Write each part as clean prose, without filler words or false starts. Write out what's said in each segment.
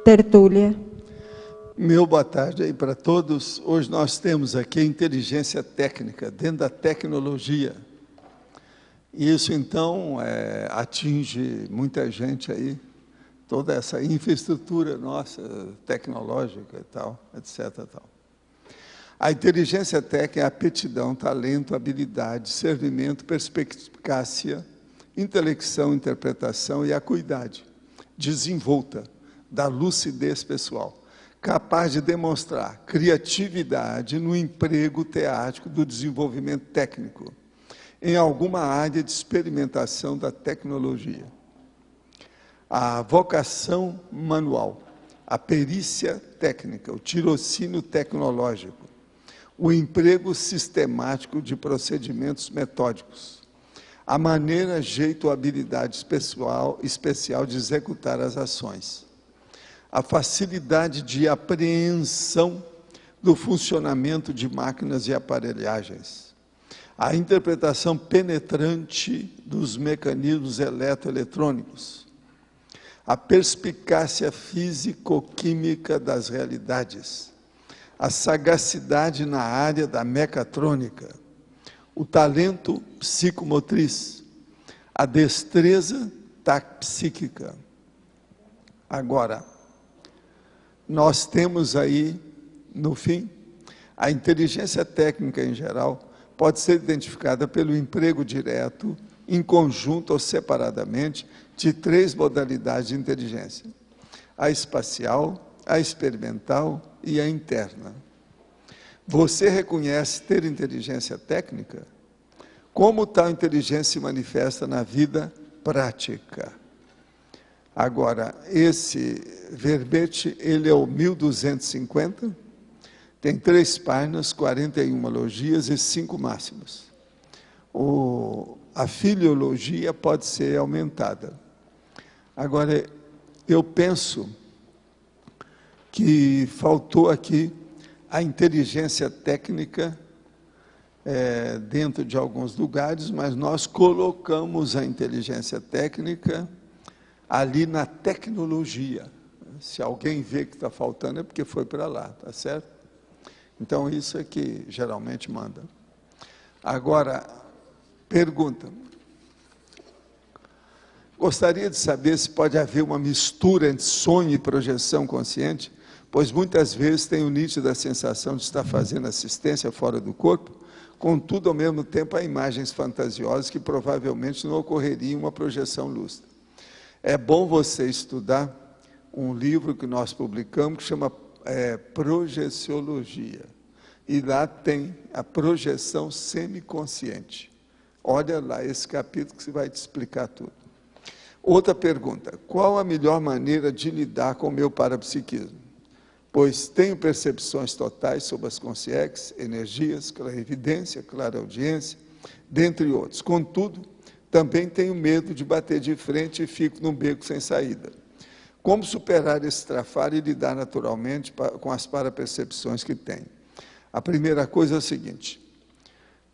tertúlia. Meu boa tarde aí para todos. Hoje nós temos aqui a inteligência técnica, dentro da tecnologia. E isso, então, atinge muita gente aí, toda essa infraestrutura nossa, tecnológica e tal, etc. Tal. A inteligência técnica é aptidão, talento, habilidade, discernimento, perspicácia, intelecção, interpretação e acuidade, desenvolta, da lucidez pessoal, capaz de demonstrar criatividade no emprego teático do desenvolvimento técnico, em alguma área de experimentação da tecnologia. A vocação manual, a perícia técnica, o tirocínio tecnológico, o emprego sistemático de procedimentos metódicos, a maneira, jeito ou habilidade especial de executar as ações, a facilidade de apreensão do funcionamento de máquinas e aparelhagens, a interpretação penetrante dos mecanismos eletroeletrônicos, a perspicácia físico-química das realidades, a sagacidade na área da mecatrônica, o talento psicomotriz, a destreza psíquica. Agora, nós temos aí, no fim, a inteligência técnica em geral pode ser identificada pelo emprego direto, em conjunto ou separadamente, de 3 modalidades de inteligência: a espacial, a experimental e a interna. Você reconhece ter inteligência técnica? Como tal inteligência se manifesta na vida prática? Agora, esse verbete, ele é o 1250, tem 3 páginas, 41 logias e 5 máximas. A filiologia pode ser aumentada. Agora, eu penso que faltou aqui a inteligência técnica dentro de alguns lugares, mas nós colocamos a inteligência técnica ali na tecnologia. Se alguém vê que está faltando, é porque foi para lá, tá certo? Então, isso é que geralmente manda. Agora, pergunta. Gostaria de saber se pode haver uma mistura entre sonho e projeção consciente, pois muitas vezes tenho nítida sensação de estar fazendo assistência fora do corpo, contudo, ao mesmo tempo, há imagens fantasiosas que provavelmente não ocorreriam em uma projeção lúcida. É bom você estudar um livro que nós publicamos, que chama Projeciologia, e lá tem a projeção semiconsciente. Olha lá esse capítulo que você vai te explicar tudo. Outra pergunta: qual a melhor maneira de lidar com o meu parapsiquismo? Pois tenho percepções totais sobre as consciências, energias, clarividência, clareaudiência, dentre outros. Contudo, também tenho medo de bater de frente e fico num beco sem saída. Como superar esse trafar e lidar naturalmente com as parapercepções que tenho? A primeira coisa é a seguinte: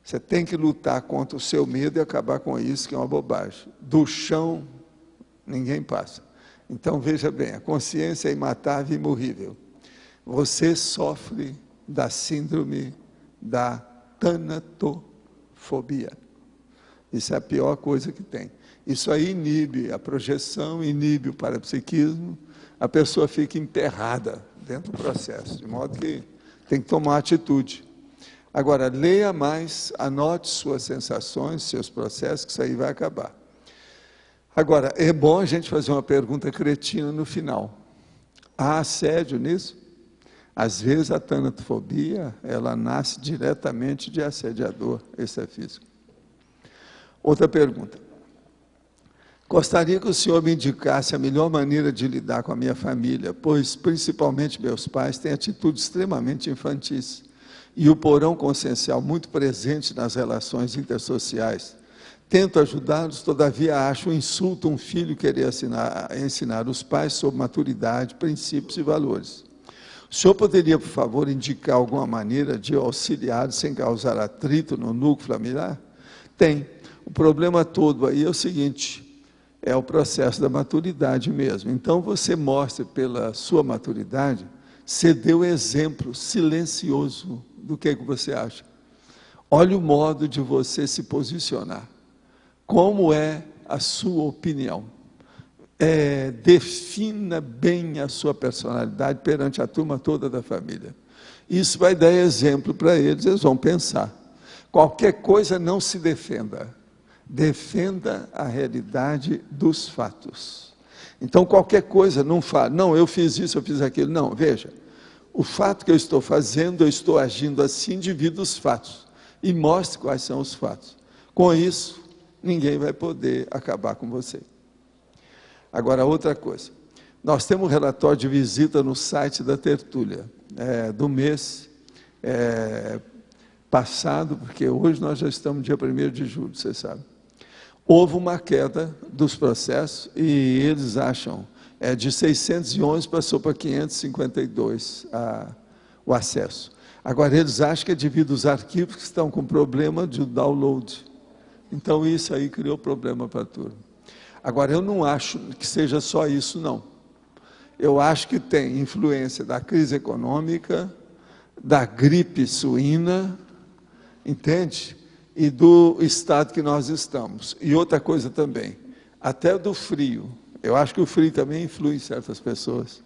você tem que lutar contra o seu medo e acabar com isso, que é uma bobagem. Do chão, ninguém passa. Então, veja bem, a consciência é imatável e imorrível. Você sofre da síndrome da tanatofobia. Isso é a pior coisa que tem. Isso aí inibe a projeção, inibe o parapsiquismo, a pessoa fica emperrada dentro do processo, de modo que tem que tomar atitude. Agora, leia mais, anote suas sensações, seus processos, que isso aí vai acabar. Agora, é bom a gente fazer uma pergunta cretina no final. Há assédio nisso? Às vezes a tanatofobia, ela nasce diretamente de assediador, esse é físico. Outra pergunta. Gostaria que o senhor me indicasse a melhor maneira de lidar com a minha família, pois, principalmente meus pais, têm atitudes extremamente infantis e o porão consciencial muito presente nas relações intersociais. Tento ajudá-los, todavia acho um insulto um filho querer ensinar os pais sobre maturidade, princípios e valores. O senhor poderia, por favor, indicar alguma maneira de auxiliá-los sem causar atrito no núcleo familiar? Tem. O problema todo aí é o seguinte: é o processo da maturidade mesmo. Então, você mostra pela sua maturidade, você deu exemplo silencioso do que você acha. Olha o modo de você se posicionar. Como é a sua opinião? Defina bem a sua personalidade perante a turma toda da família. Isso vai dar exemplo para eles, eles vão pensar. Qualquer coisa, não se defenda. Defenda a realidade dos fatos. Então, qualquer coisa, não fale, não, eu fiz isso, eu fiz aquilo. Não, veja, o fato que eu estou fazendo, eu estou agindo assim, divida os fatos. E mostre quais são os fatos. Com isso, ninguém vai poder acabar com você. Agora, outra coisa. Nós temos um relatório de visita no site da Tertúlia, do mês passado, porque hoje nós já estamos no dia 1º de julho, você sabe. Houve uma queda dos processos e eles acham, de 611 passou para 552 o acesso. Agora, eles acham que é devido aos arquivos que estão com problema de download. Então, isso aí criou problema para a turma. Agora, eu não acho que seja só isso, não. Eu acho que tem influência da crise econômica, da gripe suína, entende? E do estado que nós estamos. E outra coisa também, até do frio. Eu acho que o frio também influi em certas pessoas,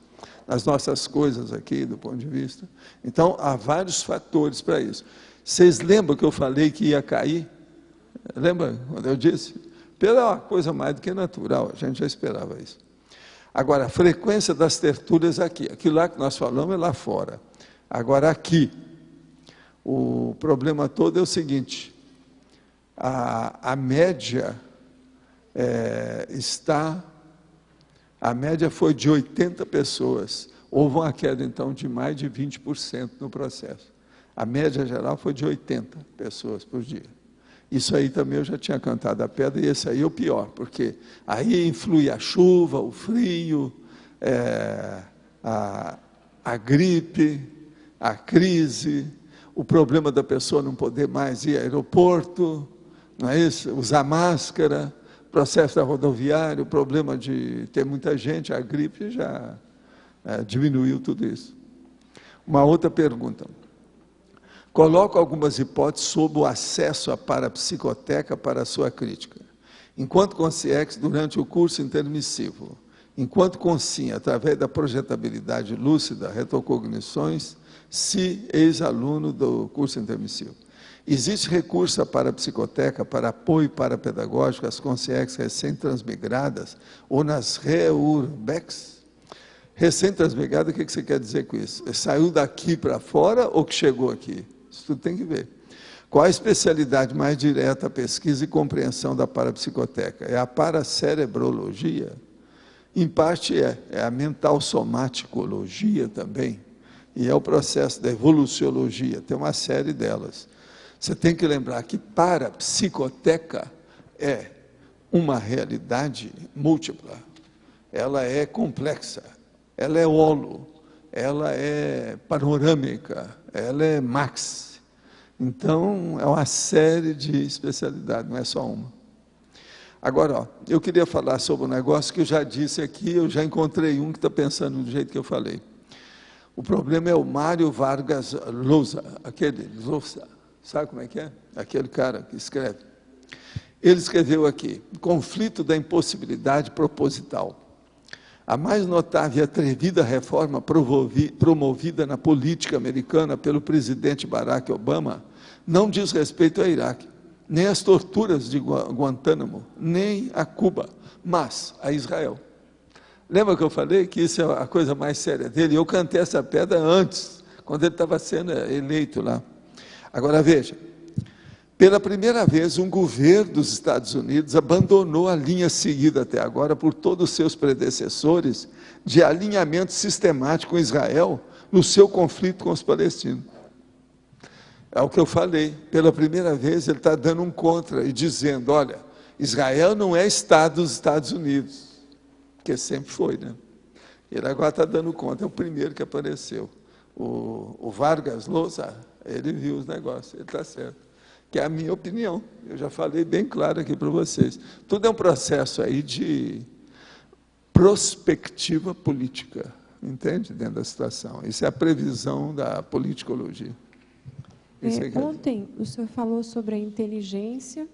nas nossas coisas aqui, do ponto de vista. Então, há vários fatores para isso. Vocês lembram que eu falei que ia cair? Lembra quando eu disse? Pela coisa mais do que natural, a gente já esperava isso. Agora, a frequência das tertúlias aqui, aquilo lá que nós falamos é lá fora. Agora, aqui, o problema todo é o seguinte, a média a média foi de 80 pessoas, houve uma queda, então, de mais de 20% no processo. A média geral foi de 80 pessoas por dia. Isso aí também eu já tinha cantado a pedra, e esse aí é o pior, porque aí influi a chuva, o frio, a gripe, a crise, o problema da pessoa não poder mais ir ao aeroporto, não é isso? Usar máscara, processo da rodoviária, o problema de ter muita gente, a gripe já diminuiu tudo isso. Uma outra pergunta. Coloco algumas hipóteses sobre o acesso à parapsicoteca para a sua crítica. Enquanto consciex, durante o curso intermissivo, enquanto consim, através da projetabilidade lúcida, retrocognições, se ex-aluno do curso intermissivo. Existe recurso à parapsicoteca para apoio parapedagógico às consciex recém-transmigradas ou nas REURBECs? Recém-transmigrada, o que você quer dizer com isso? Saiu daqui para fora ou que chegou aqui? Isso tudo tem que ver. Qual a especialidade mais direta à pesquisa e compreensão da parapsicoteca? É a paracerebrologia? Em parte é a mental somaticologia também, e é o processo da evoluciologia, tem uma série delas. Você tem que lembrar que parapsicoteca é uma realidade múltipla, ela é complexa, ela é holo, ela é panorâmica, ela é max. Então, é uma série de especialidades, não é só uma. Agora, eu queria falar sobre um negócio que eu já disse aqui, eu já encontrei um que está pensando do jeito que eu falei. O problema é o Mário Vargas Llosa, sabe como é que é? Aquele cara que escreve. Ele escreveu aqui, conflito da impossibilidade proposital. A mais notável e atrevida reforma promovida na política americana pelo presidente Barack Obama não diz respeito ao Iraque, nem às torturas de Guantánamo, nem a Cuba, mas a Israel. Lembra que eu falei que isso é a coisa mais séria dele? Eu cantei essa pedra antes, quando ele estava sendo eleito lá. Agora veja, pela primeira vez, um governo dos Estados Unidos abandonou a linha seguida até agora por todos os seus predecessores de alinhamento sistemático com Israel no seu conflito com os palestinos. É o que eu falei, pela primeira vez ele está dando um contra e dizendo, olha, Israel não é Estado dos Estados Unidos, que sempre foi, né? Ele agora está dando conta, é o primeiro que apareceu. O Vargas Llosa, ele viu os negócios, ele está certo. que é a minha opinião. Eu já falei bem claro aqui para vocês. Tudo é um processo aí de prospectiva política, entende? Dentro da situação. Isso é a previsão da politicologia. Ontem, o senhor falou sobre a inteligência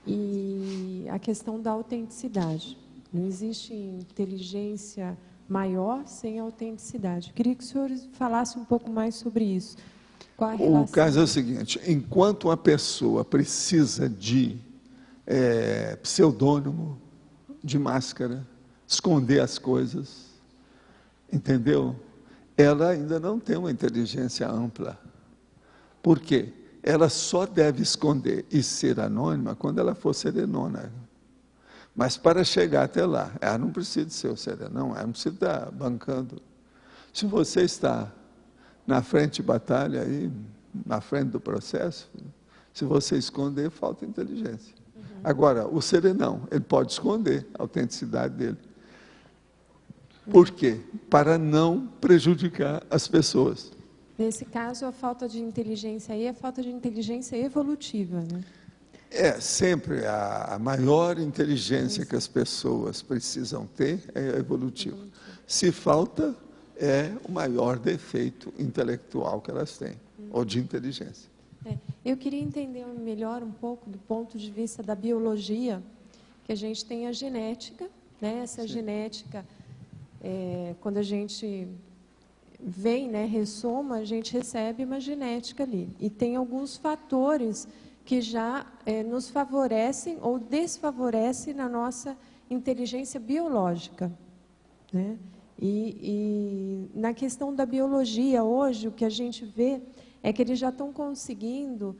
e a questão da autenticidade. Não existe inteligência maior sem autenticidade. Eu queria que o senhor falasse um pouco mais sobre isso. Qual a relação? O caso é o seguinte, enquanto uma pessoa precisa de pseudônimo, de máscara, esconder as coisas, entendeu? Ela ainda não tem uma inteligência ampla. Por quê? Ela só deve esconder e ser anônima quando ela for serenona. Mas para chegar até lá, ela não precisa ser o serenão, ela não precisa estar bancando. Se você está na frente de batalha, aí, na frente do processo, se você esconder, falta inteligência. Agora, o serenão, ele pode esconder a autenticidade dele. Por quê? Para não prejudicar as pessoas. Nesse caso, a falta de inteligência aí é falta de inteligência evolutiva, né? Sempre a maior inteligência que as pessoas precisam ter é evolutiva. Se falta, é o maior defeito intelectual que elas têm, ou de inteligência. Eu queria entender melhor um pouco do ponto de vista da biologia, que a gente tem a genética, né? Essa genética, quando a gente vem, né, ressoma, a gente recebe uma genética ali. E tem alguns fatores que já nos favorecem ou desfavorecem na nossa inteligência biológica, né? E na questão da biologia, hoje, o que a gente vê é que eles já estão conseguindo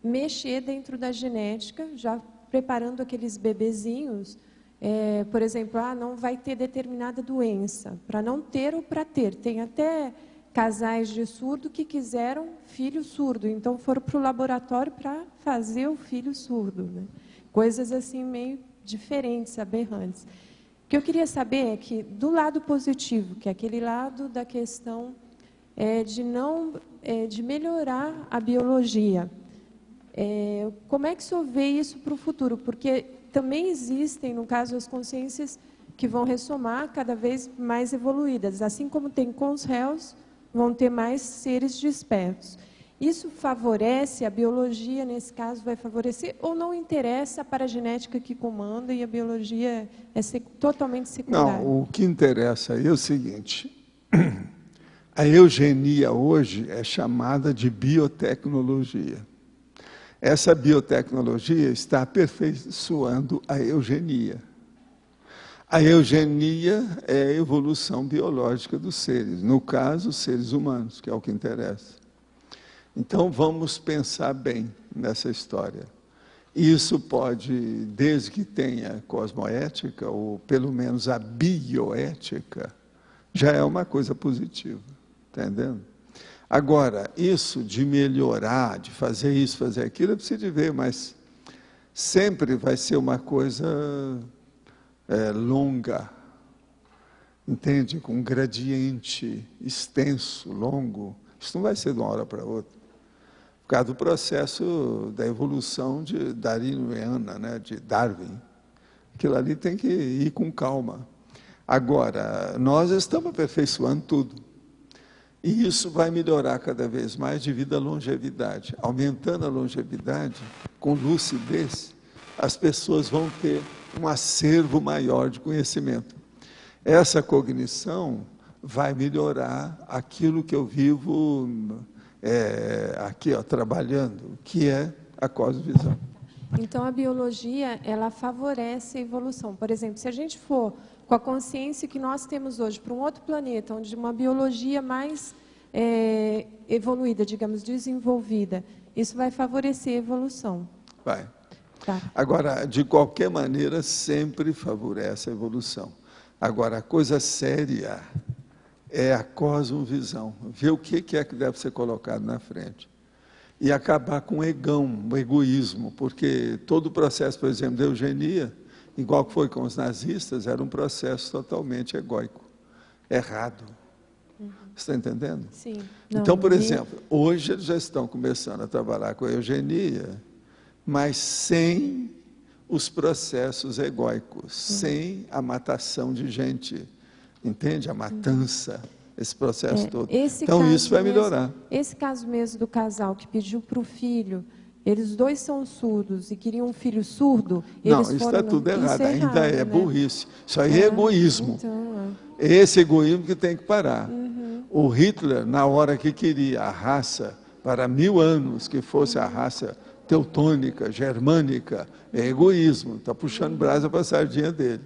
mexer dentro da genética, já preparando aqueles bebezinhos, por exemplo, não vai ter determinada doença, para não ter ou para ter. Tem até casais de surdo que quiseram filho surdo, então foram para o laboratório para fazer o filho surdo, né? Coisas assim meio diferentes, aberrantes. O que eu queria saber é que, do lado positivo, que é aquele lado da questão de melhorar a biologia, como é que o senhor vê isso para o futuro? Porque também existem, no caso, as consciências que vão ressomar cada vez mais evoluídas. Assim como tem com os réus, vão ter mais seres despertos. Isso favorece, a biologia, nesse caso, vai favorecer, ou não interessa para a genética que comanda e a biologia é totalmente secundária? Não, o que interessa aí é o seguinte, a eugenia hoje é chamada de biotecnologia. Essa biotecnologia está aperfeiçoando a eugenia. A eugenia é a evolução biológica dos seres, no caso, os seres humanos, que é o que interessa. Então, vamos pensar bem nessa história. Isso pode, desde que tenha cosmoética, ou pelo menos a bioética, já é uma coisa positiva, entendendo? Agora, isso de melhorar, de fazer isso, fazer aquilo, é preciso de ver, mas sempre vai ser uma coisa longa, entende? Com um gradiente extenso, longo. Isso não vai ser de uma hora para outra. Por causa do processo da evolução darwiniana, né, de Darwin. Aquilo ali tem que ir com calma. Agora, nós estamos aperfeiçoando tudo. E isso vai melhorar cada vez mais devido à longevidade. Aumentando a longevidade, com lucidez, as pessoas vão ter um acervo maior de conhecimento. Essa cognição vai melhorar aquilo que eu vivo aqui, trabalhando, que é a cosmovisão. Então, a biologia, ela favorece a evolução. Por exemplo, se a gente for com a consciência que nós temos hoje para um outro planeta, onde uma biologia mais evoluída, digamos, desenvolvida, isso vai favorecer a evolução. Vai. Tá. Agora, de qualquer maneira, sempre favorece a evolução. Agora, a coisa séria é a cosmovisão, ver o que é que deve ser colocado na frente. E acabar com o egão, o egoísmo, porque todo o processo, por exemplo, da eugenia, igual que foi com os nazistas, era um processo totalmente egóico, errado. Você está entendendo? Sim. Então, por exemplo, hoje eles já estão começando a trabalhar com a eugenia mas sem os processos egóicos, sem a matação de gente, entende? A matança, esse processo todo. Então, isso vai melhorar. Esse caso mesmo do casal que pediu para o filho, eles dois são surdos e queriam um filho surdo. Não, eles isso foram, está tudo errado, ainda é né? burrice. Isso aí é egoísmo. Então, É esse egoísmo que tem que parar. O Hitler, na hora que queria a raça, para 1000 anos, que fosse a raça teutônica, germânica, é egoísmo, está puxando brasa para a sardinha dele.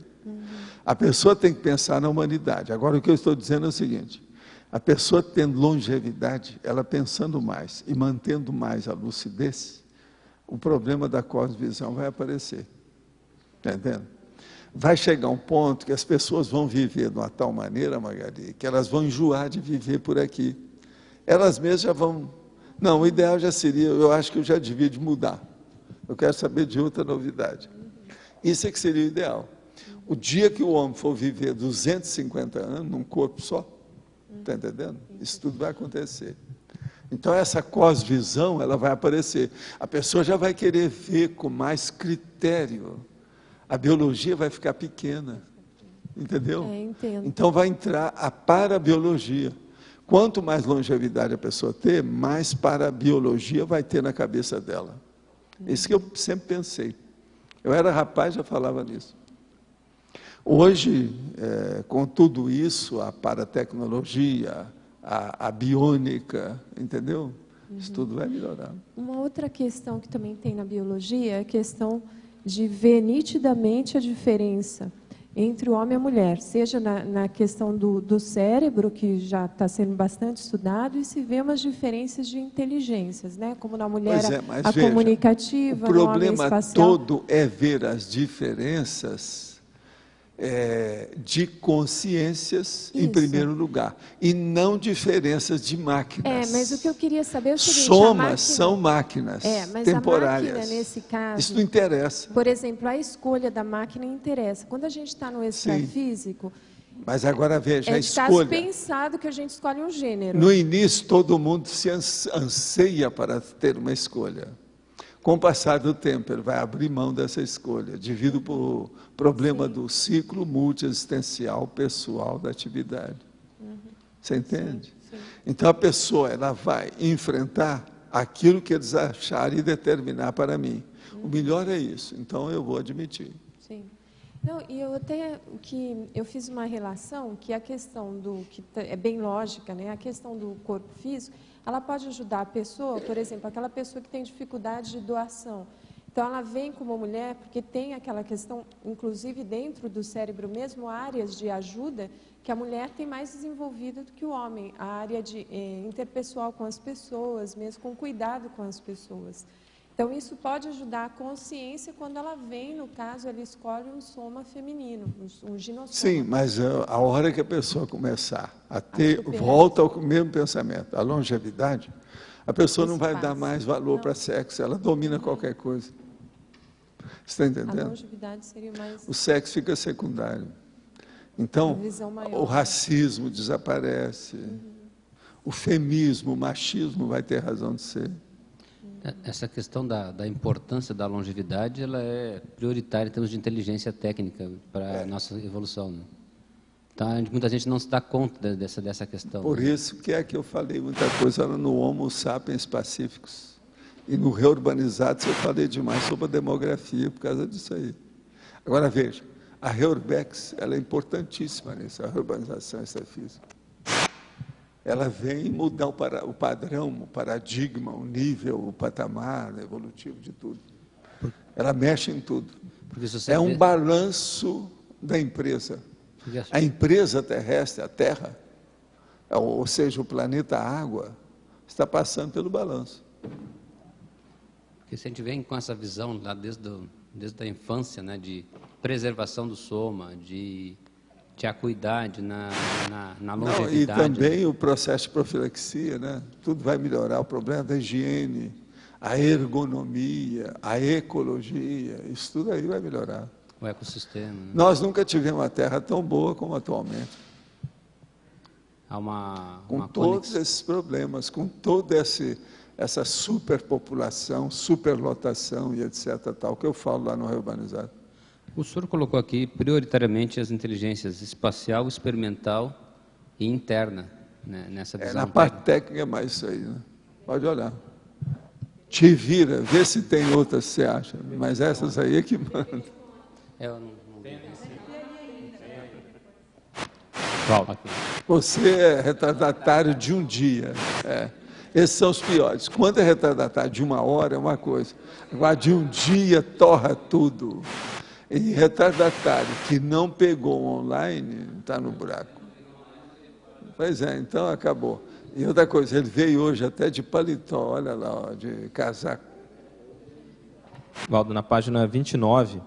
A pessoa tem que pensar na humanidade. Agora, o que eu estou dizendo é o seguinte, a pessoa tendo longevidade, ela pensando mais e mantendo mais a lucidez, o problema da cosmovisão vai aparecer. Está entendendo? Vai chegar um ponto que as pessoas vão viver de uma tal maneira, Magali, que elas vão enjoar de viver por aqui. Elas mesmas já vão... Não, o ideal já seria, eu acho que eu já devia de mudar. Eu quero saber de outra novidade. Isso é que seria o ideal. O dia que o homem for viver 250 anos num corpo só, está entendendo? Isso tudo vai acontecer. Então, essa cosvisão, ela vai aparecer. A pessoa já vai querer ver com mais critério. A biologia vai ficar pequena, entendeu? Entendo. Então, vai entrar a parabiologia. Quanto mais longevidade a pessoa ter, mais parabiologia vai ter na cabeça dela. Isso que eu sempre pensei. Eu era rapaz, já falava nisso. Hoje, com tudo isso, a paratecnologia, a biônica, entendeu? Isso tudo vai melhorar. Uma outra questão que também tem na biologia é a questão de ver nitidamente a diferença entre o homem e a mulher, seja na questão do cérebro, que já está sendo bastante estudado, e se vê umas diferenças de inteligências, né? Como na mulher a veja, comunicativa, o no homem problema espacial. todo é ver as diferenças de consciências, em primeiro lugar, e não diferenças de máquinas. Mas o que eu queria saber é o seguinte... Somas são máquinas mas temporárias. A máquina, nesse caso... Isso não interessa. Por exemplo, a escolha da máquina interessa. Quando a gente está no extrafísico... Mas agora veja, a escolha... É pensado que a gente escolhe um gênero. No início, todo mundo se anseia para ter uma escolha. Com o passar do tempo, ele vai abrir mão dessa escolha, devido ao problema do ciclo multiexistencial pessoal da atividade. Você entende? Sim. Então, a pessoa ela vai enfrentar aquilo que eles acharem e determinar para mim. O melhor é isso, então eu vou admitir. Sim. Não, e eu fiz uma relação que a questão que é bem lógica, né? A questão do corpo físico, ela pode ajudar a pessoa, por exemplo, aquela pessoa que tem dificuldade de doação. Então, ela vem como mulher porque tem aquela questão, inclusive dentro do cérebro mesmo, áreas de ajuda que a mulher tem mais desenvolvida do que o homem, a área de interpessoal com as pessoas, mesmo com cuidado com as pessoas. Então, isso pode ajudar a consciência quando ela vem, no caso, ela escolhe um soma feminino, um ginossoma. Sim, mas a hora que a pessoa começar a ter, volta ao mesmo pensamento, a longevidade, a pessoa não vai dar mais valor para sexo, ela domina qualquer coisa. Você está entendendo? A longevidade seria mais... O sexo fica secundário. Então, o racismo desaparece, o feminismo, o machismo vai ter razão de ser. Essa questão da importância da longevidade, ela é prioritária em termos de inteligência técnica para a nossa evolução, né? Então, muita gente não se dá conta dessa questão. Por isso que eu falei muita coisa no Homo sapiens pacíficos. E no Reurbanizados eu falei demais sobre a demografia por causa disso aí. Agora veja, a Reurbex, ela é importantíssima nisso, a reurbanização extrafísica. Ela vem mudar o padrão, o paradigma, o nível, o patamar evolutivo de tudo. Ela mexe em tudo. É um balanço da empresa. A empresa terrestre, a Terra, ou seja, o planeta Água, está passando pelo balanço. Porque se a gente vem com essa visão lá desde a infância, né, de preservação do soma, de acuidade na longevidade. E também o processo de profilaxia, né? Tudo vai melhorar, o problema da higiene, a ergonomia, a ecologia, isso tudo aí vai melhorar. O ecossistema. Né? Nós nunca tivemos uma terra tão boa como atualmente. Há com todos esses problemas, com todo essa superpopulação, superlotação e etc. tal, que eu falo lá no Reurbanizado. O senhor colocou aqui prioritariamente as inteligências espacial, experimental e interna, né, nessa visão. Na parte técnica é mais isso aí, né? Pode olhar. Te vira, vê se tem outras que você acha, mas essas aí é que mandam. Eu não vi. Você é retardatário de um dia. Esses são os piores. Quando é retardatário de 1 hora é uma coisa. Agora, de um dia, torra tudo. E retardatário que não pegou online, está no buraco. Pois é, então acabou. E outra coisa, ele veio hoje até de paletó, olha lá, ó, de casaco. Valdo, na página 29,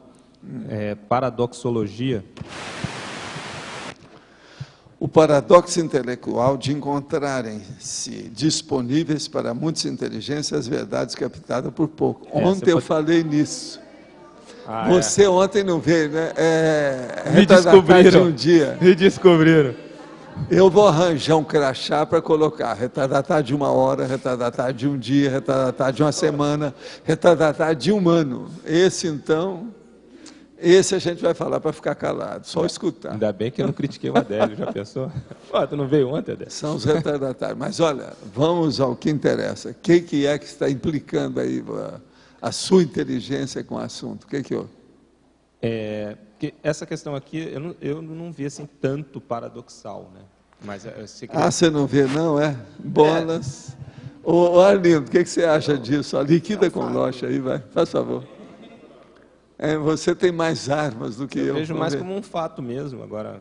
paradoxologia. O paradoxo intelectual de encontrarem-se disponíveis para muitas inteligências as verdades captadas por pouco. Ontem eu falei nisso. Você ontem não veio, né? Me descobriram. De um dia. Me descobriram. Eu vou arranjar um crachá para colocar retardatário de 1 hora, retardatário de um dia, retardatário de 1 semana, retardatário de 1 ano. Esse, então, esse a gente vai falar para ficar calado, só escutar. Ainda bem que eu não critiquei o Adélio, já pensou? Pô, tu não veio ontem, Adélio? São os retardatários. Mas, olha, vamos ao que interessa. O que é que está implicando aí a sua inteligência com o assunto? O que houve? Porque essa questão aqui, eu não vi assim tanto paradoxal, né? Mas, você não vê, não, é? Bolas. Ô, Arlindo, o que você acha disso? Liquida com loja aí, vai, faz favor. Você tem mais armas do que eu. Eu vejo mais como um fato mesmo, agora.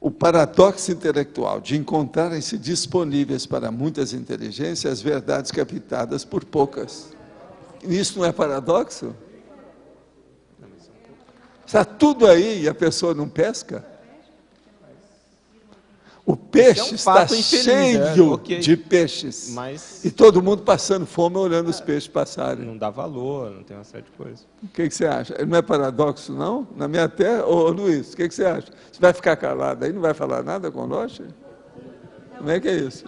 O paradoxo intelectual de encontrarem-se disponíveis para muitas inteligências as verdades captadas por poucas. Isso não é paradoxo? Está tudo aí e a pessoa não pesca? O peixe está cheio de peixes. Mas e todo mundo passando fome olhando os peixes passarem. Não dá valor, não tem uma série de coisas. O que você acha? Não é paradoxo, não? Na minha terra, ô Luiz, o que você acha? Você vai ficar calado aí, não vai falar nada com nós? Como é que é isso?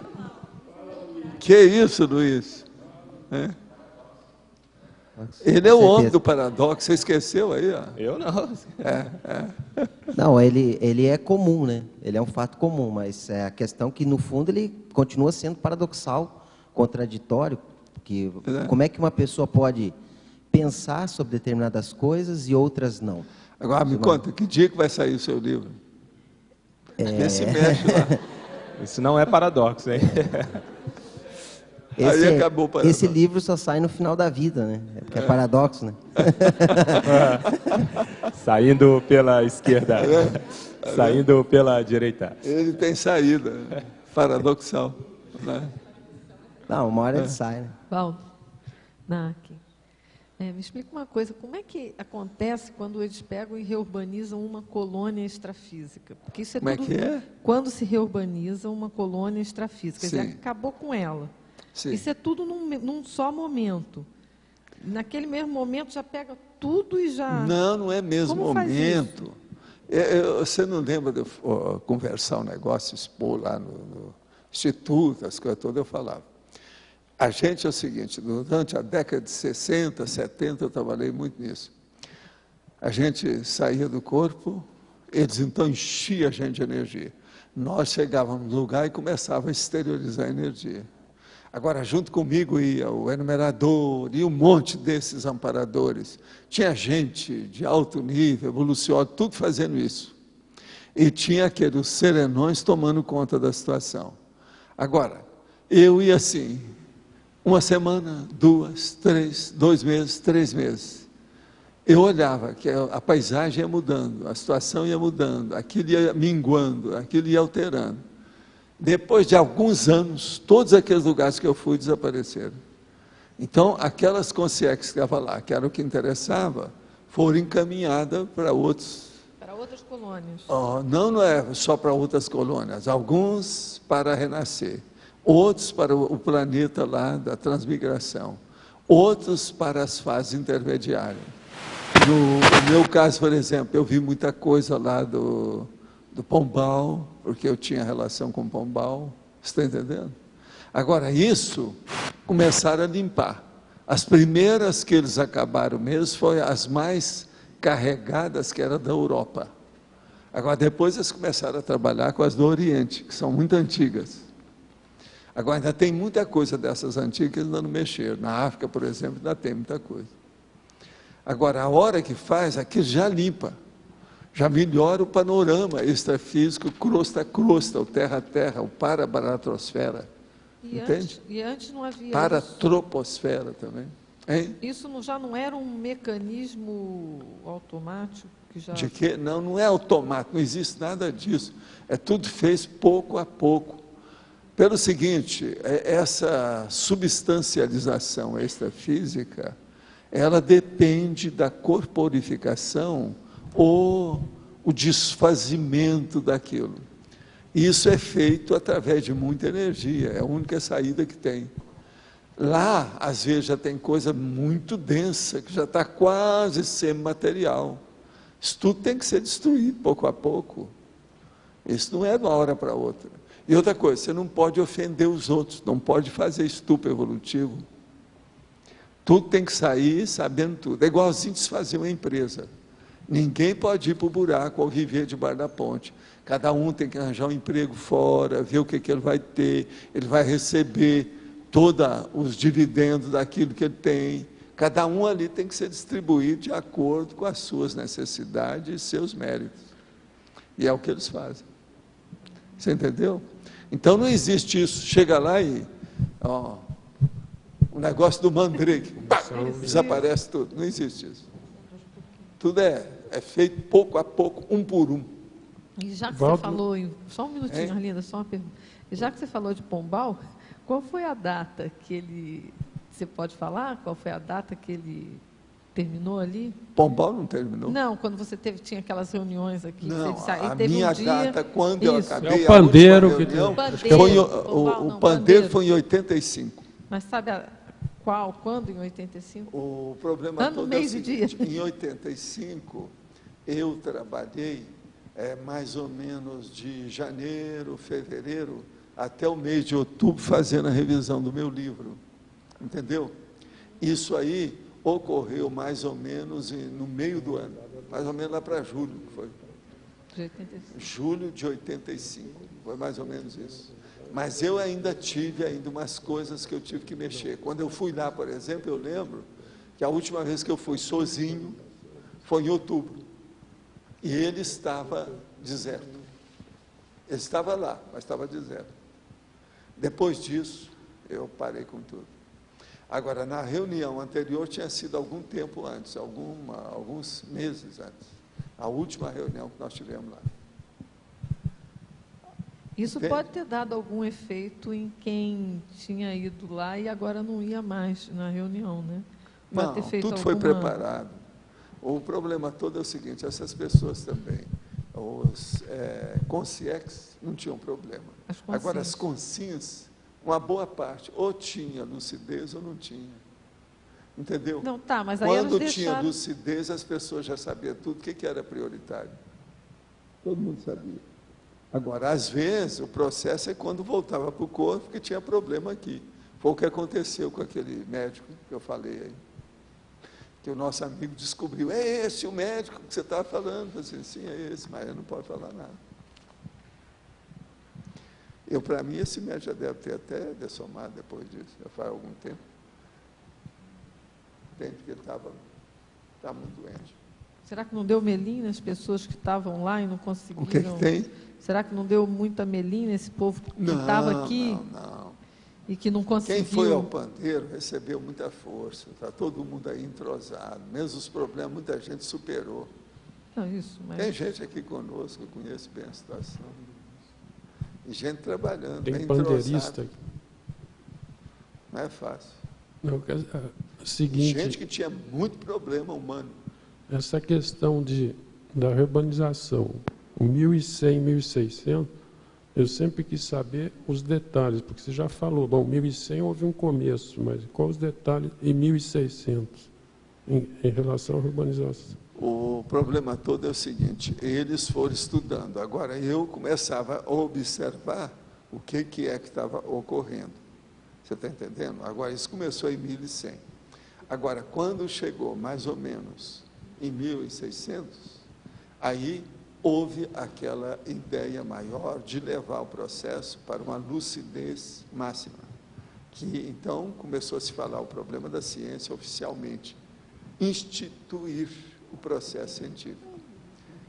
Que isso, Luiz? Ele é o homem do paradoxo, você esqueceu aí? Ó. Eu não. Não, ele é comum, né? Ele é um fato comum, mas é a questão que, no fundo, ele continua sendo paradoxal, contraditório, que como é que uma pessoa pode pensar sobre determinadas coisas e outras não? Agora, me conta, que dia que vai sair o seu livro? Vê se mexe lá. Isso não é paradoxo, hein? Aí acabou o paradoxo. Esse livro só sai no final da vida, né? Porque é paradoxo, né? Saindo pela esquerda, saindo pela direita. Ele tem saída, paradoxal. Né? Não, uma hora ele sai, né? Valdo, NAC, me explica uma coisa, como é que acontece quando eles pegam e reurbanizam uma colônia extrafísica? Porque isso é como tudo é que é? Quando se reurbaniza uma colônia extrafísica, quer dizer, Sim. acabou com ela. Sim. Isso é tudo num só momento. Naquele mesmo momento já pega tudo e já... Não é mesmo Como faz momento. Você não lembra de eu conversar um negócio, expor lá no Instituto, as coisas todas, eu falava. A gente é o seguinte, durante a década de 60, 70, eu trabalhei muito nisso. A gente saía do corpo, eles então enchiam a gente de energia. Nós chegávamos no lugar e começávamos a exteriorizar a energia. Agora, junto comigo ia o enumerador e um monte desses amparadores. Tinha gente de alto nível, evolucionário, tudo fazendo isso. E tinha aqueles serenões tomando conta da situação. Agora, eu ia assim, 1 semana, 2, 3, 2 meses, 3 meses. Eu olhava que a paisagem ia mudando, a situação ia mudando, aquilo ia minguando, aquilo ia alterando. Depois de alguns anos, todos aqueles lugares que eu fui desapareceram. Então, aquelas consciências que estavam lá, que era o que interessava, foram encaminhadas para outros. Para outras colônias. Não é só para outras colônias, alguns para renascer, outros para o planeta lá da transmigração, outros para as fases intermediárias. No meu caso, por exemplo, eu vi muita coisa lá do Pombal, porque eu tinha relação com o Pombal, você está entendendo? Agora, isso começaram a limpar. As primeiras que eles acabaram mesmo foram as mais carregadas, que eram da Europa. Agora, depois eles começaram a trabalhar com as do Oriente, que são muito antigas. Agora, ainda tem muita coisa dessas antigas que eles ainda não mexeram. Na África, por exemplo, ainda tem muita coisa. Agora, a hora que faz, aquilo já limpa. Já melhora o panorama extrafísico, crosta a crosta, o terra a terra, o parabaratosfera. Entende? E antes não havia Paratroposfera também. Hein? Isso já não era um mecanismo automático? Que já... De que? Não, não é automático, não existe nada disso. É tudo feito pouco a pouco. Pelo seguinte, essa substancialização extrafísica, ela depende da corporificação ou o desfazimento daquilo. Isso é feito através de muita energia, é a única saída que tem. Lá, às vezes, já tem coisa muito densa, que já está quase semimaterial. Isso tudo tem que ser destruído pouco a pouco. Isso não é de uma hora para outra. E outra coisa, você não pode ofender os outros, não pode fazer estupro evolutivo. Tudo tem que sair sabendo tudo. É igualzinho desfazer uma empresa. Ninguém pode ir para o buraco ou viver debaixo da ponte. Cada um tem que arranjar um emprego fora, ver o que ele vai ter, ele vai receber todos os dividendos daquilo que ele tem. Cada um ali tem que ser distribuído de acordo com as suas necessidades e seus méritos. E é o que eles fazem. Você entendeu? Então não existe isso. Chega lá e o negócio do mandrake, pá, desaparece tudo. Não existe isso. Tudo é feito pouco a pouco, um por um. E já que você falou, só um minutinho, Arlinda, só uma pergunta. E já que você falou de Pombal, qual foi a data que ele, você pode falar? Qual foi a data que ele terminou ali? Pombal não terminou? Não, quando você tinha aquelas reuniões aqui. Não, você disse, aí a teve minha dia, quando eu acabei é o pandeiro a que reunião, o pandeiro foi em 85. Mas sabe quando em 85? O problema ano, todo mês é o e dia. seguinte, em 85 eu trabalhei mais ou menos de janeiro, fevereiro, até o mês de outubro, fazendo a revisão do meu livro. Entendeu? Isso aí ocorreu mais ou menos no meio do ano, mais ou menos lá para julho, foi. De 85. Julho de 85, foi mais ou menos isso. Mas eu ainda tive umas coisas que eu tive que mexer. Quando eu fui lá, por exemplo, eu lembro que a última vez que eu fui sozinho foi em outubro. E ele estava deserto. Ele estava lá, mas estava deserto. Depois disso, eu parei com tudo. Agora, na reunião anterior, tinha sido algum tempo antes, alguns meses antes. A última reunião que nós tivemos lá. Isso Entende? pode ter dado algum efeito em quem tinha ido lá e agora não ia mais na reunião, né? Pode Não, ter feito tudo foi preparado. O problema todo é o seguinte, essas pessoas também, os consciex não tinham problema. Agora, as consciências, uma boa parte, ou tinha lucidez ou não tinha. Entendeu? Não, tá, mas aí quando eles tinha deixaram... lucidez, as pessoas já sabiam tudo, o que era prioritário. Todo mundo sabia. Agora, às vezes, o processo é quando voltava para o corpo, que tinha problema aqui. Foi o que aconteceu com aquele médico que eu falei aí. Que o nosso amigo descobriu, é esse o médico que você estava falando? Eu disse, sim, é esse, mas ele não pode falar nada. Para mim, esse médico já deve ter até dessomado depois disso, já faz algum tempo. Entende que ele estava muito doente. Será que não deu melim nas pessoas que estavam lá e não conseguiram? O que tem? Será que não deu muita melim nesse povo que estava aqui? Não. E que não conseguiu? Quem foi ao pandeiro recebeu muita força, está todo mundo aí entrosado, mesmo os problemas, muita gente superou. Não, isso, mas... Tem gente aqui conosco, eu conheço bem a situação. E gente trabalhando, Tem bem pandeirista entrosado. aqui. Não é fácil. Não, seguinte, Gente que tinha muito problema humano. essa questão da urbanização, 1100, 1600, eu sempre quis saber os detalhes, porque você já falou, bom, 1100 houve um começo, mas quais os detalhes em 1600, em relação à urbanização? O problema todo é o seguinte, eles foram estudando, agora eu começava a observar o que é que estava ocorrendo. Você está entendendo? Agora, isso começou em 1100. Agora, quando chegou mais ou menos em 1600, aí houve aquela ideia maior de levar o processo para uma lucidez máxima, que então começou a se falar o problema da ciência oficialmente, instituir o processo científico.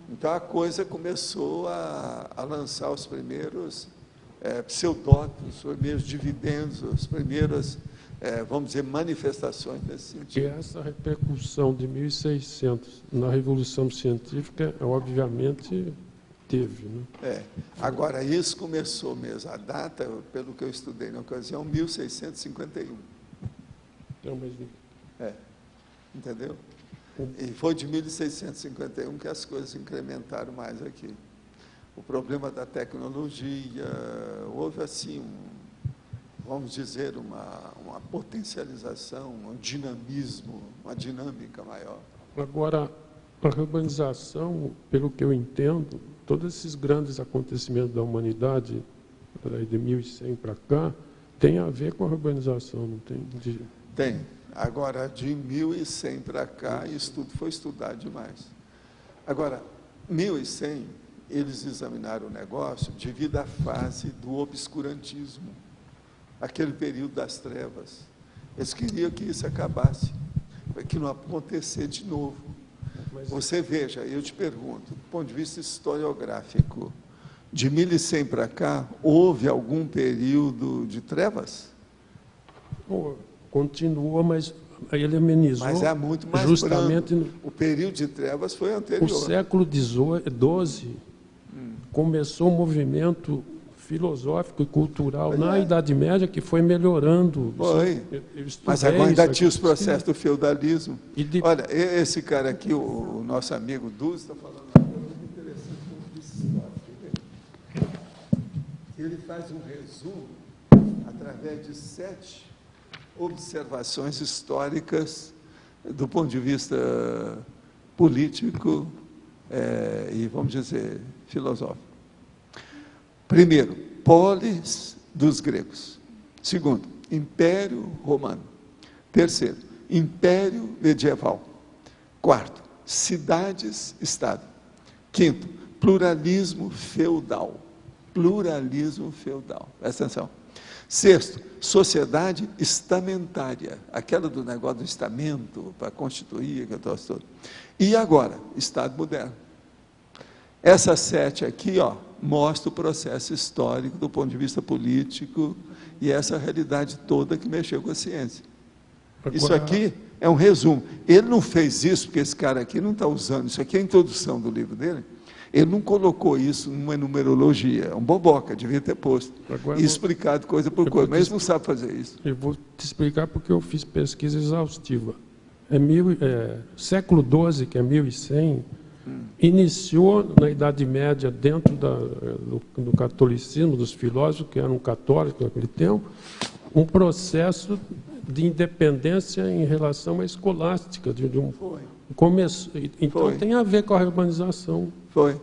Então a coisa começou a lançar os primeiros pseudótipos, os primeiros dividendos, as primeiras, vamos dizer, manifestações desse sentido. E essa repercussão de 1600 na Revolução Científica, obviamente, teve, né? Agora, isso começou mesmo, a data, pelo que eu estudei na ocasião, 1651. Então, mas... Entendeu? E foi de 1651 que as coisas incrementaram mais aqui. O problema da tecnologia, houve assim, vamos dizer, uma potencialização, um dinamismo, uma dinâmica maior. Agora, a urbanização, pelo que eu entendo, todos esses grandes acontecimentos da humanidade, de 1100 para cá, tem a ver com a urbanização, não tem? Tem. Agora, de 1100 para cá, isso tudo foi estudado demais. Agora, 1100, eles examinaram o negócio devido à fase do obscurantismo, aquele período das trevas. Eles queriam que isso acabasse, que não acontecer de novo. Você veja, eu te pergunto, do ponto de vista historiográfico, de 1100 para cá, houve algum período de trevas? Continua, mas ele amenizou. Mas é muito mais justamente brando. O período de trevas foi anterior. O século XII começou um movimento filosófico e cultural na Idade Média que foi melhorando. Foi. Mas agora ainda tinha os processos do feudalismo. Olha, esse cara aqui, o nosso amigo Duz, está falando algo muito interessante sobre história. Ele faz um resumo através de 7 observações históricas do ponto de vista político e, vamos dizer, filosófico. Primeiro, polis dos gregos. Segundo, Império Romano. Terceiro, Império Medieval. Quarto, cidades-estado. Quinto, pluralismo feudal. Pluralismo feudal. Presta atenção. Sexto, sociedade estamentária, aquela do negócio do estamento, para constituir, aquele troço todo. E agora, Estado moderno. Essas 7 aqui, mostra o processo histórico do ponto de vista político e essa realidade toda que mexeu com a ciência. Agora... Isso aqui é um resumo. Ele não fez isso porque esse cara aqui não está usando, isso aqui é a introdução do livro dele. Ele não colocou isso numa numerologia, é um boboca, devia ter posto. E explicado coisa por coisa, mas ele não sabe fazer isso. Eu vou te explicar porque eu fiz pesquisa exaustiva. Século XII, que é 1100, iniciou na Idade Média, dentro do catolicismo, dos filósofos, que eram católicos naquele tempo, um processo de independência em relação à escolástica, começo. Então tem a ver com a urbanização. Foi.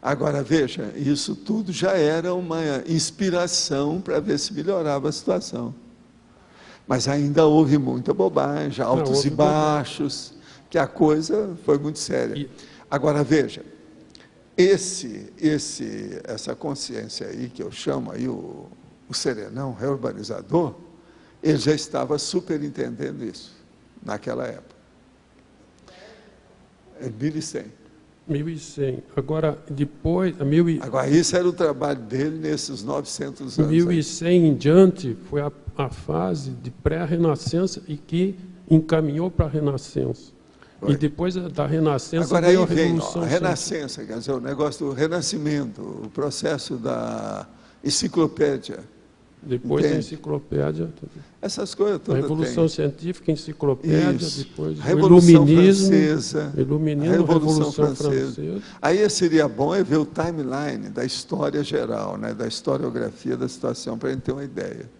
Agora, veja, isso tudo já era uma inspiração para ver se melhorava a situação. Mas ainda houve muita bobagem, altos e baixos, que a coisa foi muito séria. Agora, veja, essa consciência aí, que eu chamo aí o serenão reurbanizador, ele já estava superentendendo isso, naquela época. Em 1100. 1100. Agora, depois... Agora, isso era o trabalho dele nesses 900 anos. 1100 em diante foi a fase de pré-renascença e que encaminhou para a renascença. Foi. E depois da renascença agora veio a Revolução. A renascença, quer dizer, o negócio do renascimento, o processo da enciclopédia. Depois da enciclopédia. Essas coisas todas. Revolução Científica, enciclopédia, isso. Depois Revolução o Iluminismo, Francesa. Revolução Francesa. Aí seria bom ver o timeline da história geral, né, da historiografia da situação, para a gente ter uma ideia.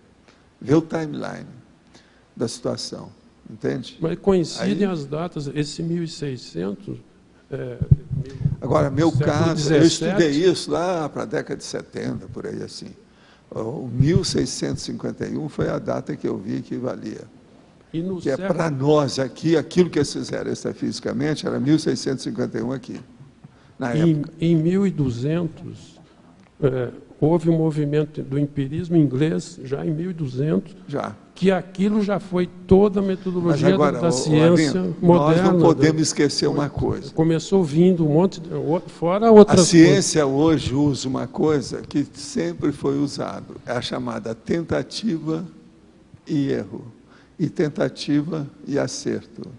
Ver o timeline da situação, entende? Mas coincidem as datas, esse 1600... Agora, meu caso, eu estudei isso lá para a década de 70, por aí assim. O 1651 foi a data que eu vi que valia. Que é para nós aqui, aquilo que eles fizeram extrafisicamente era 1651 aqui, na época. Em 1200, houve um movimento do empirismo inglês, já em 1200, já. Que aquilo já foi toda a metodologia agora, da ciência moderna. Nós não podemos esquecer uma coisa. Começou vindo um monte, fora outras coisas. A ciência hoje usa uma coisa que sempre foi usado, é a chamada tentativa e erro, e tentativa e acerto.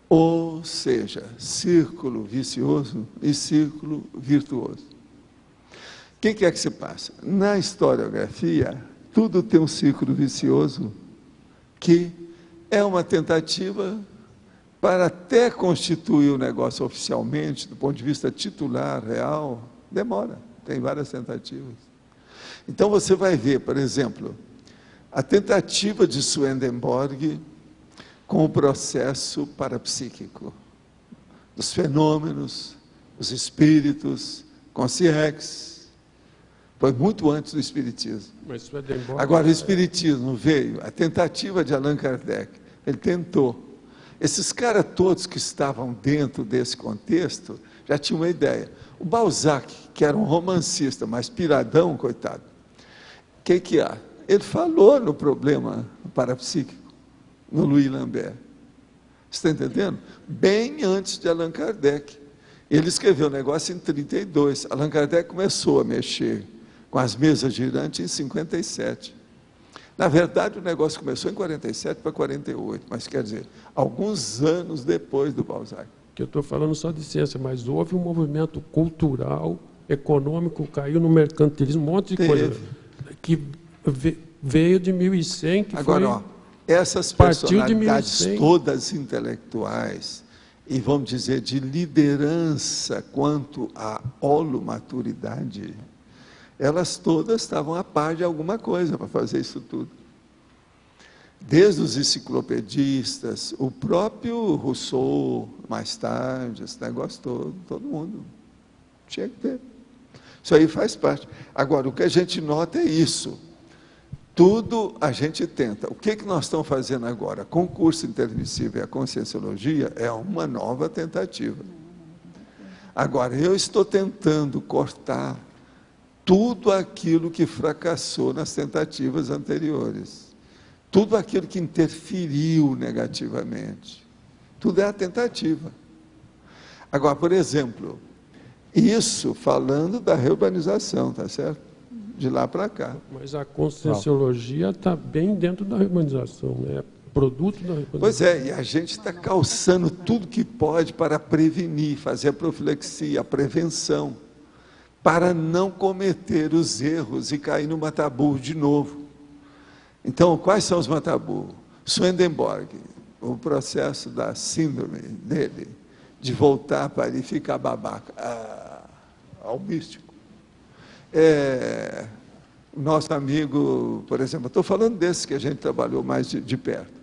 Ou seja, círculo vicioso e círculo virtuoso. O que é que se passa? Na historiografia, tudo tem um círculo vicioso que é uma tentativa para até constituir o negócio oficialmente, do ponto de vista titular, real, demora, tem várias tentativas. Então você vai ver, por exemplo, a tentativa de Swedenborg com o processo parapsíquico, dos fenômenos, os espíritos, consciência. Foi muito antes do Espiritismo. Agora, o Espiritismo veio, a tentativa de Allan Kardec, ele tentou. Esses caras todos que estavam dentro desse contexto, já tinham uma ideia. O Balzac, que era um romancista, mas piradão, coitado, o que há? Ele falou no problema parapsíquico, no Louis Lambert. Você está entendendo? Bem antes de Allan Kardec. Ele escreveu o negócio em 1932. Allan Kardec começou a mexer com as mesas girantes em 57. Na verdade, o negócio começou em 47 para 48, mas quer dizer, alguns anos depois do Balzac. Que eu estou falando só de ciência, mas houve um movimento cultural, econômico, caiu no mercantilismo, um monte de coisa, que veio de 1100, que agora, foi... essas personalidades todas intelectuais, e vamos dizer, de liderança quanto à holomaturidade, elas todas estavam a par de alguma coisa para fazer isso tudo. Desde os enciclopedistas, o próprio Rousseau, mais tarde, esse negócio todo mundo tinha que ter. Isso aí faz parte. Agora, o que a gente nota é isso. Tudo a gente tenta. O que nós estamos fazendo agora? Com o curso intermissivo e a conscienciologia é uma nova tentativa. Agora, eu estou tentando cortar tudo aquilo que fracassou nas tentativas anteriores. Tudo aquilo que interferiu negativamente. Tudo é a tentativa. Agora, por exemplo, isso falando da reurbanização, tá certo? De lá para cá. Mas a conscienciologia está bem dentro da reurbanização, né? Produto da reurbanização. Pois é, e a gente está calçando tudo que pode para prevenir, fazer a profilaxia, a prevenção, para não cometer os erros e cair no mataburro de novo. Então, quais são os mataburros? Swedenborg, o processo da síndrome dele, de voltar para ele ficar babaca, ao místico. Nosso amigo, por exemplo, estou falando desses que a gente trabalhou mais de perto.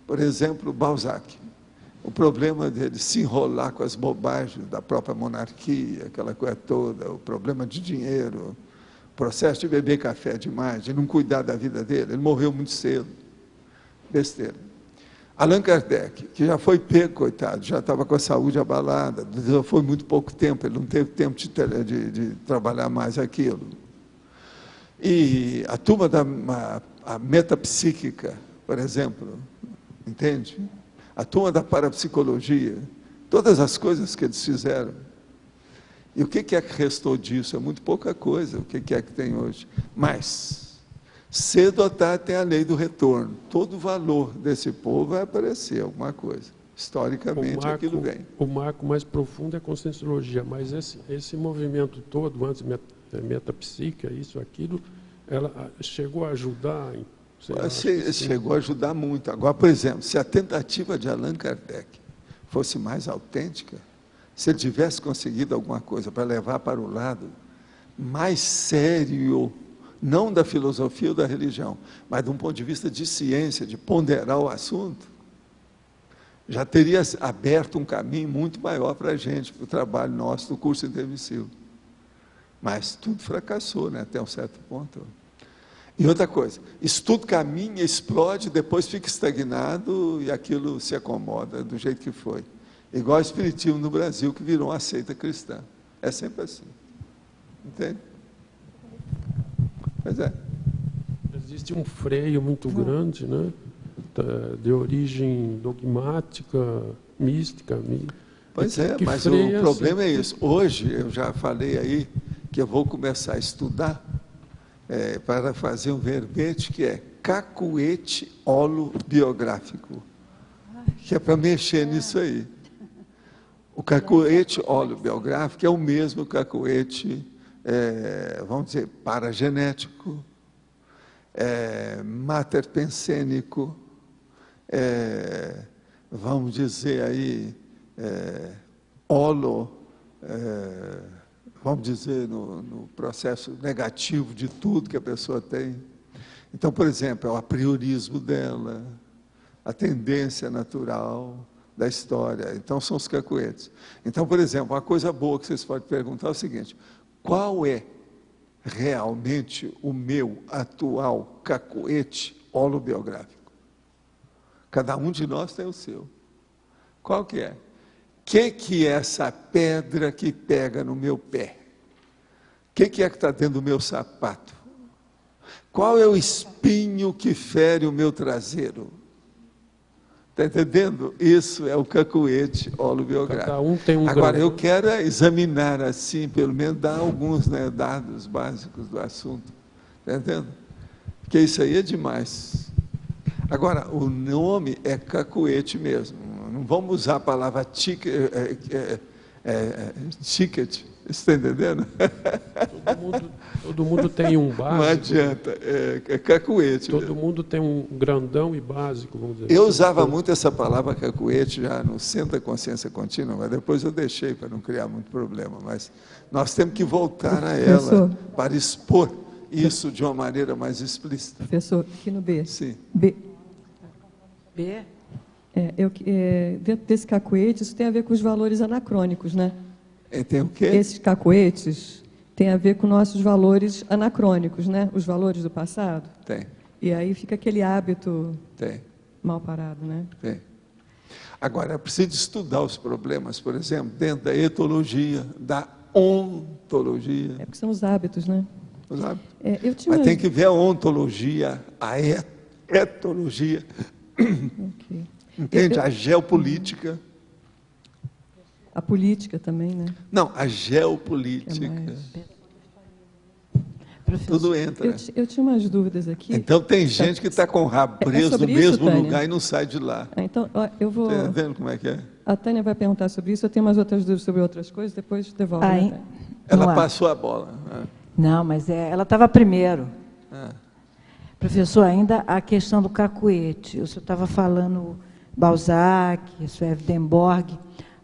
Por exemplo, Balzac. O problema dele se enrolar com as bobagens da própria monarquia, aquela coisa toda, o problema de dinheiro, o processo de beber café demais, de não cuidar da vida dele, ele morreu muito cedo. Besteira. Allan Kardec, que já foi pego, coitado, já estava com a saúde abalada, foi muito pouco tempo, ele não teve tempo de trabalhar mais aquilo. E a turma a metapsíquica, por exemplo, entende? A turma da parapsicologia, todas as coisas que eles fizeram. E o que é que restou disso? É muito pouca coisa, o que é que tem hoje. Mas, cedo ou tarde tem a lei do retorno. Todo o valor desse povo vai aparecer alguma coisa. Historicamente, aquilo vem. O marco mais profundo é a conscienciologia, mas esse movimento todo, antes metapsíquica, isso, aquilo, ela chegou a ajudar... Chegou a ajudar muito. Agora, por exemplo, se a tentativa de Allan Kardec fosse mais autêntica, se ele tivesse conseguido alguma coisa para levar para o lado mais sério, não da filosofia ou da religião, mas de um ponto de vista de ciência, de ponderar o assunto, já teria aberto um caminho muito maior para a gente, para o trabalho nosso do curso intermissivo. Mas tudo fracassou, né, até um certo ponto. E outra coisa, isso tudo caminha, explode, depois fica estagnado e aquilo se acomoda do jeito que foi. Igual o espiritismo no Brasil, que virou uma seita cristã. É sempre assim. Entende? Pois é. Existe um freio muito grande, né? De origem dogmática, mística. Pois é, mas o problema é isso. Hoje, eu já falei aí que eu vou começar a estudar para fazer um verbete que é cacuete holobiográfico, que é para mexer nisso aí. O cacuete holobiográfico é o mesmo cacuete, vamos dizer, paragenético, materpensênico, vamos dizer aí, vamos dizer, no processo negativo de tudo que a pessoa tem. Então, por exemplo, é o apriorismo dela, a tendência natural da história. Então, são os cacuetes. Então, por exemplo, uma coisa boa que vocês podem perguntar é o seguinte: qual é realmente o meu atual cacuete holobiográfico? Cada um de nós tem o seu. Qual que é? Que é essa pedra que pega no meu pé? O que é que está dentro do meu sapato? Qual é o espinho que fere o meu traseiro? Está entendendo? Isso é o cacuete holobiográfico. Cada um tem um Agora, grau. eu quero examinar assim, pelo menos dar alguns dados básicos do assunto. Está entendendo? Porque isso aí é demais. Agora, o nome é cacuete mesmo. Não vamos usar a palavra ticket, está entendendo? Todo mundo tem um básico. Não adianta, é cacuete. Todo mundo tem um grandão e básico, vamos dizer. Eu usava muito essa palavra cacuete já no Centro da Consciência Contínua, mas depois eu deixei para não criar muito problema. Mas nós temos que voltar a ela para expor isso de uma maneira mais explícita. Professor, aqui no B. Sim. B. B? Dentro desse cacuete, isso tem a ver com os valores anacrônicos, né? Tem o quê? Esses cacuetes têm a ver com nossos valores anacrônicos, né? Os valores do passado. Tem. E aí fica aquele hábito Tem. mal parado, né? Tem. Agora, é preciso estudar os problemas, por exemplo, dentro da etologia, da ontologia. É porque são os hábitos, né? Os hábitos. Mas tem que ver a ontologia, a etologia. Okay. Entende? A geopolítica. A política também, né? Não, a geopolítica. Tudo entra. Eu tinha umas dúvidas aqui. Então, tem gente que está com o rabo preso no mesmo lugar e não sai de lá. Então, eu vou... Está vendo como é que é? A Tânia vai perguntar sobre isso. Eu tenho umas outras dúvidas sobre outras coisas, depois devolve. Ela passou a bola. Não, mas ela estava primeiro. Professor, ainda a questão do cacuete. O senhor estava falando Balzac, Swedenborg.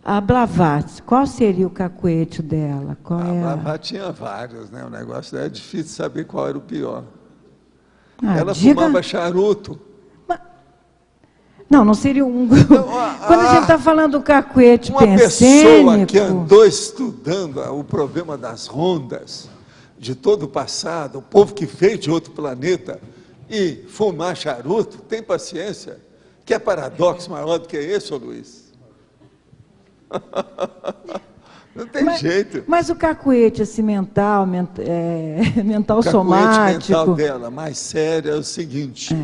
A Blavatsky, qual seria o cacuete dela? Blavatsky tinha vários, né? O negócio é difícil saber qual era o pior. Ela diga... fumava charuto. Não seria um... Quando a gente está falando do cacuete uma pensênico... pessoa que andou estudando o problema das rondas de todo o passado, o povo que veio de outro planeta e fumar charuto, tem paciência? Que paradoxo maior do que esse, ô Luiz? Não tem jeito. Mas o cacuete assim, mental o somático... mental dela, mais sério, é o seguinte.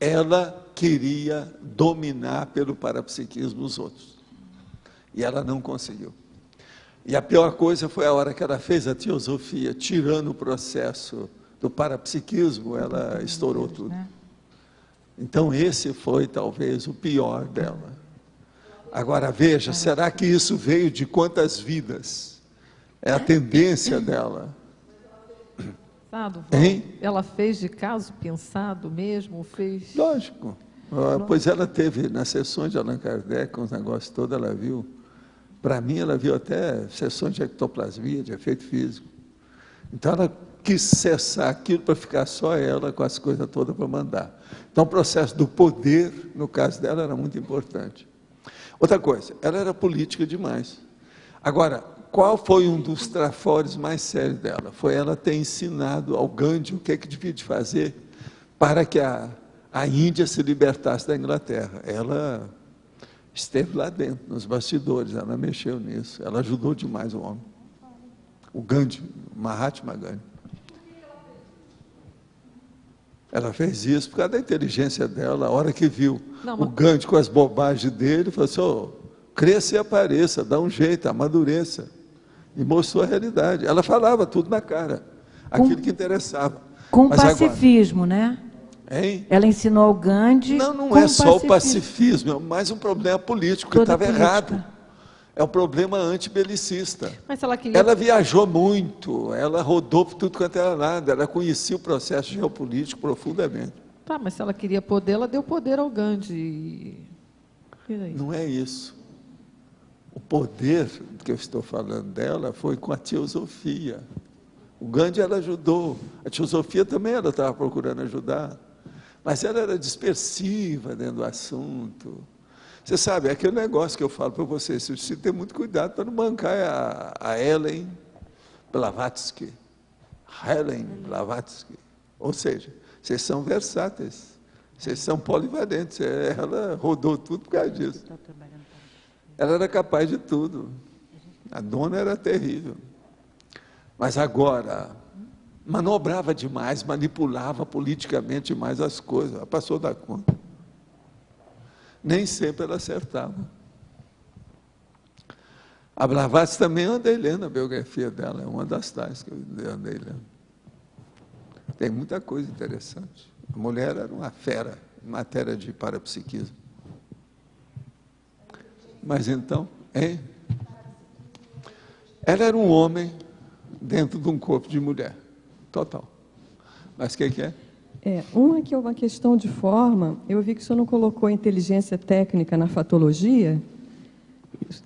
Ela queria dominar pelo parapsiquismo os outros. E ela não conseguiu. E a pior coisa foi a hora que ela fez a teosofia, tirando o processo do parapsiquismo, ela estourou tudo. Então, esse foi talvez o pior dela. Agora, veja, será que isso veio de quantas vidas? É a tendência dela. Hein? Ela fez de caso pensado mesmo? Fez... Lógico. Pois ela teve, nas sessões de Allan Kardec, com os negócios todos, ela viu. Para mim, ela viu até sessões de ectoplasmia, de efeito físico. Então, ela quis cessar aquilo para ficar só ela com as coisas todas para mandar. Então, o processo do poder, no caso dela, era muito importante. Outra coisa, ela era política demais. Agora, qual foi um dos trafores mais sérios dela? Foi ela ter ensinado ao Gandhi o que devia de fazer para que a Índia se libertasse da Inglaterra. Ela esteve lá dentro, nos bastidores, ela mexeu nisso, ela ajudou demais o homem. O Gandhi, Mahatma Gandhi. Ela fez isso por causa da inteligência dela. A hora que viu o Gandhi com as bobagens dele, falou assim: oh, cresça e apareça, dá um jeito, amadureça. E mostrou a realidade. Ela falava tudo na cara, aquilo que interessava. Com pacifismo, agora, né? Hein? Ela ensinou ao Gandhi. Não é só o pacifismo, é mais um problema político, que estava errado. É um problema antibelicista. Mas ela queria... Ela viajou muito, ela rodou por tudo quanto era nada, ela conhecia o processo geopolítico profundamente. Tá, mas se ela queria poder, ela deu poder ao Gandhi. Não é isso. O poder que eu estou falando dela foi com a teosofia. O Gandhi ela ajudou, a teosofia também ela estava procurando ajudar, mas ela era dispersiva dentro do assunto. Você sabe, é aquele negócio que eu falo para vocês, você precisa ter muito cuidado para não bancar a Helen Blavatsky. Helen Blavatsky. Ou seja, vocês são versáteis, vocês são polivalentes. Ela rodou tudo por causa disso. Ela era capaz de tudo. A dona era terrível. Mas agora, manobrava demais, manipulava politicamente demais as coisas. Ela passou da conta. Nem sempre ela acertava. A Blavatsky também andei lendo a biografia dela, é uma das tais que eu andei lendo. Tem muita coisa interessante. A mulher era uma fera em matéria de parapsiquismo. Mas então, hein? Ela era um homem dentro de um corpo de mulher, total. Mas o que é? Uma que é uma questão de forma, eu vi que o senhor não colocou inteligência técnica na fatologia.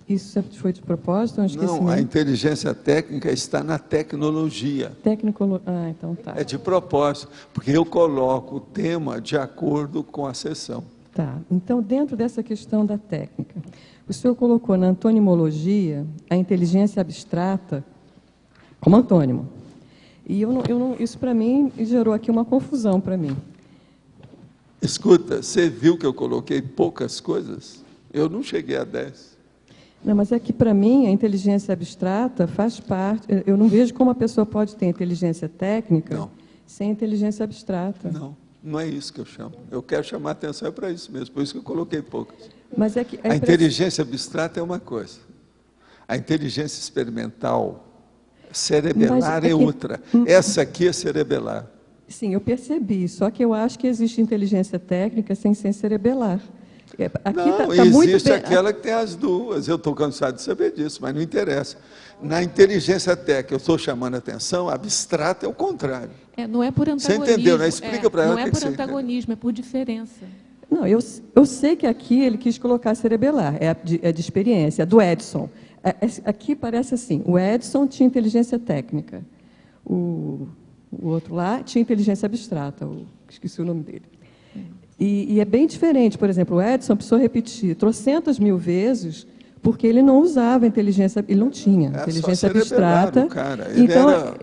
Isso foi de propósito? Não, a inteligência técnica está na tecnologia. Então tá. É de propósito, porque eu coloco o tema de acordo com a sessão. Tá, então dentro dessa questão da técnica, o senhor colocou na antonimologia a inteligência abstrata como antônimo. E isso para mim gerou aqui uma confusão para mim. Escuta, você viu que eu coloquei poucas coisas? Eu não cheguei a 10. Não, mas é que para mim a inteligência abstrata faz parte. Eu não vejo como a pessoa pode ter inteligência técnica sem inteligência abstrata. Não é isso que eu chamo. Eu quero chamar a atenção para isso mesmo, por isso que eu coloquei poucas. Mas é que a inteligência abstrata é uma coisa. A inteligência experimental cerebelar é outra. Essa aqui é cerebelar. Sim, eu percebi. Só que eu acho que existe inteligência técnica sem ser cerebelar. Aqui não, existe aquela que tem as duas. Eu estou cansado de saber disso, mas não interessa. Na inteligência técnica, eu estou chamando a atenção, abstrata é o contrário. Não é por antagonismo. Você entendeu, né? Explica para ela. Não é por antagonismo, é por diferença. Não, eu sei que aqui ele quis colocar cerebelar, é de experiência, é do Edson. Aqui parece assim, o Edson tinha inteligência técnica, o outro lá tinha inteligência abstrata, esqueci o nome dele. E é bem diferente, por exemplo, o Edson precisou repetir trocentas mil vezes, porque ele não usava inteligência, ele não tinha inteligência abstrata. Cara.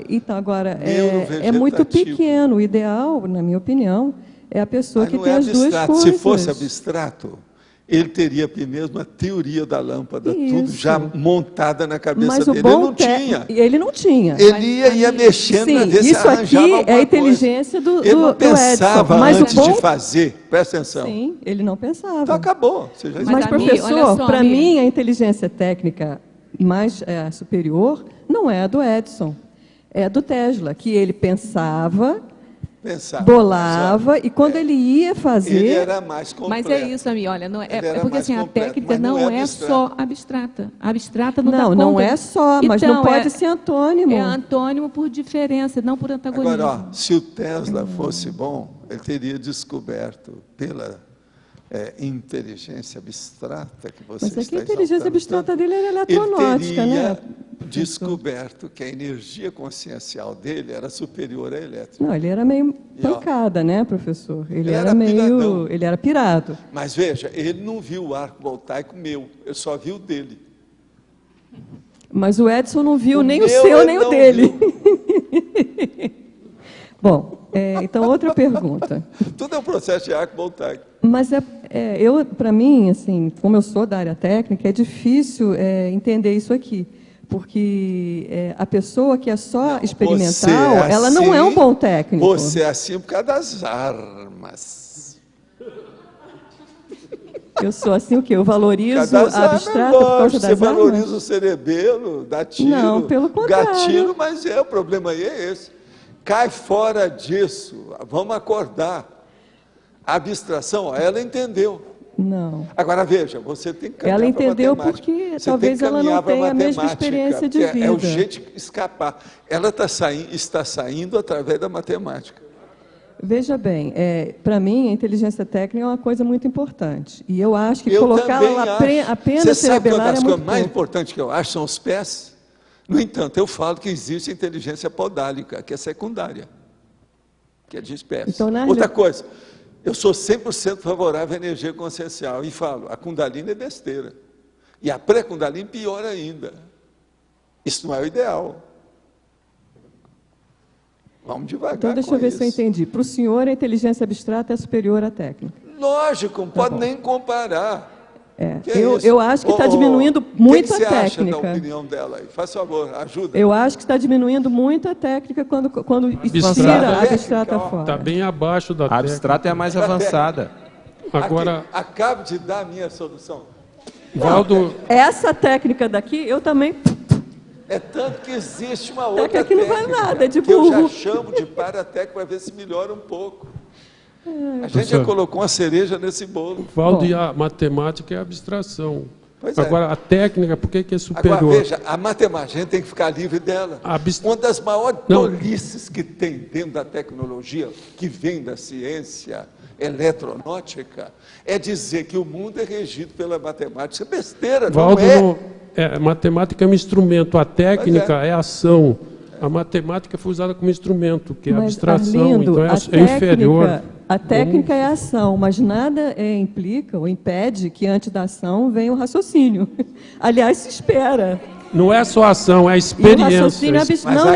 Então, agora, é muito pequeno. O ideal, na minha opinião, é a pessoa que tem as duas coisas. Se fosse abstrato, ele teria mesmo a teoria da lâmpada, tudo já montada na cabeça dele. Ele não tinha. Ele ia mexendo na ver se arranjava isso aqui é a inteligência do Edson. Ele não pensava antes de fazer. Presta atenção. Sim, ele não pensava. Então acabou. Mas professor, para mim, a inteligência técnica mais superior não é a do Edson. É a do Tesla, que ele pensava, bolava, e quando ele ia fazer... Ele era mais completo. Mas é isso, amigo, olha, não é porque assim, a técnica não é só abstrata. A abstrata não dá conta. Não é só, mas não pode ser antônimo. É antônimo por diferença, não por antagonismo. Agora, se o Tesla fosse bom, ele teria descoberto pela inteligência abstrata que você está exaltando. Mas é que a inteligência abstrata dele era eletronáutica, né? Descoberto que a energia consciencial dele era superior à elétrica. Não, ele era meio pancada, né, professor? Ele era pirado. Mas veja, ele não viu o arco voltaico meu, ele só viu o dele. Mas o Edson não viu nem o seu, nem o dele. Bom, então, outra pergunta. Tudo é um processo de Dirac-Montague. Mas, para mim, assim, como eu sou da área técnica, é difícil entender isso aqui. Porque a pessoa que é só experimental, ela não é um bom técnico. Você é assim por causa das armas. Eu sou assim o quê? Eu valorizo a abstrata por causa das armas? Você valoriza o cerebelo, dá tiro, não, pelo contrário. gatilho, mas o problema aí é esse. Cai fora disso, vamos acordar. A abstração, ela entendeu. Não. Agora, veja, você tem que caminhar ela entendeu para porque talvez ela não tenha a mesma experiência de vida. É o jeito de escapar. Ela está saindo através da matemática. Veja bem, para mim, a inteligência técnica é uma coisa muito importante. E eu acho que colocá-la lá apenas cerebelar é muito pouco. Uma das coisas mais importantes que eu acho são os pés. No entanto, eu falo que existe inteligência podálica, que é secundária, que é de espécie. Então, outra coisa, eu sou 100% favorável à energia consciencial e falo, a Kundalini é besteira. E a pré-Kundalini pior ainda. Isso não é o ideal. Vamos devagar. Então, deixa eu ver se eu entendi. Para o senhor, a inteligência abstrata é superior à técnica. Lógico, não pode nem comparar. Eu acho que está diminuindo muito a técnica. O que você acha da opinião dela aí? Faz favor, ajuda. Eu acho que está diminuindo muito a técnica quando tira a abstrata fora. Está bem abaixo da técnica. A abstrata é a mais avançada. Agora, acabo de dar a minha solução. Valdo... Essa técnica daqui, eu também... É tanto que existe uma outra técnica que não vai nada, de que burro. eu já chamo de paratécnica para ver se melhora um pouco. A gente já colocou uma cereja nesse bolo. Valdo, e a matemática é a abstração. Agora, a técnica, por que é superior? Agora, veja, a matemática, a gente tem que ficar livre dela. Uma das maiores tolices que tem dentro da tecnologia, que vem da ciência eletronáutica, é dizer que o mundo é regido pela matemática. Isso é besteira, Valdo, não é? A matemática é um instrumento, a técnica é ação. A matemática foi usada como instrumento, que é a abstração, Arlindo, então é inferior. A técnica é a ação, mas nada implica ou impede que antes da ação venha o raciocínio. Aliás, se espera. Não é só ação, é a experiência. O raciocínio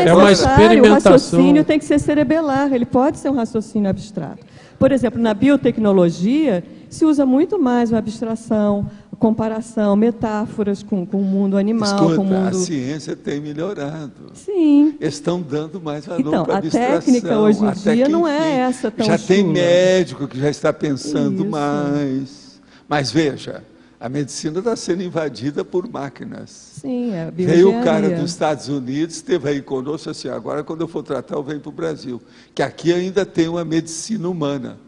é uma experimentação. O raciocínio tem que ser cerebelar, ele pode ser um raciocínio abstrato. Por exemplo, na biotecnologia, se usa muito mais a abstração, comparação, metáforas com o mundo animal. Escuta, com o mundo... a ciência tem melhorado. Sim. Estão dando mais valor para a abstração. A técnica hoje em dia não é essa tão já chula. Tem médico que já está pensando mais. Mas veja, a medicina está sendo invadida por máquinas. Sim, é a veio o cara dos Estados Unidos, esteve aí conosco assim, agora quando eu for tratar eu venho para o Brasil. Que aqui ainda tem uma medicina humana.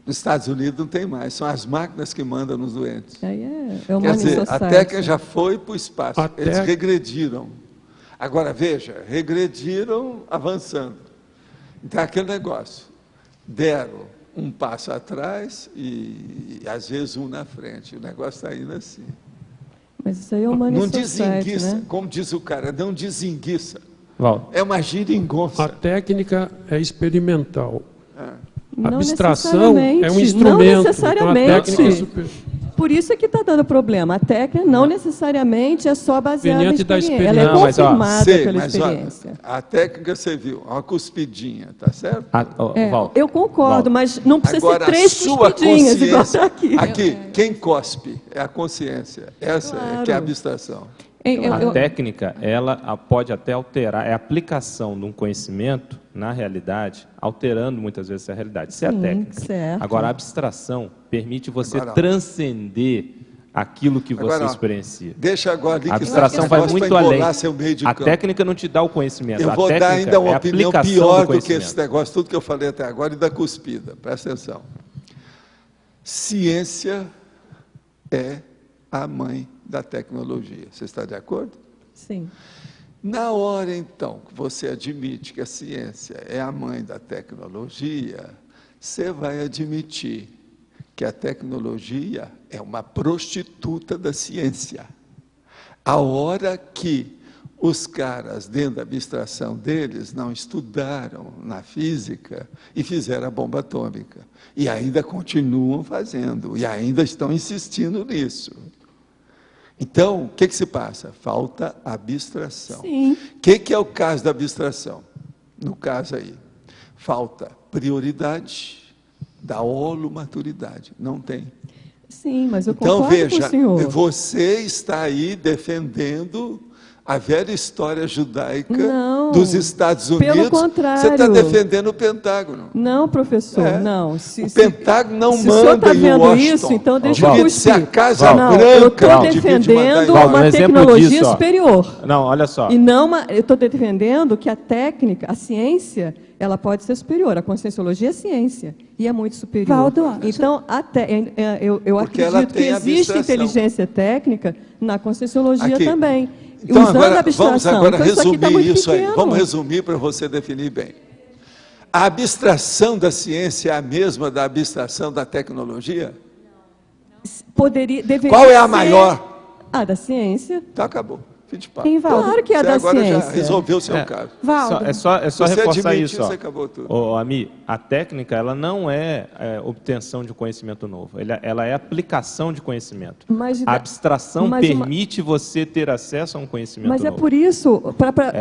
Nos Estados Unidos não tem mais, são as máquinas que mandam nos doentes. Quer dizer, a técnica já foi para o espaço, eles regrediram. Agora, veja, regrediram avançando. Então, aquele negócio, deram um passo atrás e às vezes um na frente, o negócio está indo assim. Mas isso aí é uma não desenguiça, né? Como diz o cara, não desenguiça. É uma geringonça. A técnica é experimental. A abstração é um instrumento. Não necessariamente. Então por isso é que está dando problema. A técnica não necessariamente é só baseada na experiência. Ela é confirmada pela experiência. A técnica você viu, uma cuspidinha, tá certo? Eu concordo, mas não precisa ser 3 cuspidinhas igual está aqui. Aqui, quem cospe é a consciência. Essa que é a abstração. A técnica, ela pode até alterar, é a aplicação de um conhecimento na realidade, alterando muitas vezes a realidade. Isso é a técnica. Certo. Agora, a abstração permite você transcender aquilo que você experiencia. Deixa agora a abstração vai muito além. A técnica não te dá o conhecimento. Eu vou dar ainda uma opinião pior do que esse negócio, tudo que eu falei até agora, e da cuspida. Presta atenção. Ciência é a mãe da tecnologia. Você está de acordo? Sim. Na hora, então, que você admite que a ciência é a mãe da tecnologia, você vai admitir que a tecnologia é uma prostituta da ciência. A hora que os caras, dentro da abstração deles, não estudaram na física e fizeram a bomba atômica. E ainda continuam fazendo, e ainda estão insistindo nisso. Então, o que se passa? Falta abstração. Sim. O que é o caso da abstração? No caso aí, falta prioridade da holomaturidade. Não tem. Sim, mas eu então, concordo veja, com o senhor. Você está aí defendendo a velha história judaica dos Estados Unidos. Pelo contrário. Você está defendendo o Pentágono. Não, professor, não. O Pentágono não manda o senhor está vendo Washington. Isso, então deixa eu se a Casa Branca eu estou defendendo uma tecnologia superior. Não, olha só. E não eu estou defendendo que a técnica, a ciência, ela pode ser superior. A conscienciologia é ciência e é muito superior. Valdo, então, eu acredito que existe inteligência técnica na conscienciologia também. Então, usando a abstração. Vamos agora resumir isso aí. Vamos resumir para você definir bem. A abstração da ciência é a mesma da abstração da tecnologia? Deveria Qual é a maior? A da ciência. Então, acabou. Claro que é a da agora ciência. Já resolveu o seu caso. É só reforçar isso. Você acabou tudo. Ami, a técnica ela não é obtenção de conhecimento novo. Ela é aplicação de conhecimento. A abstração permite você ter acesso a um conhecimento novo. Mas é por isso...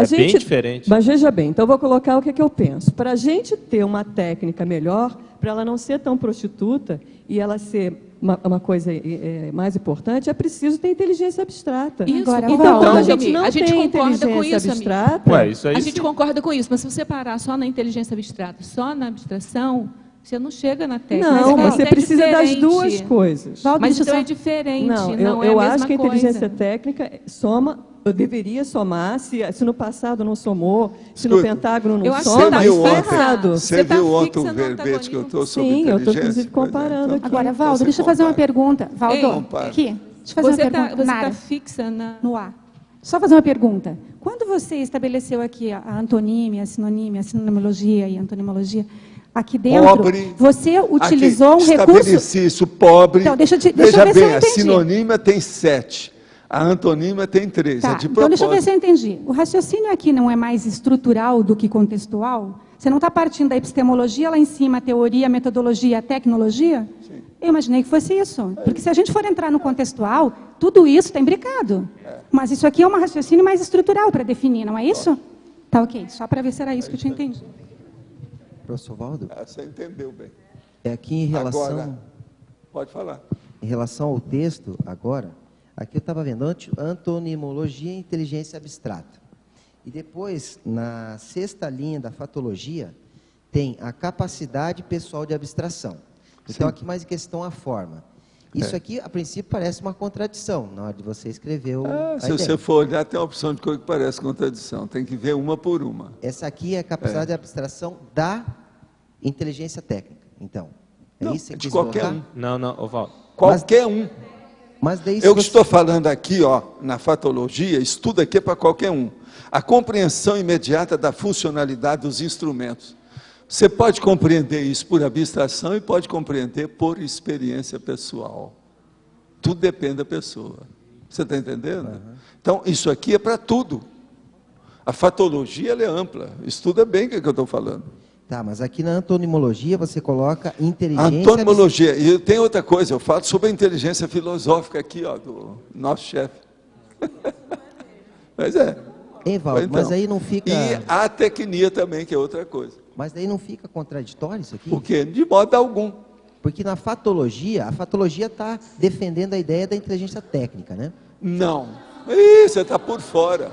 bem diferente. Mas veja bem, então eu vou colocar o que eu penso. Para a gente ter uma técnica melhor, para ela não ser tão prostituta e ela ser uma coisa mais importante, é preciso ter inteligência abstrata. Isso. Agora, então, a gente não tem concorda com isso, abstrata. Isso aí a gente concorda com isso, mas se você parar só na inteligência abstrata, só na abstração, você não chega na técnica. Não, mas você precisa das duas coisas. Mas então é diferente. Não, eu acho que a inteligência técnica deveria somar, se no passado não somou, se no Pentágono não soma, está errado. Você viu ontem o verbete que eu estou sobre inteligência? Sim, eu estou inclusive comparando aqui. Agora, Valdo, deixa eu fazer uma pergunta. Valdo, aqui. Deixa eu fazer uma pergunta. Você está fixa no ar. Só fazer uma pergunta. Quando você estabeleceu aqui a antonímia, a sinonimologia e a antonimologia, aqui dentro, você utilizou um recurso... Estabeleci isso, pobre. Então, deixa eu ver se eu entendi. A sinonímia tem 7. A antonímia tem 3, tá, é de propósito. Então, deixa eu ver se eu entendi. O raciocínio aqui não é mais estrutural do que contextual? Você não está partindo da epistemologia lá em cima, a teoria, a metodologia, a tecnologia? Sim. Eu imaginei que fosse isso. Porque se a gente for entrar no contextual, tudo isso está imbricado. Mas isso aqui é um raciocínio mais estrutural para definir, não é isso? Tá ok, só para ver se era isso que eu tinha entendido. Professor Valdo? Você entendeu bem. Aqui em relação... Agora, pode falar. Em relação ao texto, agora... Aqui eu estava vendo antonimologia e inteligência abstrata. E depois, na 6ª linha da fatologia, tem a capacidade pessoal de abstração. Então, aqui mais em questão a forma. Isso aqui, a princípio, parece uma contradição, na hora de você escrever se você for olhar, tem a opção de coisa que parece contradição. Tem que ver uma por uma. Essa aqui é a capacidade de abstração da inteligência técnica. Então, isso que de qualquer colocar? Não, Valdo. Qualquer um. Mas daí, eu estou falando aqui, na fatologia, isso tudo aqui é para qualquer um. A compreensão imediata da funcionalidade dos instrumentos. Você pode compreender isso por abstração e pode compreender por experiência pessoal. Tudo depende da pessoa. Você está entendendo? Uhum. Então, isso aqui é para tudo. A fatologia ela é ampla. Estuda bem o que eu estou falando. Tá, mas aqui na antonimologia você coloca inteligência... Antonimologia. E tem outra coisa, eu falo sobre a inteligência filosófica aqui, do nosso chefe. Mas Valdo, então, mas aí não fica... E a tecnia também, que é outra coisa. Mas daí não fica contraditório isso aqui? Por quê? De modo algum. Porque na fatologia, a fatologia está defendendo a ideia da inteligência técnica, né? Não. Ih, você está por fora.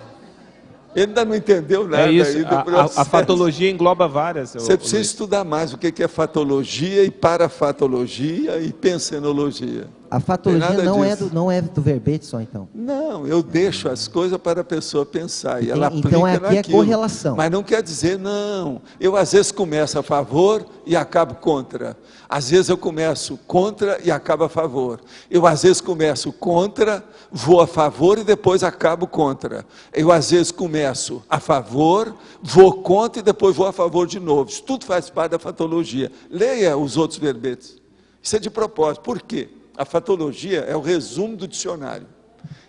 Ele ainda não entendeu nada aí do processo. A fatologia engloba várias. Você precisa estudar mais o que é fatologia e parafatologia e pensenologia. A fatologia não é do verbete só, então? Não, eu deixo as coisas para a pessoa pensar e ela aplica então aqui naquilo. É correlação. Mas não quer dizer, não. Eu às vezes começo a favor e acabo contra. Às vezes eu começo contra e acabo a favor. Eu às vezes começo contra, vou a favor e depois acabo contra. Eu às vezes começo a favor, vou contra e depois vou a favor de novo. Isso tudo faz parte da fatologia. Leia os outros verbetes. Isso é de propósito. Por quê? A fatologia é o resumo do dicionário,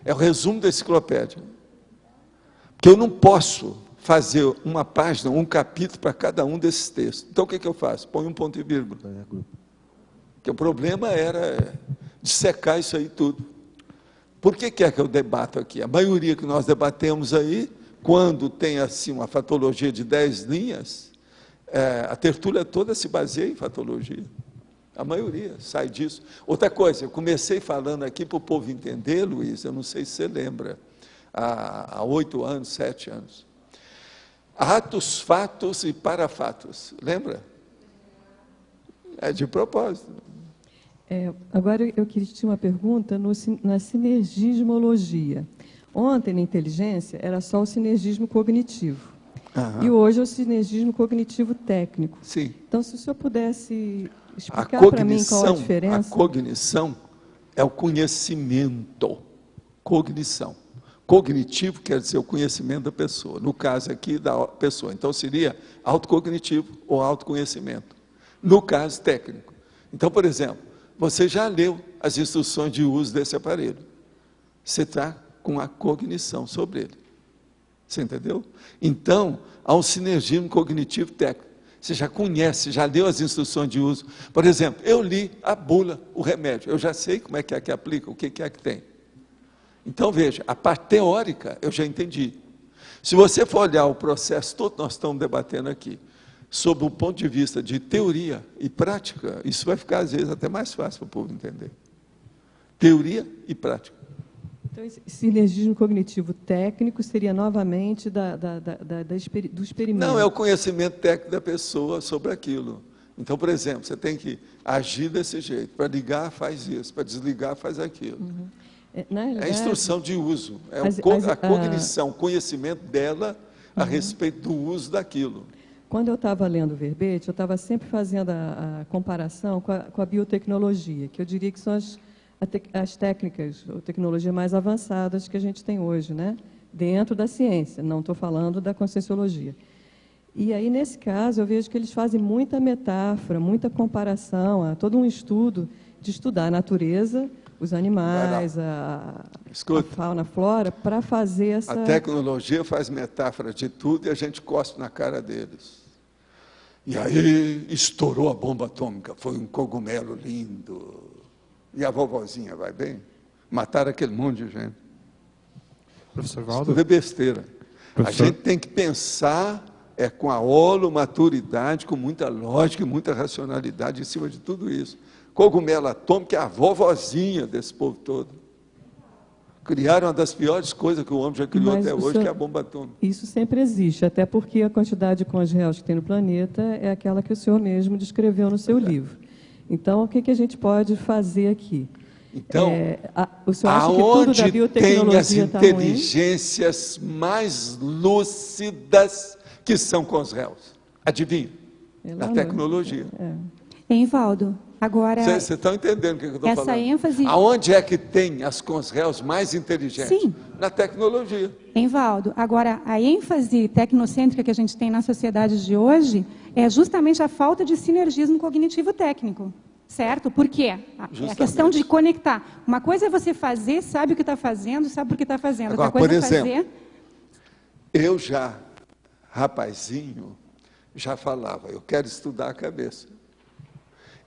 é o resumo da enciclopédia. Porque eu não posso fazer uma página, um capítulo para cada um desses textos. Então o que eu faço? Põe um ponto e vírgula. Porque o problema era dissecar isso aí tudo. Por que é que eu debato aqui? A maioria que nós debatemos aí, quando tem assim uma fatologia de 10 linhas, a tertúlia toda se baseia em fatologia. A maioria sai disso. Outra coisa, eu comecei falando aqui para o povo entender, Luiz, eu não sei se você lembra, há 8 anos, 7 anos. Atos, fatos e parafatos, lembra? É de propósito. Agora, eu queria te uma pergunta na sinergismologia. Ontem, na inteligência, era só o sinergismo cognitivo. E hoje é o sinergismo cognitivo técnico. Sim. Então, se o senhor pudesse explicar para mim qual a diferença. A cognição é o conhecimento. Cognição. Cognitivo quer dizer o conhecimento da pessoa. No caso aqui, da pessoa. Então, seria autocognitivo ou autoconhecimento. No caso técnico. Então, por exemplo, você já leu as instruções de uso desse aparelho. Você está com a cognição sobre ele. Você entendeu? Então, há um sinergismo cognitivo técnico. Você já conhece, já leu as instruções de uso. Por exemplo, eu li a bula, o remédio. Eu já sei como é que aplica, o que é que tem. Então, veja, a parte teórica eu já entendi. Se você for olhar o processo todo que nós estamos debatendo aqui, sob o ponto de vista de teoria e prática, isso vai ficar, às vezes, até mais fácil para o povo entender. Teoria e prática. Então, esse sinergismo cognitivo técnico seria, novamente, do experimento. Não, é o conhecimento técnico da pessoa sobre aquilo. Então, por exemplo, você tem que agir desse jeito. Para ligar, faz isso. Para desligar, faz aquilo. É a instrução de uso. É a cognição, o conhecimento dela a respeito do uso daquilo. Quando eu estava lendo o verbete, eu estava sempre fazendo a comparação com a biotecnologia, que eu diria que são as técnicas ou tecnologias mais avançadas que a gente tem hoje, né? Dentro da ciência, não estou falando da conscienciologia. E aí, nesse caso, eu vejo que eles fazem muita metáfora, muita comparação, há todo um estudo de estudar a natureza, os animais, a fauna, a flora, para fazer essa... A tecnologia faz metáfora de tudo e a gente cospe na cara deles. E aí estourou a bomba atômica, foi um cogumelo lindo. E a vovozinha, vai bem? Mataram aquele monte de gente. Professor Valdo? Isso tudo é besteira. Professor? A gente tem que pensar com a maturidade, com muita lógica e muita racionalidade em cima de tudo isso. Cogumelo atômico é a vovozinha desse povo todo. Criaram uma das piores coisas que o homem já criou até hoje, que é a bomba atômica. Isso sempre existe, até porque a quantidade de cons réus que tem no planeta é aquela que o senhor mesmo descreveu no seu livro. Então, o que a gente pode fazer aqui? Então, o senhor acha que tudo da biotecnologia está ruim? Tem as inteligências mais lúcidas que são com os réus. Adivinha? Na tecnologia. Valdo, agora... Vocês estão entendendo o que eu estou falando? Essa ênfase... Aonde é que tem as consréus mais inteligentes? Sim. Na tecnologia. Valdo, agora, a ênfase tecnocêntrica que a gente tem na sociedade de hoje é justamente a falta de sinergismo cognitivo técnico, certo? Por quê? É a questão de conectar. Uma coisa é você fazer, sabe o que está fazendo, sabe por que está fazendo. Agora, outra coisa por exemplo, é fazer... eu já, rapazinho, já falava, eu quero estudar a cabeça.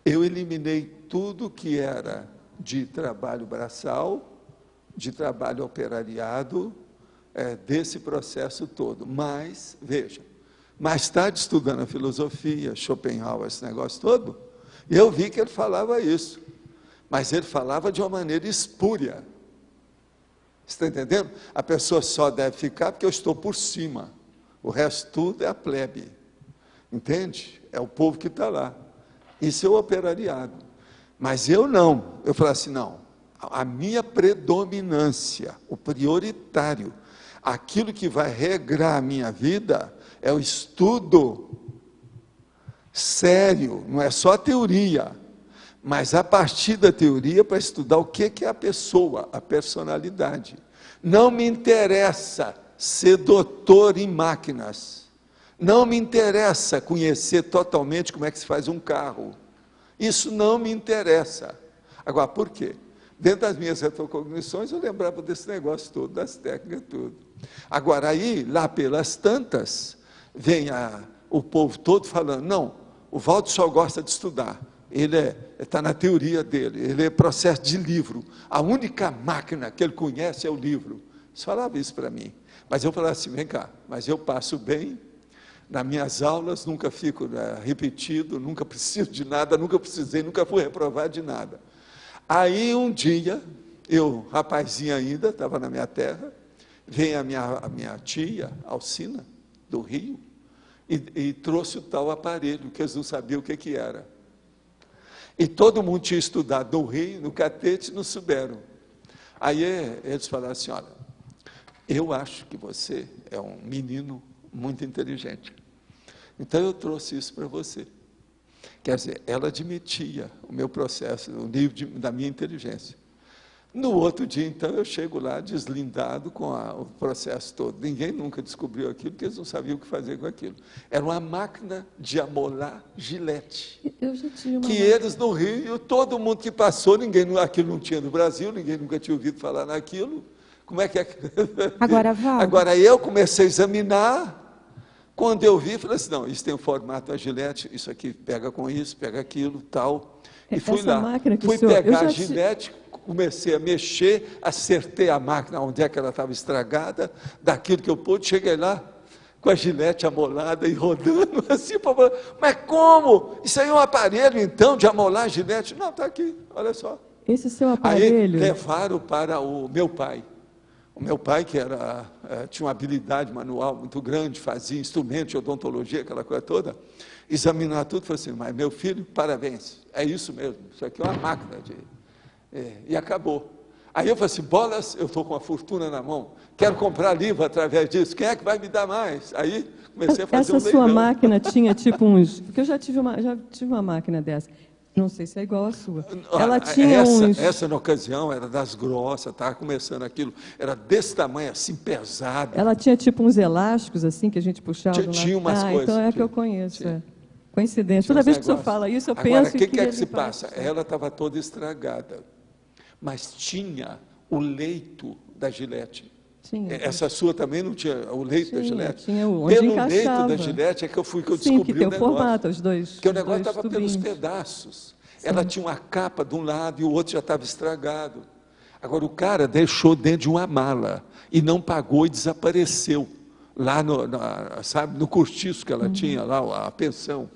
Eu eliminei tudo que era de trabalho braçal, de trabalho operariado, desse processo todo. Mas, veja, mais tarde, estudando a filosofia, Schopenhauer, esse negócio todo, eu vi que ele falava isso. Mas ele falava de uma maneira espúria. Você está entendendo? A pessoa só deve ficar porque eu estou por cima. O resto tudo é a plebe. Entende? É o povo que está lá. Isso é o operariado. Mas eu não. Eu falei assim, não. A minha predominância, o prioritário, aquilo que vai regrar a minha vida é o estudo sério, não é só a teoria, mas a partir da teoria para estudar o que é a pessoa, a personalidade. Não me interessa ser doutor em máquinas. Não me interessa conhecer totalmente como é que se faz um carro. Isso não me interessa. Agora, por quê? Dentro das minhas retrocognições, eu lembrava desse negócio todo, das técnicas, tudo. Agora, aí, lá pelas tantas, vem o povo todo falando, não, o Valdo só gosta de estudar. ele está na teoria dele, ele é processo de livro. A única máquina que ele conhece é o livro. Ele falava isso para mim. Mas eu falava assim, vem cá, mas eu passo bem nas minhas aulas, nunca fico repetido, nunca preciso de nada, nunca precisei, nunca fui reprovado de nada. Aí um dia, eu, rapazinho ainda, estava na minha terra, vem a minha tia, Alcina, do Rio, e trouxe o tal aparelho, que eles não sabiam o que era. E todo mundo tinha estudado no Rio, no Catete, não souberam. Aí eles falaram assim, olha, eu acho que você é um menino muito inteligente. Então eu trouxe isso para você. Quer dizer, ela admitia o meu processo, o nível da minha inteligência. No outro dia, então, eu chego lá deslindado com o processo todo. Ninguém nunca descobriu aquilo, porque eles não sabiam o que fazer com aquilo. Era uma máquina de amolar Gillette. Eu já tinha uma que eles no Rio, todo mundo que passou, aquilo não tinha no Brasil, ninguém nunca tinha ouvido falar naquilo. Como é que é? Agora, Valdo. Agora, eu comecei a examinar. Quando eu vi, falei assim, não, isso tem um formato a Gillette, isso aqui pega com isso, pega aquilo, tal. E fui lá, fui pegar a Gillette, comecei a mexer, acertei a máquina onde é que ela estava estragada, daquilo que eu pude, cheguei lá com a Gillette amolada e rodando assim, mas como? Isso aí é um aparelho, então, de amolar a Gillette? Não, está aqui, olha só. Esse seu aparelho... Aí levaram para o meu pai. O meu pai, que tinha uma habilidade manual muito grande, fazia instrumentos de odontologia, aquela coisa toda, examinar tudo, falou assim, mas meu filho, parabéns, é isso mesmo, isso aqui é uma máquina e acabou. Aí eu falei assim, bolas, eu estou com a fortuna na mão, quero comprar livro através disso, quem é que vai me dar mais? Aí comecei a fazer um leilão. Essa sua máquina tinha tipo uns... Porque eu já tive uma máquina dessa. Não sei se é igual à sua. Ela tinha essa, na ocasião, era das grossas, estava começando aquilo, era desse tamanho, assim, pesada. Ela tinha tipo uns elásticos, assim, que a gente puxava. Tinha umas coisas. Então é que eu conheço. Coincidência. Toda vez que o senhor fala isso, eu penso... Agora, o que é que se passa? Ela estava toda estragada, mas tinha o leito da Gillette. Tinha. Essa sua também não tinha o leito da Gillette? Tinha onde pelo encaixava. leito da Gillette é que eu descobri que tem o formato, os dois. Porque o negócio estava pelos pedaços. Sim. Ela tinha uma capa de um lado e o outro já estava estragado. Agora, o cara deixou dentro de uma mala e não pagou e desapareceu lá no cortiço que ela tinha, lá a pensão.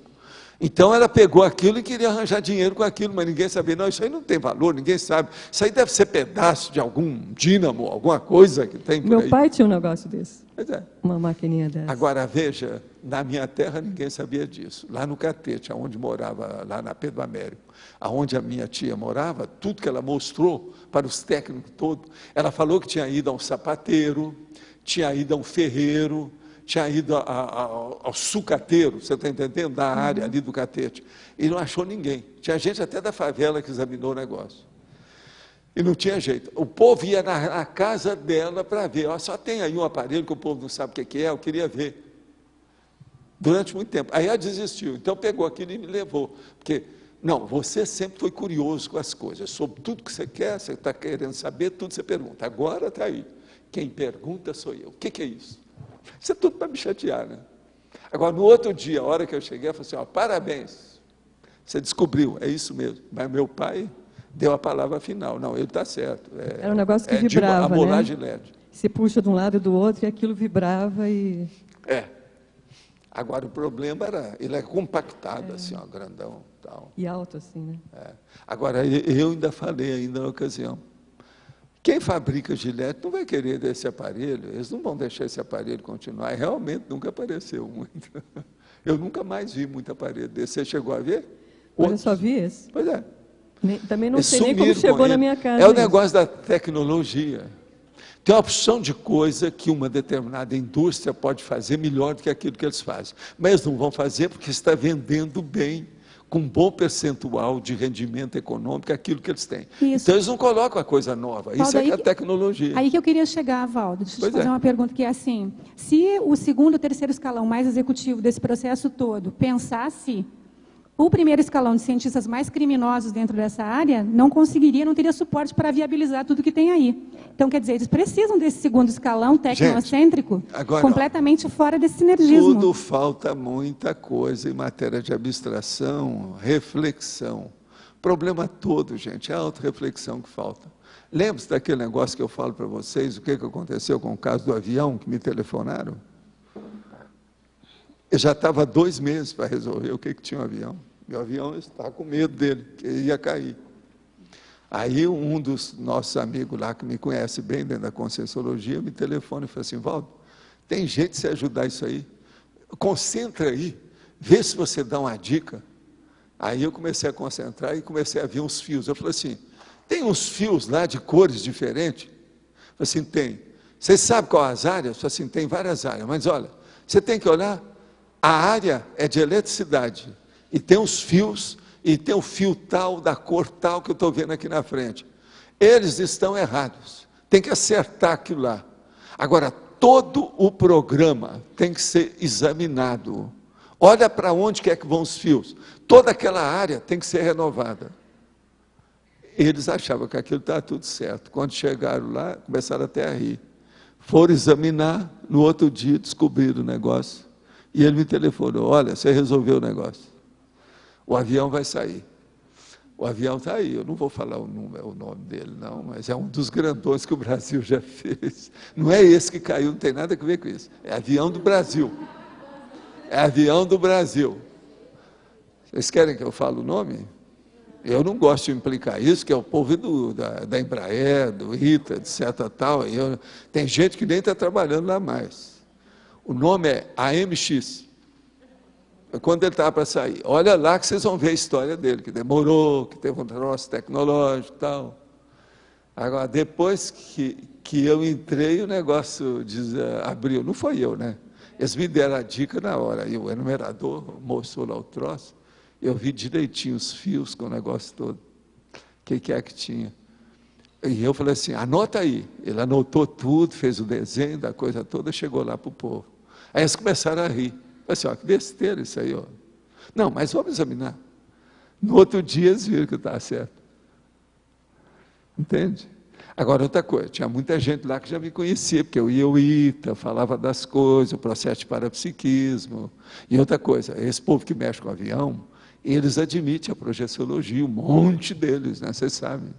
Então, ela pegou aquilo e queria arranjar dinheiro com aquilo, mas ninguém sabia, não, isso aí não tem valor, ninguém sabe. Isso aí deve ser pedaço de algum dínamo, alguma coisa que tem por aí. Meu pai tinha um negócio desse. Pois é. Uma maquininha dessa. Agora, veja, na minha terra ninguém sabia disso. Lá no Catete, onde morava, lá na Pedro Américo, onde a minha tia morava, tudo que ela mostrou para os técnicos todos, ela falou que tinha ido a um sapateiro, tinha ido a um ferreiro, tinha ido ao sucateiro, você está entendendo? Da área ali do Catete. E não achou ninguém. Tinha gente até da favela que examinou o negócio. E não tinha jeito. O povo ia na casa dela para ver. Ó, só tem aí um aparelho que o povo não sabe o que é, eu queria ver. Durante muito tempo. Aí ela desistiu. Então pegou aquilo e me levou. Porque, não, você sempre foi curioso com as coisas. Sobre tudo que você quer, você está querendo saber, tudo você pergunta. Agora está aí. Quem pergunta sou eu. O que é isso? Isso é tudo para me chatear, né? Agora, no outro dia, a hora que eu cheguei, eu falei assim, ó, parabéns, você descobriu, é isso mesmo. Mas meu pai deu a palavra final. Não, ele está certo. Era um negócio que vibrava, de amolagem LED. Se puxa de um lado e do outro, e aquilo vibrava e... Agora, o problema era, ele é compactado, assim, ó, grandão. Tal. E alto, assim, né? Agora, eu ainda falei na ocasião, quem fabrica Gillette não vai querer desse aparelho, eles não vão deixar esse aparelho continuar, realmente nunca apareceu muito. Eu nunca mais vi muito aparelho desse. Você chegou a ver? Eu só vi esse. Pois é. Também não sei nem como chegou na minha casa. É o negócio da tecnologia. Tem uma opção de coisa que uma determinada indústria pode fazer melhor do que aquilo que eles fazem. Mas eles não vão fazer porque está vendendo bem, com um bom percentual de rendimento econômico, aquilo que eles têm. Isso. Então, eles não colocam a coisa nova. Valdo, isso é que é a tecnologia. Aí que eu queria chegar, Valdo. Deixa eu te fazer uma pergunta que é assim, se o segundo e terceiro escalão mais executivo desse processo todo pensasse o primeiro escalão de cientistas mais criminosos dentro dessa área não conseguiria, não teria suporte para viabilizar tudo que tem aí. Então, quer dizer, eles precisam desse segundo escalão tecnocêntrico, completamente fora desse sinergismo. Tudo falta muita coisa em matéria de abstração, reflexão. O problema todo, gente, é a autorreflexão que falta. Lembra-se daquele negócio que eu falo para vocês, o que aconteceu com o caso do avião, que me telefonaram? Eu já estava 2 meses para resolver o que tinha o avião. Meu avião estava com medo dele, que ele ia cair. Aí um dos nossos amigos lá, que me conhece bem dentro da Conscienciologia, me telefona e falou assim: Valdo, tem jeito de você ajudar isso aí? Concentra aí, vê se você dá uma dica. Aí eu comecei a concentrar e comecei a ver uns fios. Eu falei assim: tem uns fios lá de cores diferentes? Eu falei assim: tem. Vocês sabem qual as áreas? Eu falei assim: tem várias áreas, mas olha, você tem que olhar, a área é de eletricidade, e tem os fios, e tem o fio tal, da cor tal, que eu estou vendo aqui na frente. Eles estão errados, tem que acertar aquilo lá. Agora, todo o programa tem que ser examinado. Olha para onde quer que vão os fios. Toda aquela área tem que ser renovada. Eles achavam que aquilo estava tudo certo. Quando chegaram lá, começaram até a rir. Foram examinar, no outro dia descobriram o negócio. E ele me telefonou: olha, você resolveu o negócio. O avião vai sair. O avião está aí, eu não vou falar o nome dele, não, mas é um dos grandões que o Brasil já fez. Não é esse que caiu, não tem nada a ver com isso. É avião do Brasil. É avião do Brasil. Vocês querem que eu fale o nome? Eu não gosto de implicar isso, que é o povo da Embraer, do ITA, etc. Tal. Tem gente que nem está trabalhando lá mais. O nome é AMX. Quando ele estava para sair, olha lá que vocês vão ver a história dele, que demorou, que teve um troço tecnológico e tal. Agora, depois que eu entrei, o negócio abriu. Não foi eu, né? Eles me deram a dica na hora. E o enumerador mostrou lá o troço. Eu vi direitinho os fios com o negócio todo. O que é que tinha? E eu falei assim: anota aí. Ele anotou tudo, fez o desenho da coisa toda, chegou lá para o povo. Aí eles começaram a rir. Assim, ó, que besteira isso aí, ó. Não, mas vamos examinar. No outro dia eles viram que estava certo. Entende? Agora, outra coisa, tinha muita gente lá que já me conhecia, porque eu ia ao ITA, falava das coisas, o processo de parapsiquismo. E outra coisa, esse povo que mexe com o avião, eles admitem a projeciologia, um monte deles, né? Vocês sabem.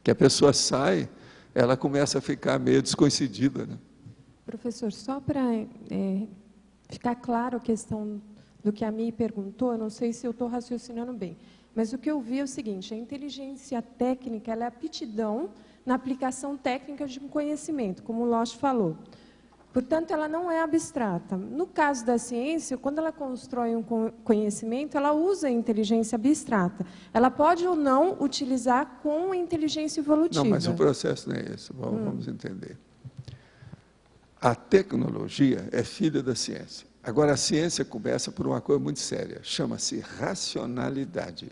Que a pessoa sai, ela começa a ficar meio descoincidida, né? Professor, só para ficar claro a questão do que a Mi perguntou, eu não sei se eu estou raciocinando bem, mas o que eu vi é o seguinte: a inteligência técnica ela é aptidão na aplicação técnica de um conhecimento, como o Losch falou. Portanto, ela não é abstrata. No caso da ciência, quando ela constrói um conhecimento, ela usa a inteligência abstrata. Ela pode ou não utilizar com a inteligência evolutiva. Não, mas o processo não é esse, vamos entender. A tecnologia é filha da ciência. Agora, a ciência começa por uma coisa muito séria, chama-se racionalidade.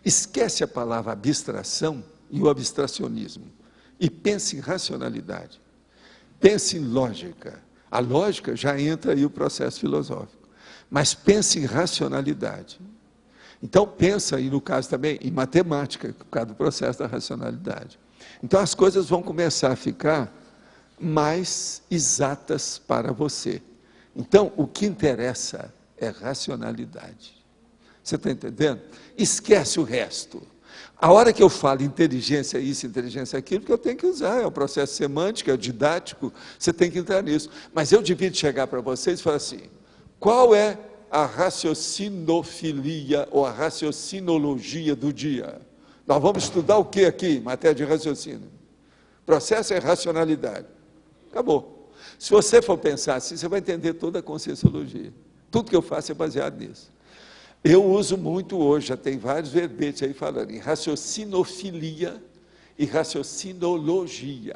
Esquece a palavra abstração e o abstracionismo, e pense em racionalidade, pense em lógica. A lógica já entra aí o processo filosófico, mas pense em racionalidade. Então, pensa aí, no caso também, em matemática, por causa do processo da racionalidade. Então, as coisas vão começar a ficar mais exatas para você. Então, o que interessa é racionalidade. Você está entendendo? Esquece o resto. A hora que eu falo inteligência isso, inteligência aquilo, que eu tenho que usar, é um processo semântico, é didático, você tem que entrar nisso. Mas eu devia chegar para vocês e falar assim: qual é a raciocinofilia ou a raciocinologia do dia? Nós vamos estudar o que aqui, em matéria de raciocínio? O processo é racionalidade. Acabou. Se você for pensar assim, você vai entender toda a conscienciologia. Tudo que eu faço é baseado nisso. Eu uso muito hoje, já tem vários verbetes aí falando em raciocinofilia e raciocinologia.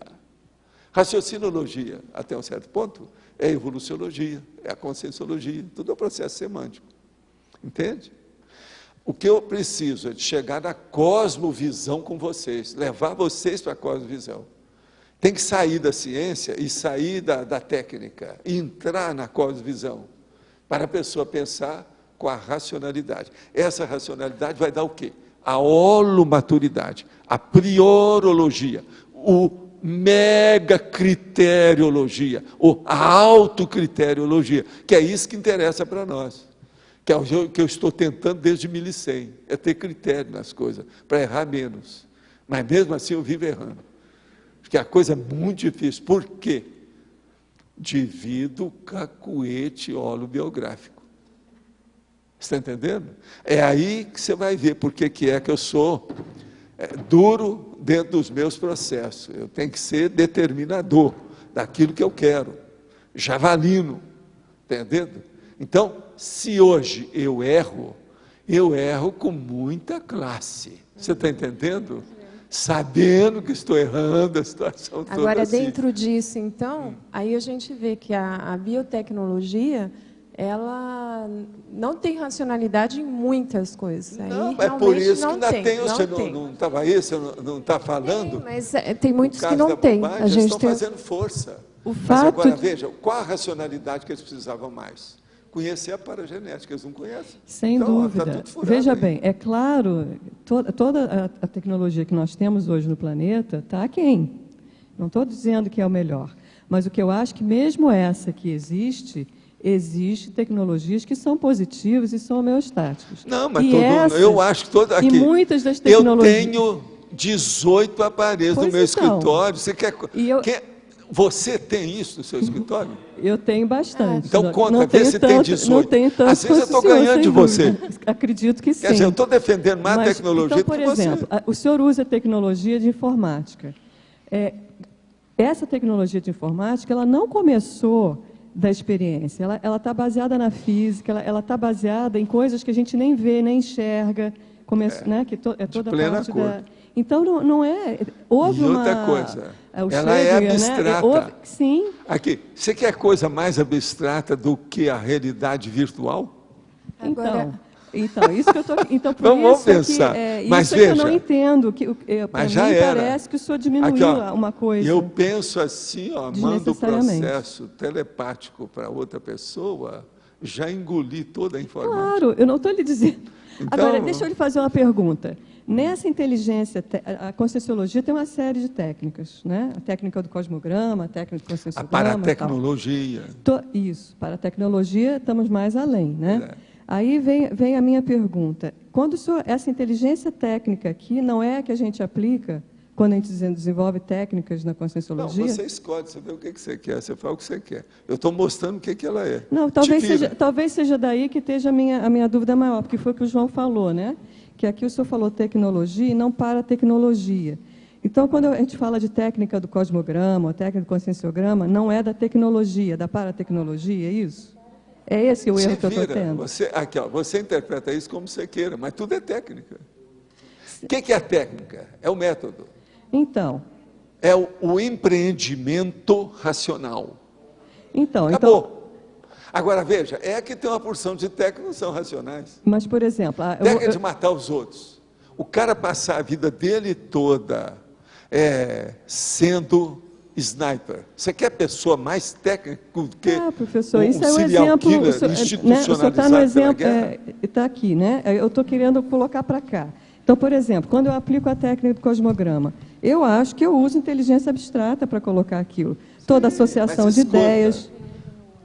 Raciocinologia, até um certo ponto, é a evoluciologia, é a conscienciologia, tudo é um processo semântico. Entende? O que eu preciso é de chegar na cosmovisão com vocês, levar vocês para a cosmovisão. Tem que sair da ciência e sair da técnica, e entrar na cosmovisão, para a pessoa pensar com a racionalidade. Essa racionalidade vai dar o quê? A holomaturidade, a priorologia, o megacriteriologia, ou a autocriteriologia, que é isso que interessa para nós, que é o que eu estou tentando desde 1100, é ter critério nas coisas, para errar menos. Mas mesmo assim eu vivo errando, porque a coisa é muito difícil. Por quê? Devido ao cacuete holobiográfico. Você está entendendo? É aí que você vai ver por que é que eu sou duro dentro dos meus processos. Eu tenho que ser determinador daquilo que eu quero, javalino, entendendo? Então, se hoje eu erro com muita classe. Você está entendendo? Sabendo que estou errando a situação toda. Agora, assim. dentro disso, então, aí a gente vê que a biotecnologia, ela não tem racionalidade em muitas coisas. Não, é por isso que ainda tem. Você não estava aí, você não está falando? Tem, mas tem muitos que não tem. A gente estão fazendo força. Mas agora, veja, qual a racionalidade que eles precisavam mais? Conhecer a paragenética, eles não conhecem. Sem dúvida. Tá tudo furado, veja bem, é claro, toda a tecnologia que nós temos hoje no planeta está aquém. Não estou dizendo que é o melhor, mas o que eu acho que mesmo essa que existe tecnologias que são positivas e são homeostáticas. Não, mas eu acho que toda aqui. E muitas das tecnologias. Eu tenho 18 aparelhos no meu escritório. Você quer? Você tem isso no seu escritório? Eu tenho bastante. Então conta, vê se tem 18. Não tenho tanto. Às vezes eu estou ganhando de você. Acredito que sim. Quer dizer, eu estou defendendo mais a tecnologia então, por exemplo, o senhor usa tecnologia de informática. Essa tecnologia de informática, ela não começou da experiência. Ela está baseada na física, ela está baseada em coisas que a gente nem vê, nem enxerga, né, que é toda parte da... Então, não é... Houve outra coisa, ela é abstrata. Né? Sim. Aqui, você quer coisa mais abstrata do que a realidade virtual? Então isso que eu estou... Então, por vamos isso pensar. Mas isso veja, que eu não entendo. Para mim, parece que o senhor diminuiu aqui, uma coisa. Eu penso assim, mando o processo telepático para outra pessoa, já engoli toda a informação. Claro, eu não estou lhe dizendo... Então, agora, deixa eu lhe fazer uma pergunta. Nessa inteligência, a Conscienciologia tem uma série de técnicas, né? A técnica do cosmograma, a técnica do conscienciograma. A paratecnologia. Isso, para a tecnologia estamos mais além, né? Aí vem a minha pergunta. Quando essa inteligência técnica aqui não é a que a gente aplica quando a gente desenvolve técnicas na Conscienciologia? Não, você escolhe, você vê o que você quer, você fala o que você quer. Eu estou mostrando o que ela é. Não, talvez seja daí que esteja a minha dúvida maior, porque foi o que o João falou, né? Que aqui o senhor falou tecnologia e não paratecnologia. Então, quando a gente fala de técnica do cosmograma, ou técnica do conscienciograma, não é da tecnologia, da paratecnologia, é isso? É esse o erro que eu estou tendo? Você interpreta isso como você queira, mas tudo é técnica. O que é a técnica? É o método. Então. É o empreendimento racional. Então. Agora, veja, que tem uma porção de técnicas que não são racionais. Mas, por exemplo... Técnica de matar os outros. O cara passar a vida dele toda sendo sniper. Você quer pessoa mais técnica do que professor, isso é um exemplo institucionalizado. O senhor está no exemplo, está aqui, né? Eu estou querendo colocar para cá. Então, por exemplo, quando eu aplico a técnica do cosmograma, eu acho que eu uso inteligência abstrata para colocar aquilo. Toda associação de ideias...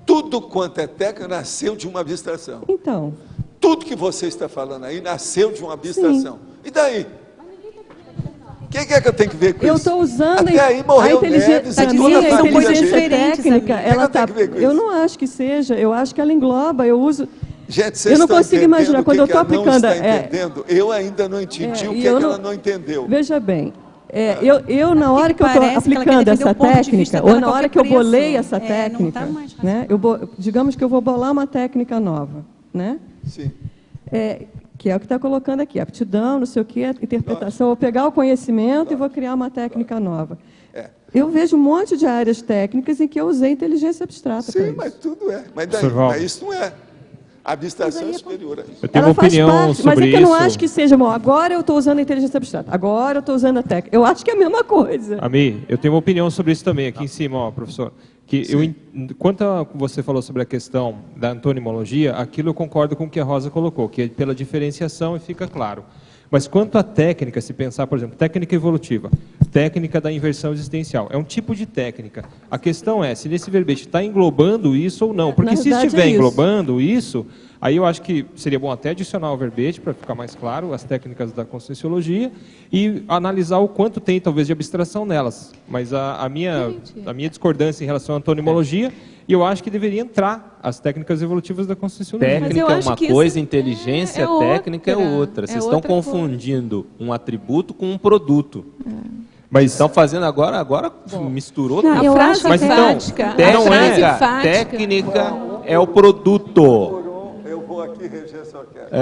Tudo quanto é técnica nasceu de uma abstração. Então. Tudo que você está falando aí nasceu de uma abstração. Sim. E daí? O que é que eu tenho que ver com isso? Eu estou usando até aí morreu a inteligência técnica. Ela tá, eu não acho que seja, eu acho que ela engloba, eu uso... Gente, eu não consigo imaginar, quando eu estou aplicando... Eu ainda não entendi o que ela não entendeu. Veja bem, eu na hora que eu estou aplicando essa técnica, ou na hora que eu bolei essa técnica, né, digamos que eu vou bolar uma técnica nova, né? Sim. Que é o que está colocando aqui, aptidão, não sei o que, interpretação, vou pegar o conhecimento e vou criar uma técnica nova. Eu vejo um monte de áreas técnicas em que eu usei inteligência abstrata. Sim, mas tudo é. Mas isso não é. A abstração é superior a isso. Eu tenho uma opinião sobre mas é que eu não isso. acho que seja, bom, agora eu estou usando a inteligência abstrata, agora eu estou usando a técnica. Eu acho que é a mesma coisa. Ami, eu tenho uma opinião sobre isso também, aqui em cima, ó, professor. Quanto você falou sobre a questão da antonimologia, aquilo eu concordo com o que a Rosa colocou, que é pela diferenciação e fica claro. Mas quanto à técnica, se pensar, por exemplo, técnica evolutiva, técnica da inversão existencial, é um tipo de técnica. A questão é se nesse verbete está englobando isso ou não. Porque se estiver englobando isso, aí eu acho que seria bom até adicionar o verbete, para ficar mais claro, as técnicas da conscienciologia, e analisar o quanto tem, talvez, de abstração nelas. Mas a minha discordância em relação à antonimologia, e eu acho que deveria entrar as técnicas evolutivas da conscienciologia. Técnica é uma coisa, inteligência técnica é outra. Vocês estão confundindo um atributo com um produto. Mas estão fazendo agora misturou tudo. Mas então, técnica é o produto. Eu vou aqui reger essa orquestra.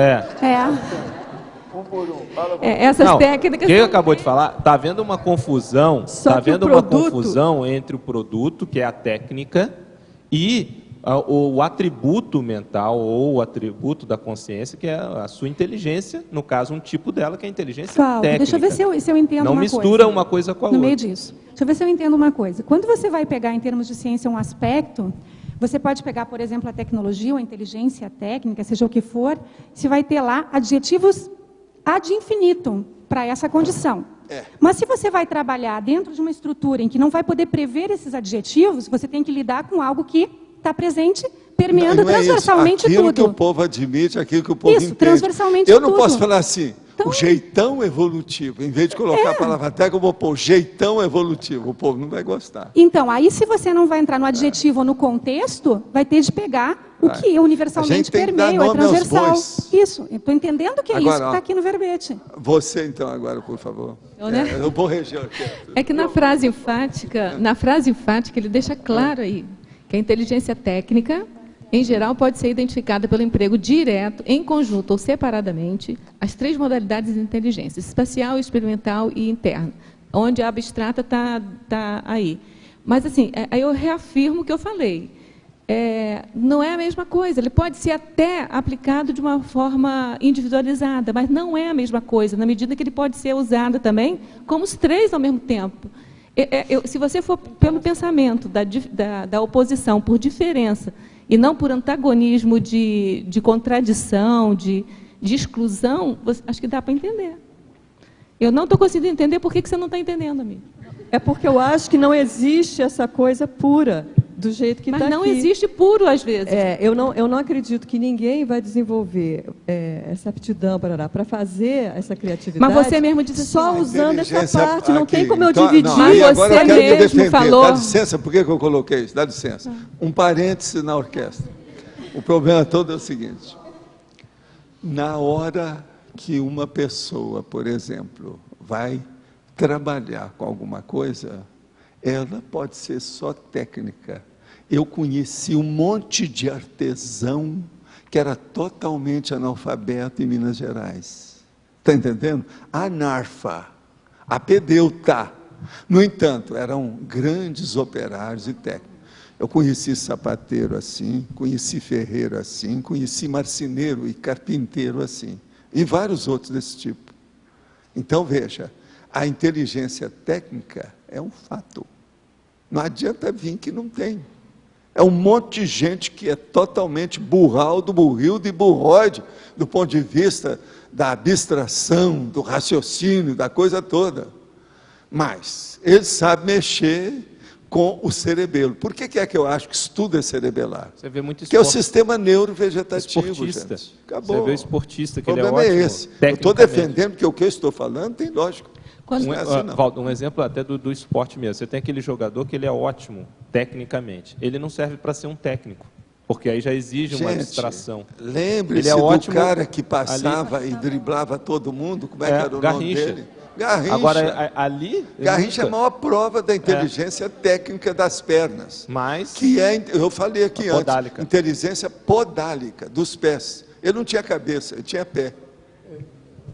Um por um. Essas técnicas. O que acabou de falar? Está havendo uma confusão. Está havendo uma confusão entre o produto, que é a técnica, e o atributo mental ou o atributo da consciência, que é a sua inteligência, no caso, um tipo dela, que é a inteligência técnica. Deixa eu ver se eu entendo Não uma coisa. Não mistura uma coisa com a outra. No meio disso. Deixa eu ver se eu entendo uma coisa. Quando você vai pegar, em termos de ciência, um aspecto, você pode pegar, por exemplo, a tecnologia ou a inteligência técnica, seja o que for, você vai ter lá adjetivos ad infinitum para essa condição. Mas se você vai trabalhar dentro de uma estrutura em que não vai poder prever esses adjetivos, você tem que lidar com algo que está presente, permeando transversalmente aquilo tudo. Aquilo que o povo admite, aquilo que o povo entende. Transversalmente eu não tudo. posso falar assim, então, o jeitão evolutivo. Em vez de colocar a palavra técnica, eu vou pôr jeitão evolutivo. O povo não vai gostar. Então, aí se você não vai entrar no adjetivo ou no contexto, vai ter de pegar o que universalmente permeia, é transversal. Isso, eu estou entendendo que é agora, isso que está aqui no verbete. Você, então, agora, por favor. Eu vou reger aqui. É que na frase enfática, ele deixa claro aí que a inteligência técnica, em geral, pode ser identificada pelo emprego direto, em conjunto ou separadamente, as três modalidades de inteligência, espacial, experimental e interna, onde a abstrata está aí. Mas, assim, aí eu reafirmo o que eu falei. Não é a mesma coisa, ele pode ser até aplicado de uma forma individualizada, mas não é a mesma coisa, na medida que ele pode ser usado também como os três ao mesmo tempo. Se você for pelo pensamento da oposição por diferença, e não por antagonismo de contradição, de exclusão, acho que dá para entender. Eu não estou conseguindo entender por que você não está entendendo, amigo. É porque eu acho que não existe essa coisa pura, do jeito que está aqui. Mas não existe puro, às vezes. Eu não acredito que ninguém vai desenvolver essa aptidão para fazer essa criatividade. Mas você mesmo disse só usando essa parte, não tem como eu então, dividir. Mas você mesmo falou... Dá licença, por que eu coloquei isso? Dá licença. Um parêntese na orquestra. O problema todo é o seguinte. Na hora que uma pessoa, por exemplo, vai trabalhar com alguma coisa, ela pode ser só técnica. Eu conheci um monte de artesão que era totalmente analfabeto em Minas Gerais. Está entendendo? Anarfa, apedeuta. No entanto, eram grandes operários e técnicos. Eu conheci sapateiro assim, conheci ferreiro assim, conheci marceneiro e carpinteiro assim, e vários outros desse tipo. Então, veja, a inteligência técnica é um fato. Não adianta vir que não tem. É um monte de gente que é totalmente burraldo, burrildo e burroide, do ponto de vista da abstração, do raciocínio, da coisa toda. Mas ele sabe mexer com o cerebelo. Por que é que eu acho que estudo é cerebelar? Você vê muito que é o sistema neurovegetativo, esportista. Gente. Acabou. Você vê o esportista, que ele é ótimo. O problema é esse. Eu estou defendendo que o que eu estou falando tem lógica. Não é assim, não. Valdo, um exemplo até do esporte mesmo. Você tem aquele jogador que ele é ótimo tecnicamente. Ele não serve para ser um técnico, porque aí já exige uma abstração. Lembre-se do cara que passava ali, e driblava todo mundo. Como é que era o nome dele? Garrincha. Agora, ali... Garrincha é a maior prova da inteligência técnica das pernas. Mas... Que é, eu falei aqui antes, podálica. Inteligência podálica, dos pés. Ele não tinha cabeça, ele tinha pé.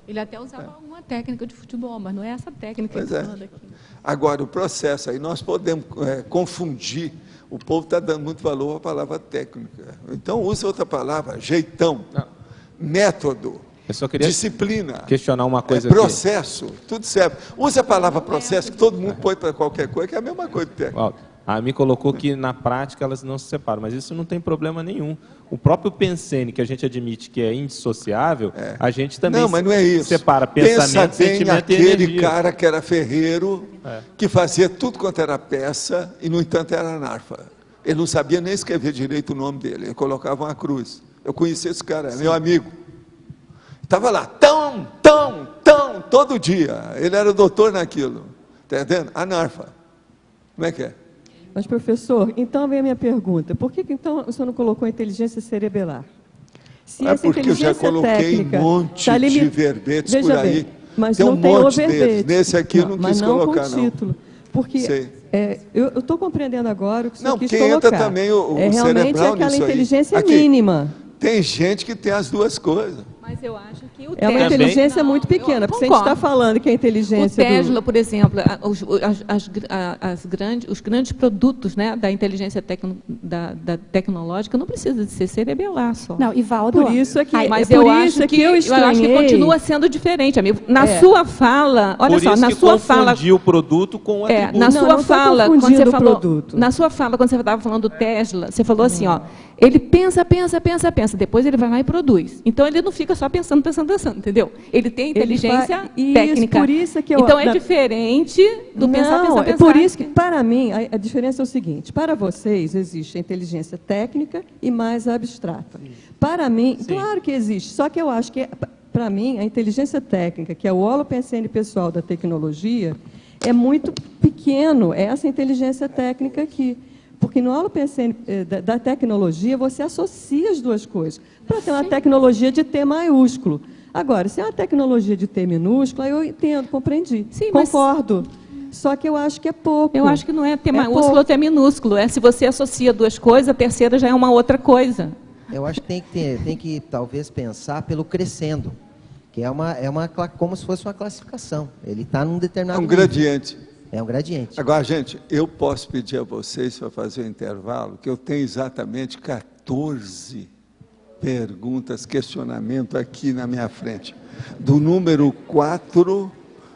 Ele até usava alguma técnica de futebol, mas não é essa técnica que ele falando aqui. Agora, o processo aí, nós podemos confundir O povo está dando muito valor à palavra técnica. Então, usa outra palavra, jeitão, método, eu só queria disciplina, questionar uma coisa processo, tudo serve. Usa a palavra processo, que todo mundo põe para qualquer coisa, que é a mesma coisa técnica. A me colocou que na prática elas não se separam, mas isso não tem problema nenhum. O próprio Pensene, que a gente admite que é indissociável, a gente também mas não é isso. separa pensamento, sentimento e energia. Aquele cara que era ferreiro, que fazia tudo quanto era peça, e no entanto era anarfa. Ele não sabia nem escrever direito o nome dele, ele colocava uma cruz. Eu conheci esse cara, meu amigo. Estava lá, todo dia. Ele era doutor naquilo. Está entendendo? Anarfa. Como é que é? Mas, professor, então vem a minha pergunta. Por que então o senhor não colocou inteligência cerebelar? Se essa porque eu já coloquei técnica, um monte de verbetes por aí. Bem, mas tem não um tem monte o verbete. deles. Nesse aqui eu não quis colocar, não. Título. Porque eu estou compreendendo agora o que o senhor quis colocar. Não, entra também o realmente cerebral aquela nisso inteligência aí. mínima. Tem gente que tem as duas coisas. Mas eu acho que o é uma inteligência muito pequena, porque a gente está falando que a inteligência... O Tesla, por exemplo, os grandes produtos, né, da inteligência tecnológica não precisa de ser cerebelar só. Não, Ivaldo... Por isso aqui, mas eu acho que continua sendo diferente, amigo. Na sua fala, olha só, na sua fala... confundir o produto com o atributo. Na sua fala, quando você falou... Na sua fala, quando você estava falando do Tesla, você falou assim, ó, ele pensa, depois ele vai lá e produz. Então, ele não fica só pensando, entendeu? Ele tem inteligência técnica. Por isso que então, é diferente do pensar. É por isso que, para mim, a diferença é o seguinte, para vocês existe a inteligência técnica e mais a abstrata. Para mim, claro que existe, só que eu acho que, para mim, a inteligência técnica, que é o holopensene pessoal da tecnologia, é muito pequeno, essa inteligência técnica aqui. Porque no holopensene da tecnologia, você associa as duas coisas, para ter uma tecnologia de T maiúsculo. Agora, se é uma tecnologia de T minúsculo, eu entendo, compreendi, concordo. Só que eu acho que é pouco. Eu acho que não é T maiúsculo ou T minúsculo. É se você associa duas coisas, a terceira já é uma outra coisa. Eu acho que tem que talvez pensar pelo crescendo, que como se fosse uma classificação. Ele está num determinado nível. Gradiente. É um gradiente. Agora, gente, eu posso pedir a vocês para fazer o intervalo, que eu tenho exatamente 14 perguntas, questionamento aqui na minha frente. Do número 4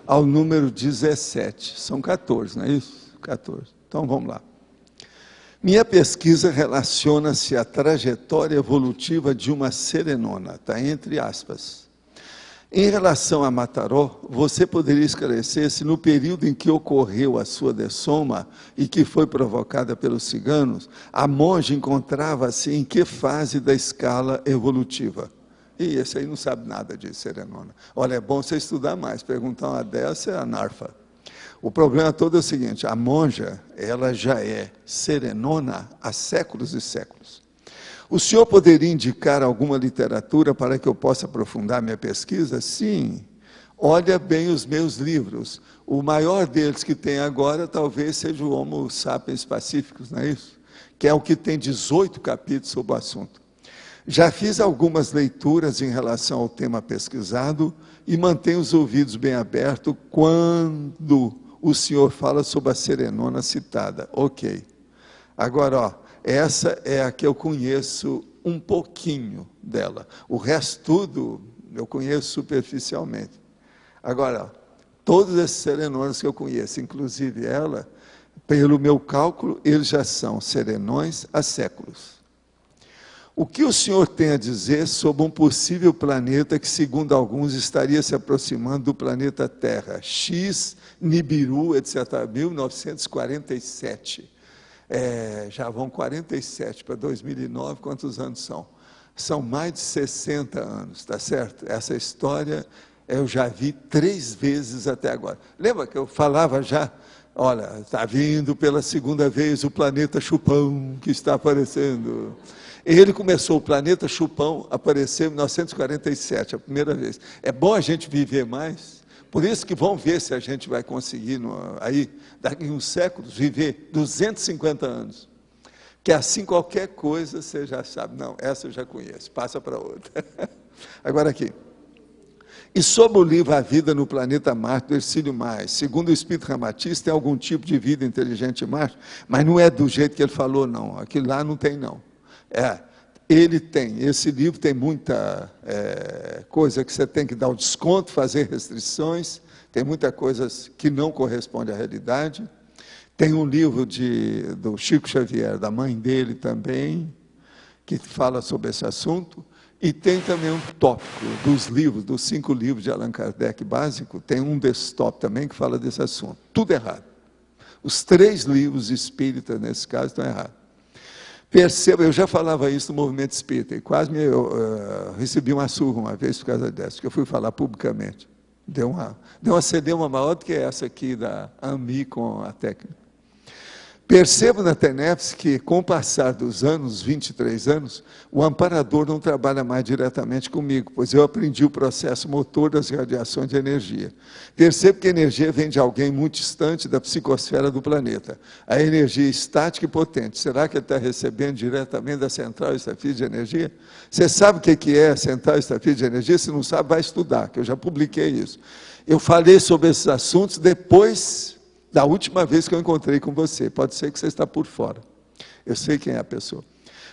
ao número 17. São 14, não é isso? 14. Então, vamos lá. Minha pesquisa relaciona-se à trajetória evolutiva de uma serenona, está entre aspas. Em relação a Mataró, você poderia esclarecer se no período em que ocorreu a sua dessoma e que foi provocada pelos ciganos, a monja encontrava-se em que fase da escala evolutiva? E esse aí não sabe nada de serenona. Olha, é bom você estudar mais, perguntar uma dessa é anarfa. O problema todo é o seguinte, a monja, ela já é serenona há séculos e séculos. O senhor poderia indicar alguma literatura para que eu possa aprofundar minha pesquisa? Sim. Olha bem os meus livros. O maior deles que tem agora talvez seja o Homo Sapiens Pacíficos, não é isso? Que é o que tem 18 capítulos sobre o assunto. Já fiz algumas leituras em relação ao tema pesquisado e mantenho os ouvidos bem abertos quando o senhor fala sobre a serenona citada. Ok. Agora, ó. Essa é a que eu conheço um pouquinho dela. O resto tudo eu conheço superficialmente. Agora, todos esses serenones que eu conheço, inclusive ela, pelo meu cálculo, eles já são serenões há séculos. O que o senhor tem a dizer sobre um possível planeta que, segundo alguns, estaria se aproximando do planeta Terra? X, Nibiru, etc., 1947. Já vão 47 para 2009, quantos anos são? São mais de 60 anos, tá certo? Essa história eu já vi 3 vezes até agora. Lembra que eu falava já, olha, está vindo pela segunda vez o planeta Chupão que está aparecendo. Ele começou, o planeta Chupão apareceu em 1947, a primeira vez. É bom a gente viver mais. Por isso que vamos ver se a gente vai conseguir, aí, daqui a uns séculos, viver 250 anos. Que assim qualquer coisa você já sabe. Não, essa eu já conheço, passa para outra. Agora aqui. E sobre o livro A Vida no Planeta Marte, do Hercílio Maes, segundo o Espírito Ramatiz, tem algum tipo de vida inteligente em Marte, mas não é do jeito que ele falou, não. Aquilo lá não tem, não. Ele tem, esse livro tem muita coisa que você tem que dar o desconto, fazer restrições, tem muita coisa que não corresponde à realidade. Tem um livro do Chico Xavier, da mãe dele também, que fala sobre esse assunto. E tem também um tópico dos livros, dos 5 livros de Allan Kardec básico, tem um desse tópico também que fala desse assunto. Tudo errado. Os 3 livros espíritas, nesse caso, estão errados. Perceba, eu já falava isso no movimento espírita, e quase recebi uma surra uma vez por causa dessa, que eu fui falar publicamente. Deu uma cedema maior do que essa aqui da AMI com a técnica. Percebo na TENEPS que, com o passar dos anos, 23 anos, o amparador não trabalha mais diretamente comigo, pois eu aprendi o processo motor das radiações de energia. Percebo que a energia vem de alguém muito distante da psicosfera do planeta. A energia estática e potente. Será que ele está recebendo diretamente da central extrafísica de energia? Você sabe o que é a central extrafísica de energia? Se não sabe, vai estudar, que eu já publiquei isso. Eu falei sobre esses assuntos depois da última vez que eu encontrei com você. Pode ser que você está por fora. Eu sei quem é a pessoa.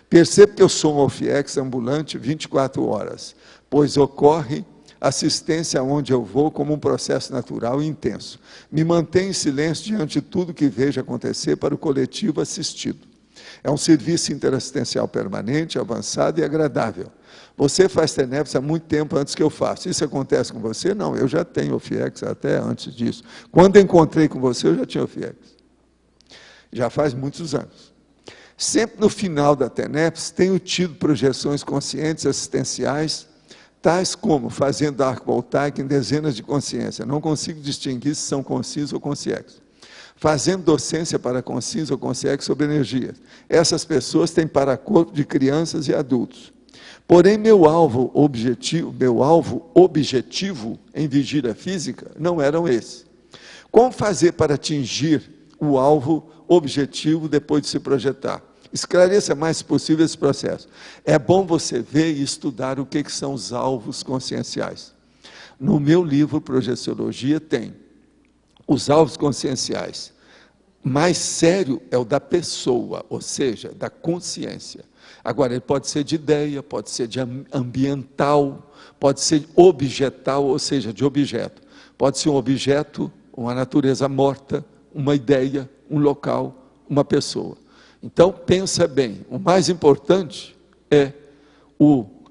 Percebo que eu sou um OFIEX ambulante 24 horas, pois ocorre assistência onde eu vou como um processo natural e intenso. Me mantenho em silêncio diante de tudo que vejo acontecer para o coletivo assistido. É um serviço interassistencial permanente, avançado e agradável. Você faz TENEPS há muito tempo antes que eu faça. Isso acontece com você? Não, eu já tenho OFIEX até antes disso. Quando encontrei com você, eu já tinha OFIEX. Já faz muitos anos. Sempre no final da TENEPS, tenho tido projeções conscientes assistenciais, tais como fazendo arco voltaico em dezenas de consciências. Não consigo distinguir se são consciências ou consciências. Fazendo docência para consciência ou consciência sobre energia. Essas pessoas têm paracorpo de crianças e adultos. Porém, meu alvo objetivo em vigília física não eram esse. Como fazer para atingir o alvo objetivo depois de se projetar? Esclareça mais se possível esse processo. É bom você ver e estudar o que são os alvos conscienciais. No meu livro Projeciologia tem os alvos conscienciais. Mais sério é o da pessoa, ou seja, da consciência. Agora, ele pode ser de ideia, pode ser de ambiental, pode ser objetal, ou seja, de objeto. Pode ser um objeto, uma natureza morta, uma ideia, um local, uma pessoa. Então, pensa bem, o mais importante é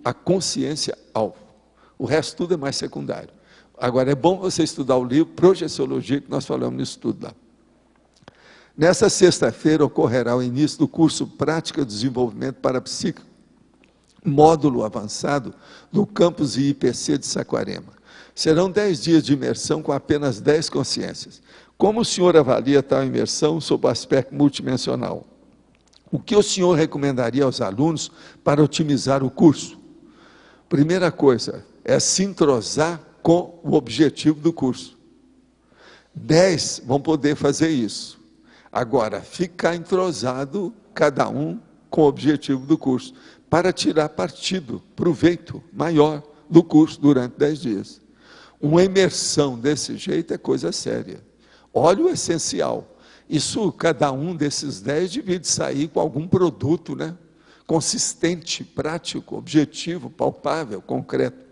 a consciência alvo. O resto tudo é mais secundário. Agora, é bom você estudar o livro Projeciologia, que nós falamos no estudo lá. Nessa sexta-feira ocorrerá o início do curso Prática de Desenvolvimento Parapsíquico, módulo avançado, no campus IPC de Saquarema. Serão 10 dias de imersão com apenas 10 consciências. Como o senhor avalia tal imersão sob o aspecto multidimensional? O que o senhor recomendaria aos alunos para otimizar o curso? Primeira coisa, é se entrosar com o objetivo do curso. 10 vão poder fazer isso. Agora, ficar entrosado, cada um, com o objetivo do curso, para tirar partido, proveito maior do curso durante 10 dias. Uma imersão desse jeito é coisa séria. Olha o essencial. Isso, cada um desses 10 devia sair com algum produto, né? Consistente, prático, objetivo, palpável, concreto.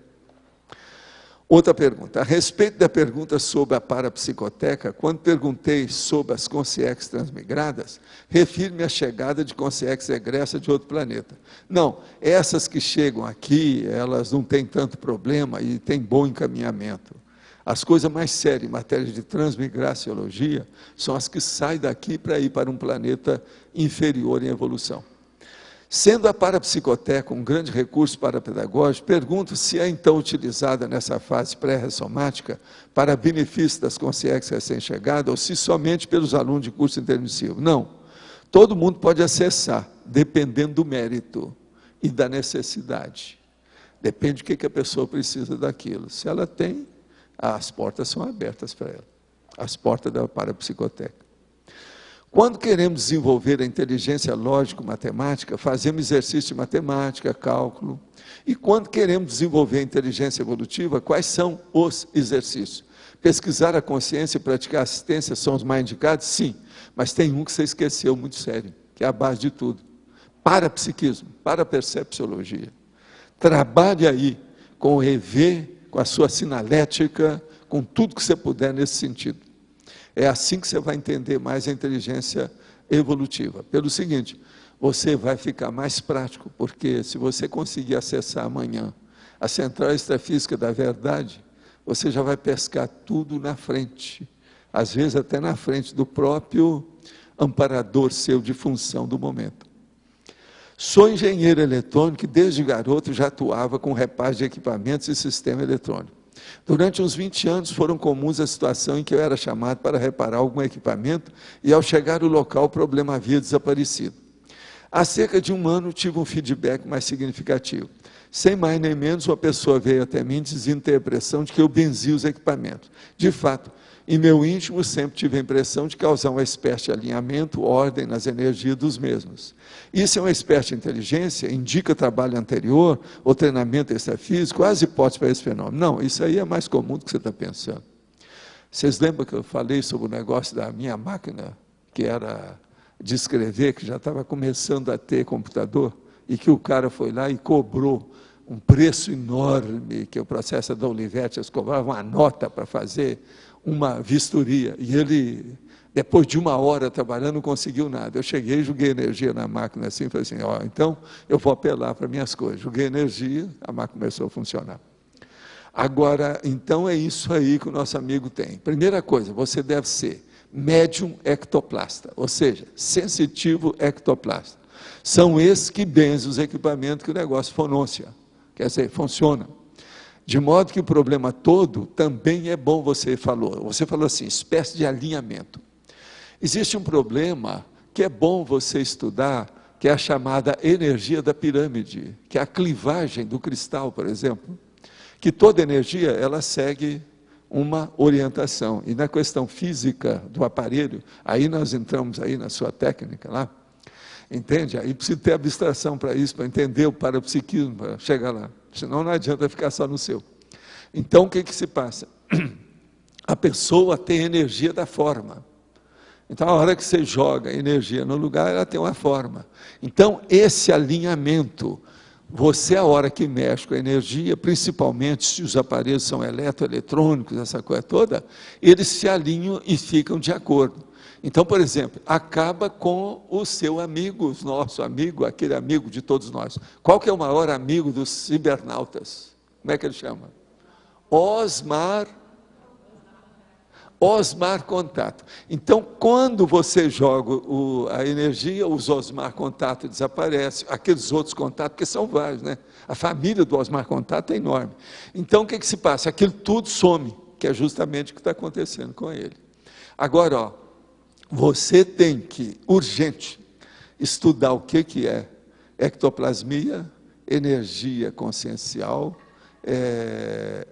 Outra pergunta. A respeito da pergunta sobre a parapsicoteca, quando perguntei sobre as consciências transmigradas, refiro-me à chegada de consciências egressas de outro planeta. Não, essas que chegam aqui, elas não têm tanto problema e têm bom encaminhamento. As coisas mais sérias em matéria de transmigraciologia são as que saem daqui para ir para um planeta inferior em evolução. Sendo a parapsicoteca um grande recurso parapedagógico, pergunto se é então utilizada nessa fase pré-ressomática para benefício das consciências recém-chegadas ou se somente pelos alunos de curso intermissivo. Não. Todo mundo pode acessar, dependendo do mérito e da necessidade. Depende do que a pessoa precisa daquilo. Se ela tem, as portas são abertas para ela. As portas da parapsicoteca. Quando queremos desenvolver a inteligência lógico-matemática, fazemos exercício de matemática, cálculo. E quando queremos desenvolver a inteligência evolutiva, quais são os exercícios? Pesquisar a consciência e praticar assistência são os mais indicados? Sim, mas tem um que você esqueceu muito sério, que é a base de tudo. Parapsiquismo, parapercepciologia. Trabalhe aí com o EV, com a sua sinalética, com tudo que você puder nesse sentido. É assim que você vai entender mais a inteligência evolutiva. Pelo seguinte, você vai ficar mais prático, porque se você conseguir acessar amanhã a central extrafísica da verdade, você já vai pescar tudo na frente, às vezes até na frente do próprio amparador seu de função do momento. Sou engenheiro eletrônico e desde garoto já atuava com reparo de equipamentos e sistema eletrônico. Durante uns 20 anos foram comuns a situação em que eu era chamado para reparar algum equipamento e ao chegar no local o problema havia desaparecido. Há cerca de um ano tive um feedback mais significativo. Sem mais nem menos, uma pessoa veio até mim dizendo ter a impressão de que eu benzi os equipamentos. De fato, em meu íntimo sempre tive a impressão de causar uma espécie de alinhamento, ordem nas energias dos mesmos. Isso é uma espécie de inteligência? Indica trabalho anterior ou treinamento extrafísico? Quais hipóteses para esse fenômeno? Não, isso aí é mais comum do que você está pensando. Vocês lembram que eu falei sobre o negócio da minha máquina, que era de escrever, que já estava começando a ter computador, e que o cara foi lá e cobrou um preço enorme, que o processo da Olivetti cobrava uma nota para fazer uma vistoria, e ele, depois de 1 hora trabalhando, não conseguiu nada. Eu cheguei, joguei energia na máquina assim, falei assim, ó, então eu vou apelar para minhas coisas. Joguei energia, a máquina começou a funcionar. Agora, então é isso aí que o nosso amigo tem. Primeira coisa, você deve ser médium ectoplasta, ou seja, sensitivo ectoplasta. São esses que benzem os equipamentos que o negócio fonôncia, quer dizer, funciona. De modo que o problema todo também é bom, você falou assim, espécie de alinhamento. Existe um problema que é bom você estudar, que é a chamada energia da pirâmide, que é a clivagem do cristal, por exemplo, que toda energia, ela segue uma orientação, e na questão física do aparelho, aí nós entramos aí na sua técnica lá, entende? Aí precisa ter abstração para isso, para entender o parapsiquismo, para chegar lá. Senão não adianta ficar só no seu. Então, o que se passa? A pessoa tem energia da forma. Então, a hora que você joga energia no lugar, ela tem uma forma. Então, esse alinhamento, você, a hora que mexe com a energia, principalmente se os aparelhos são eletroeletrônicos, essa coisa toda, eles se alinham e ficam de acordo. Então, por exemplo, acaba com o seu amigo, o nosso amigo, aquele amigo de todos nós. Qual que é o maior amigo dos cibernautas? Como é que ele chama? Osmar Contato. Então, quando você joga a energia, os Osmar Contato desaparecem, aqueles outros contatos, porque são vários, né? A família do Osmar Contato é enorme. Então, o que se passa? Aquilo tudo some, que é justamente o que está acontecendo com ele. Agora, ó, você tem que, urgente, estudar o que é ectoplasmia, energia consciencial,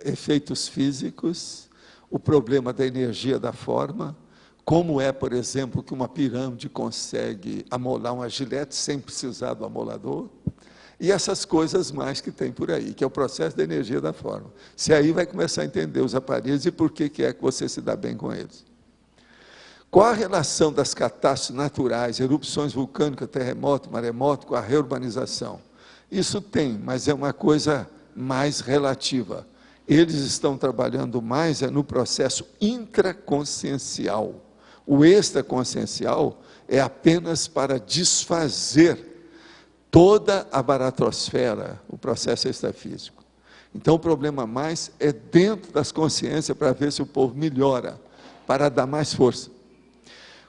efeitos físicos, o problema da energia da forma, como é, por exemplo, que uma pirâmide consegue amolar uma gilete sem precisar do amolador, e essas coisas mais que tem por aí, que é o processo da energia da forma. Você aí vai começar a entender os aparelhos e por que é que você se dá bem com eles. Qual a relação das catástrofes naturais, erupções vulcânicas, terremoto, maremoto, com a reurbanização? Isso tem, mas é uma coisa mais relativa. Eles estão trabalhando mais no processo intraconsciencial. O extraconsciencial é apenas para desfazer toda a baratrosfera, o processo extrafísico. Então, o problema mais é dentro das consciências para ver se o povo melhora, para dar mais força.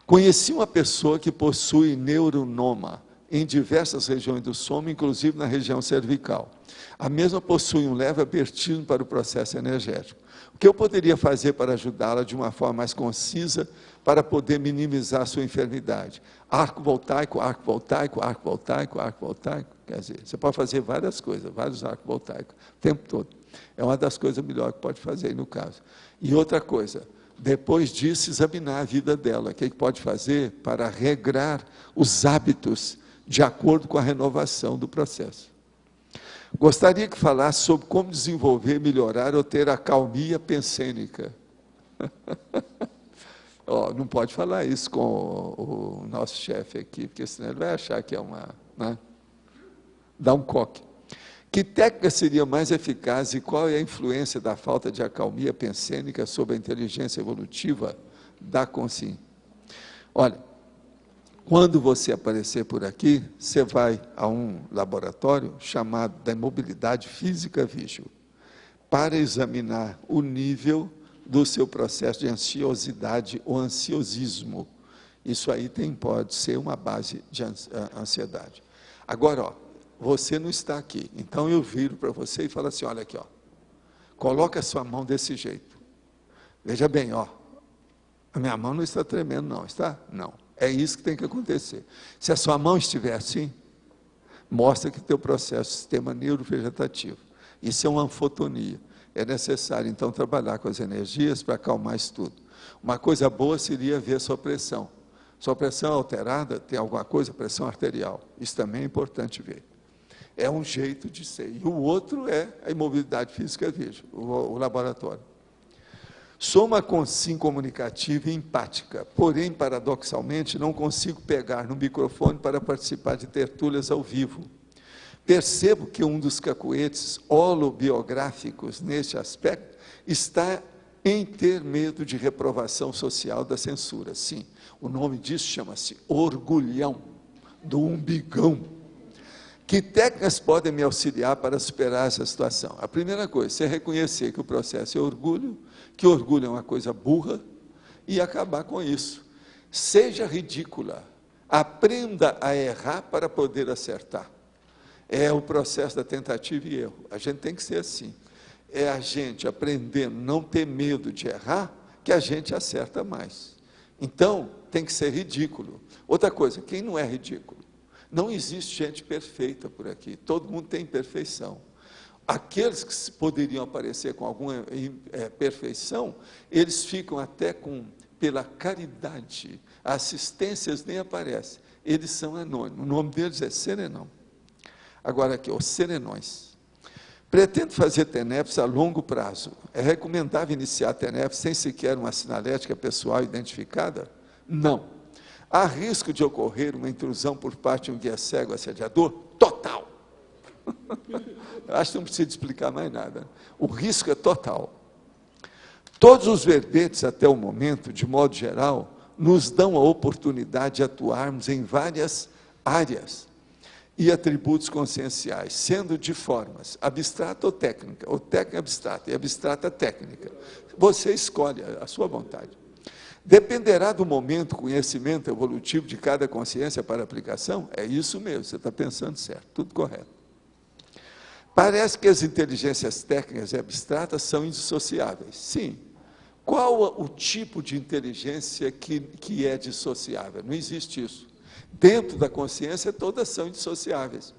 Conheci uma pessoa que possui neuronoma em diversas regiões do sono, inclusive na região cervical. A mesma possui um leve abertismo para o processo energético. O que eu poderia fazer para ajudá-la de uma forma mais concisa, para poder minimizar a sua enfermidade? Arco voltaico, arco voltaico, arco voltaico, arco voltaico. Quer dizer, você pode fazer várias coisas, vários arcos voltaicos, o tempo todo. É uma das coisas melhores que pode fazer aí no caso. E outra coisa, Depois disso, examinar a vida dela, o que pode fazer para regrar os hábitos de acordo com a renovação do processo. Gostaria que falasse sobre como desenvolver, melhorar ou ter acalmia pensênica. Não pode falar isso com o nosso chefe aqui, porque senão ele vai achar que é uma... Né? Dá um coque. Que técnica seria mais eficaz e qual é a influência da falta de acalmia pensênica sobre a inteligência evolutiva da consciência? Olha, quando você aparecer por aqui, você vai a um laboratório chamado da imobilidade física vígil, para examinar o nível do seu processo de ansiosidade ou ansiosismo. Isso aí pode ser uma base de ansiedade. Agora, você não está aqui, então eu viro para você e falo assim, olha aqui, coloca a sua mão desse jeito. Veja bem, a minha mão não está tremendo não, está? Não. É isso que tem que acontecer. Se a sua mão estiver assim, mostra que o teu processo, sistema neurovegetativo. Isso é uma anfotonia. É necessário, então, trabalhar com as energias para acalmar isso tudo. Uma coisa boa seria ver a sua pressão. Sua pressão alterada, tem alguma coisa, pressão arterial. Isso também é importante ver. É um jeito de ser. E o outro é a imobilidade física vígil, o laboratório. Sou uma consciência comunicativa e empática, porém, paradoxalmente, não consigo pegar no microfone para participar de tertúlias ao vivo. Percebo que um dos cacuetes holobiográficos neste aspecto está em ter medo de reprovação social da censura. Sim, o nome disso chama-se orgulhão, do umbigão. Que técnicas podem me auxiliar para superar essa situação? A primeira coisa é reconhecer que o processo é orgulho, que orgulho é uma coisa burra, e acabar com isso. Seja ridícula, aprenda a errar para poder acertar. É o processo da tentativa e erro. A gente tem que ser assim. É a gente aprendendo, não ter medo de errar, que a gente acerta mais. Então, tem que ser ridículo. Outra coisa, quem não é ridículo? Não existe gente perfeita por aqui, todo mundo tem imperfeição. Aqueles que poderiam aparecer com alguma perfeição, eles ficam até pela caridade, assistências nem aparecem, eles são anônimos, o nome deles é serenão. Agora aqui, os serenões. Pretendo fazer TENEPS a longo prazo. É recomendável iniciar TENEPS sem sequer uma sinalética pessoal identificada? Não. Há risco de ocorrer uma intrusão por parte de um guia cego assediador? Total. Acho que não precisa explicar mais nada. O risco é total. Todos os verbetes até o momento, de modo geral, nos dão a oportunidade de atuarmos em várias áreas e atributos conscienciais, sendo de formas abstrata ou técnica abstrata e abstrata técnica. Você escolhe a sua vontade. Dependerá do momento, conhecimento evolutivo de cada consciência para aplicação? É isso mesmo, você está pensando certo, tudo correto. Parece que as inteligências técnicas e abstratas são indissociáveis. Sim. Qual o tipo de inteligência que é dissociável? Não existe isso. Dentro da consciência, todas são indissociáveis.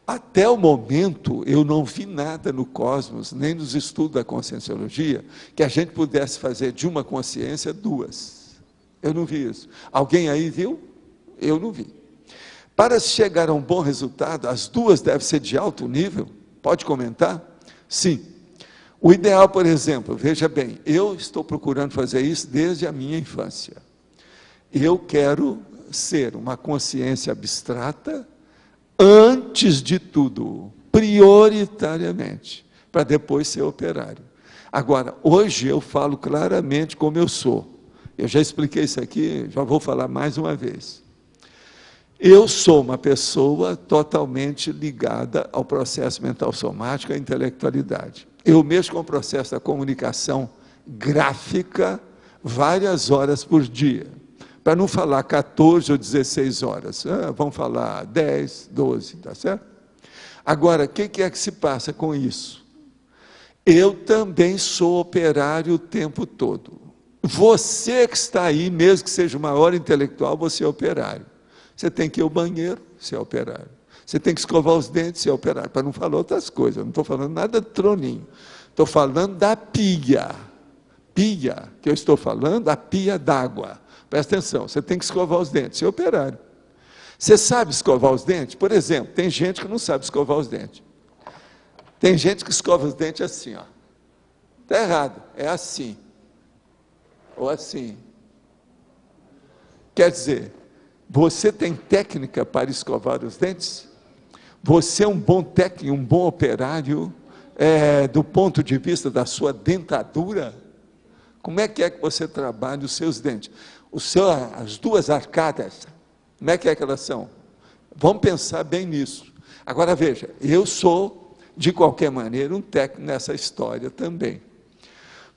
Até o momento, eu não vi nada no cosmos, nem nos estudos da conscienciologia, que a gente pudesse fazer de uma consciência duas. Eu não vi isso. Alguém aí viu? Eu não vi. Para chegar a um bom resultado, as duas devem ser de alto nível? Pode comentar? Sim. O ideal, por exemplo, veja bem, eu estou procurando fazer isso desde a minha infância. Eu quero ser uma consciência abstrata, antes de tudo, prioritariamente, para depois ser operário. Agora, hoje eu falo claramente como eu sou. Eu já expliquei isso aqui, já vou falar mais uma vez. Eu sou uma pessoa totalmente ligada ao processo mental somático, à intelectualidade. Eu mexo com o processo da comunicação gráfica várias horas por dia. Para não falar 14 ou 16 horas, vamos falar 10, 12, tá certo? Agora, o que é que se passa com isso? Eu também sou operário o tempo todo. Você que está aí, mesmo que seja uma hora intelectual, você é operário. Você tem que ir ao banheiro, você é operário. Você tem que escovar os dentes, você é operário. Para não falar outras coisas, eu não estou falando nada de troninho. Estou falando da pia. pia que eu estou falando, a pia d'água. Presta atenção, você tem que escovar os dentes, você é operário. Você sabe escovar os dentes? Por exemplo, tem gente que não sabe escovar os dentes. Tem gente que escova os dentes assim, ó. Está errado, é assim. Ou assim. Quer dizer, você tem técnica para escovar os dentes? Você é um bom técnico, um bom operário, do ponto de vista da sua dentadura? Como é que você trabalha os seus dentes? As duas arcadas, como é que elas são? Vamos pensar bem nisso. Agora veja, eu sou, de qualquer maneira, um técnico nessa história também.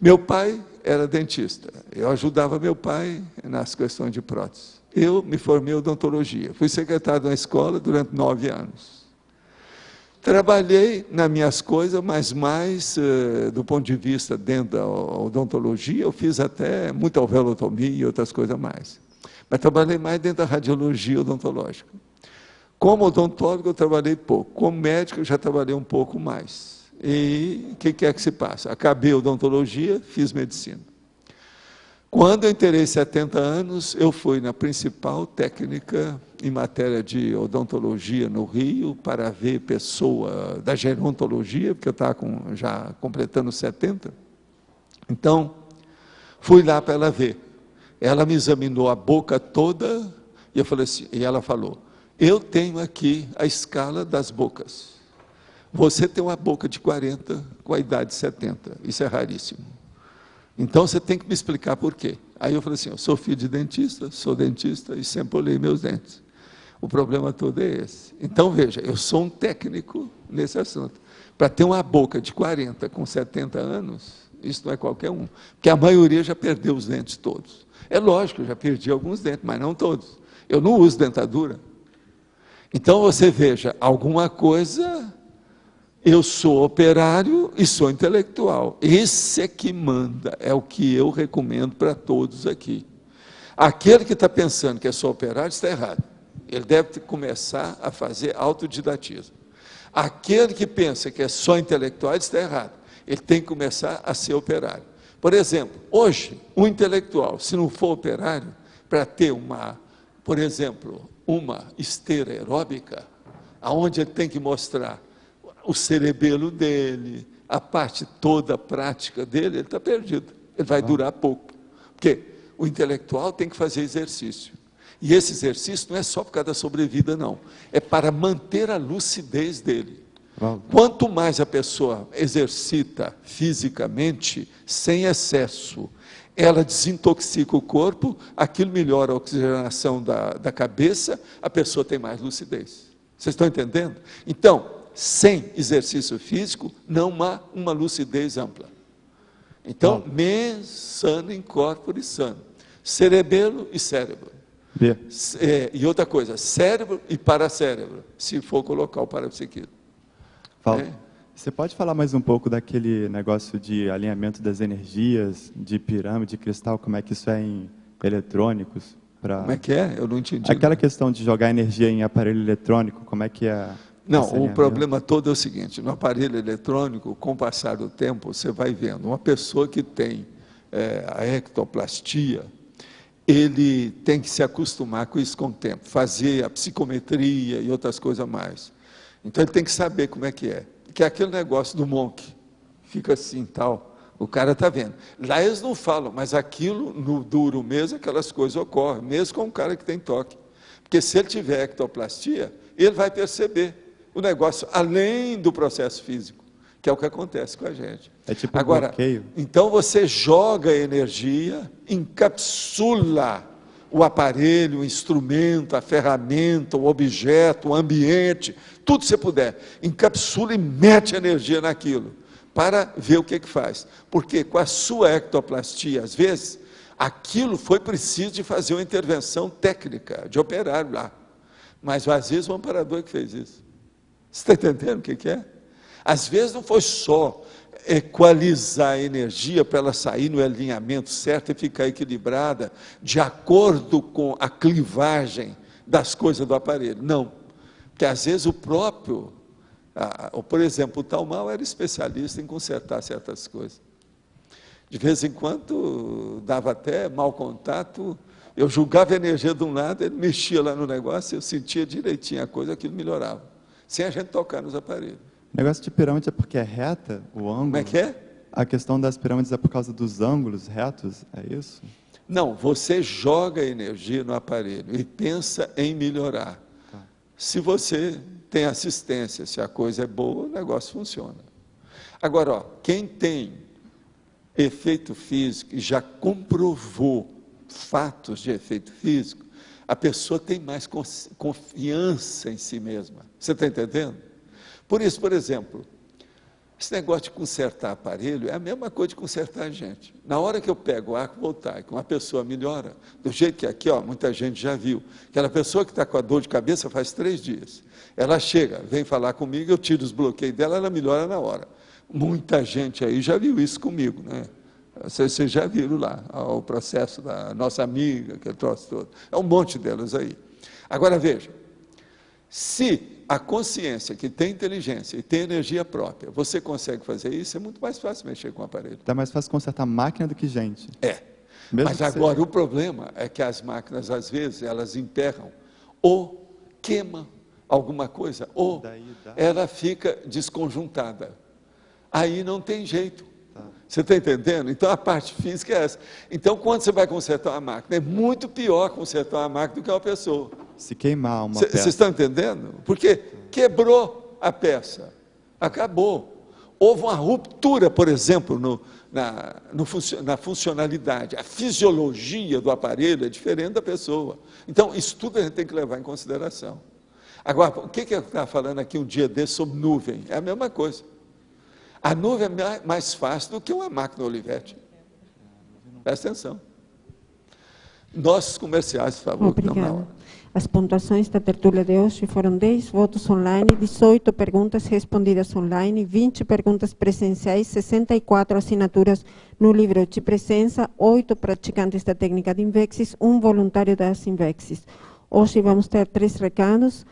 Meu pai era dentista, eu ajudava meu pai nas questões de prótese. Eu me formei em odontologia, fui secretário de uma escola durante 9 anos. Trabalhei nas minhas coisas, mas mais do ponto de vista dentro da odontologia, eu fiz até muita alveolotomia e outras coisas mais. Mas trabalhei mais dentro da radiologia odontológica. Como odontólogo eu trabalhei pouco, como médico eu já trabalhei um pouco mais. E o que é que se passa? Acabei a odontologia, fiz medicina. Quando eu entrei 70 anos, eu fui na principal técnica em matéria de odontologia no Rio, para ver pessoa da gerontologia, porque eu estava já completando 70. Então, fui lá para ela ver. Ela me examinou a boca toda, e eu falei assim, e ela falou, eu tenho aqui a escala das bocas. Você tem uma boca de 40 com a idade de 70, isso é raríssimo. Então, você tem que me explicar por quê. Aí eu falei assim, eu sou filho de dentista, sou dentista e sempre olhei meus dentes. O problema todo é esse. Então, veja, eu sou um técnico nesse assunto. Para ter uma boca de 40 com 70 anos, isso não é qualquer um. Porque a maioria já perdeu os dentes todos. É lógico, eu já perdi alguns dentes, mas não todos. Eu não uso dentadura. Então, você veja, alguma coisa... Eu sou operário e sou intelectual. Esse é que manda, é o que eu recomendo para todos aqui. Aquele que está pensando que é só operário está errado. Ele deve começar a fazer autodidatismo. Aquele que pensa que é só intelectual está errado. Ele tem que começar a ser operário. Por exemplo, hoje, um intelectual, se não for operário, para ter por exemplo, uma esteira aeróbica, aonde ele tem que mostrar o cerebelo dele, a parte toda prática dele, ele está perdido. Ele vai durar pouco. Porque o intelectual tem que fazer exercício. E esse exercício não é só por causa da sobrevida, não. É para manter a lucidez dele. Quanto mais a pessoa exercita fisicamente, sem excesso, ela desintoxica o corpo, aquilo melhora a oxigenação da cabeça, a pessoa tem mais lucidez. Vocês estão entendendo? Então, sem exercício físico, não há uma lucidez ampla. Então, mens sana in corpore sano. Cerebelo e cérebro. E outra coisa, cérebro e paracérebro, se for colocar o parapsiquismo. Você pode falar mais um pouco daquele negócio de alinhamento das energias, de pirâmide, de cristal, como é que isso é em eletrônicos? Como é que é? Eu não entendi. Aquela questão de jogar energia em aparelho eletrônico, como é que é? Não, o problema todo é o seguinte, no aparelho eletrônico, com o passar do tempo, você vai vendo, uma pessoa que tem a ectoplastia, ele tem que se acostumar com isso com o tempo, fazer a psicometria e outras coisas mais. Então ele tem que saber como é que é. Que é aquele negócio do Monk, fica assim tal, o cara está vendo. Lá eles não falam, mas aquilo, no duro mesmo, aquelas coisas ocorrem, mesmo com um cara que tem toque. Porque se ele tiver ectoplastia, ele vai perceber o negócio além do processo físico, que é o que acontece com a gente. É tipo agora, bloqueio. Então você joga a energia, encapsula o aparelho, o instrumento, a ferramenta, o objeto, o ambiente, tudo que você puder, encapsula e mete energia naquilo, para ver o que faz. Porque com a sua ectoplastia, às vezes, aquilo foi preciso de fazer uma intervenção técnica, de operário lá. Mas às vezes o amparador que fez isso. Você está entendendo o que é? Às vezes não foi só equalizar a energia para ela sair no alinhamento certo e ficar equilibrada de acordo com a clivagem das coisas do aparelho. Não. Porque às vezes o próprio, por exemplo, o Talmal era especialista em consertar certas coisas. De vez em quando, dava até mau contato, eu julgava a energia de um lado, ele mexia lá no negócio, eu sentia direitinho a coisa, aquilo melhorava, sem a gente tocar nos aparelhos. O negócio de pirâmide é porque é reta, o ângulo? Como é que é? A questão das pirâmides é por causa dos ângulos retos, é isso? Não, você joga energia no aparelho e pensa em melhorar. Tá. Se você tem assistência, se a coisa é boa, o negócio funciona. Agora, ó, quem tem efeito físico e já comprovou fatos de efeito físico, a pessoa tem mais confiança em si mesma. Você está entendendo? Por isso, por exemplo, esse negócio de consertar aparelho é a mesma coisa de consertar a gente. Na hora que eu pego o arco voltaico, uma pessoa melhora, do jeito que aqui, ó, muita gente já viu, aquela pessoa que está com a dor de cabeça faz 3 dias, ela chega, vem falar comigo, eu tiro os bloqueios dela, ela melhora na hora. Muita gente aí já viu isso comigo, né? Vocês já viram lá o processo da nossa amiga, aquele troço todo. É um monte delas aí. Agora veja, se a consciência que tem inteligência e tem energia própria, você consegue fazer isso, é muito mais fácil mexer com o aparelho. É mais fácil consertar máquina do que gente. É. Mas agora o problema é que as máquinas, às vezes, elas emperram ou queimam alguma coisa, ou ela fica desconjuntada. Aí não tem jeito. Você está entendendo? Então, a parte física é essa. Então, quando você vai consertar uma máquina, é muito pior consertar uma máquina do que uma pessoa. Se queimar uma peça. Vocês estão entendendo? Porque quebrou a peça, acabou. Houve uma ruptura, por exemplo, na funcionalidade. A fisiologia do aparelho é diferente da pessoa. Então, isso tudo a gente tem que levar em consideração. Agora, o que eu estava falando aqui um dia desse sobre nuvem? É a mesma coisa. A nuvem é mais fácil do que uma máquina Olivetti. Presta atenção. Nossos comerciais, por favor. Obrigada. As pontuações da tertúlia de hoje foram 10 votos online, 18 perguntas respondidas online, 20 perguntas presenciais, 64 assinaturas no livro de presença, 8 praticantes da técnica de Invexis, 1 voluntário das Invexis. Hoje vamos ter 3 recados.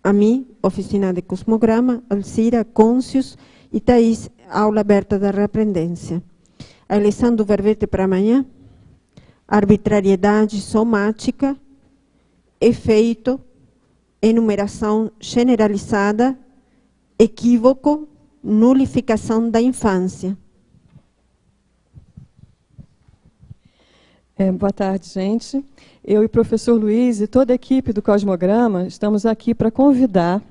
A mim, oficina de cosmograma, Alcira, Côncius e Thaís, aula aberta da reaprendência. A eleição do verbete para amanhã, arbitrariedade somática, efeito, enumeração generalizada, equívoco, nulificação da infância. Boa tarde, gente. Eu e o professor Luiz e toda a equipe do Cosmograma estamos aqui para convidar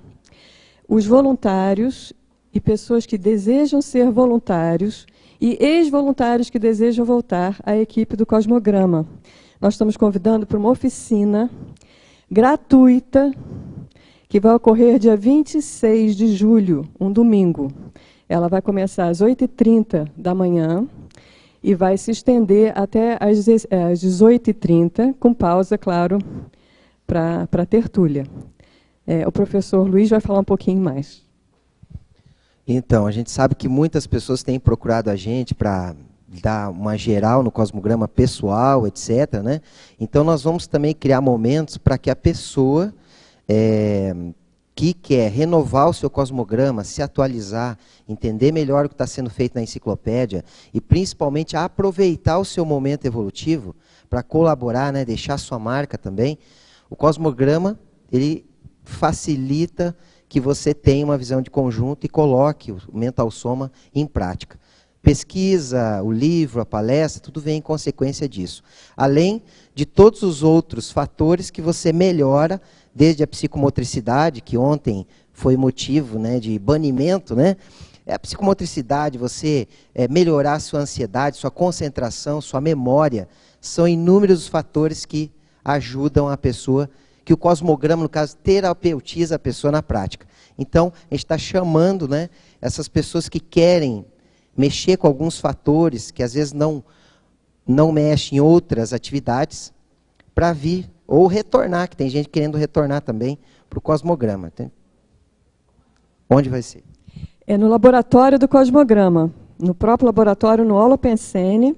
os voluntários e pessoas que desejam ser voluntários e ex-voluntários que desejam voltar à equipe do Cosmograma. Nós estamos convidando para uma oficina gratuita que vai ocorrer dia 26 de julho, um domingo. Ela vai começar às 8h30 da manhã e vai se estender até às 18h30, com pausa, claro, para a tertúlia. O professor Luiz vai falar um pouquinho mais. Então, a gente sabe que muitas pessoas têm procurado a gente para dar uma geral no cosmograma pessoal, etc., né? Então, nós vamos também criar momentos para que a pessoa que quer renovar o seu cosmograma, se atualizar, entender melhor o que está sendo feito na enciclopédia e, principalmente, aproveitar o seu momento evolutivo para colaborar, né, deixar sua marca também. O cosmograma, ele facilita que você tenha uma visão de conjunto e coloque o Mental Soma em prática. Pesquisa, o livro, a palestra, tudo vem em consequência disso. Além de todos os outros fatores que você melhora, desde a psicomotricidade, que ontem foi motivo, né, de banimento, né? A psicomotricidade, você melhorar a sua ansiedade, sua concentração, sua memória, são inúmeros os fatores que ajudam a pessoa, que o cosmograma, no caso, terapeutiza a pessoa na prática. Então, a gente está chamando, né, essas pessoas que querem mexer com alguns fatores, que às vezes não mexem em outras atividades, para vir, ou retornar, que tem gente querendo retornar também para o cosmograma. Onde vai ser? É no laboratório do cosmograma, no próprio laboratório, no Holopensene.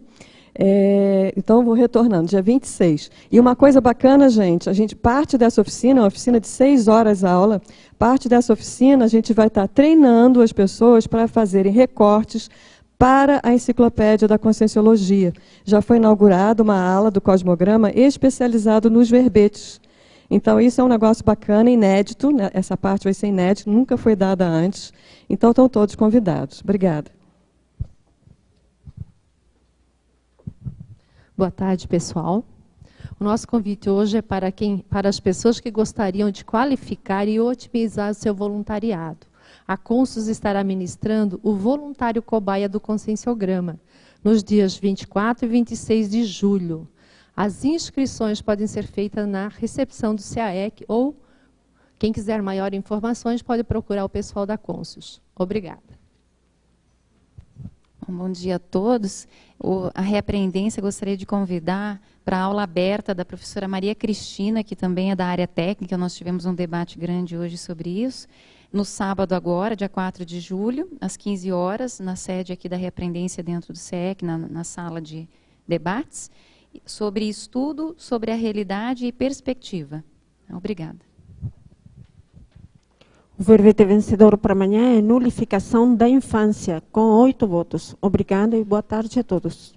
Então, vou retornando, dia 26. E uma coisa bacana, gente, a gente parte dessa oficina, uma oficina de 6 horas a aula, parte dessa oficina a gente vai estar treinando as pessoas para fazerem recortes para a enciclopédia da Conscienciologia. Já foi inaugurada uma ala do Cosmograma especializado nos verbetes. Então, isso é um negócio bacana, inédito, né? Essa parte vai ser inédita, nunca foi dada antes. Então, estão todos convidados. Obrigada. Boa tarde, pessoal. O nosso convite hoje é para as pessoas que gostariam de qualificar e otimizar o seu voluntariado. A Consus estará ministrando o voluntário cobaia do Conscienciograma, nos dias 24 e 26 de julho. As inscrições podem ser feitas na recepção do CAEC ou, quem quiser maiores informações, pode procurar o pessoal da Consus. Obrigada. Bom dia a todos. A Reaprendência gostaria de convidar para a aula aberta da professora Maria Cristina, que também é da área técnica. Nós tivemos um debate grande hoje sobre isso. No sábado agora, dia 4 de julho, às 15 horas, na sede aqui da Reaprendência dentro do CEEC, na sala de debates, sobre estudo, sobre a realidade e perspectiva. Obrigada. O verbete vencedor para amanhã é nulificação da infância, com 8 votos. Obrigada e boa tarde a todos.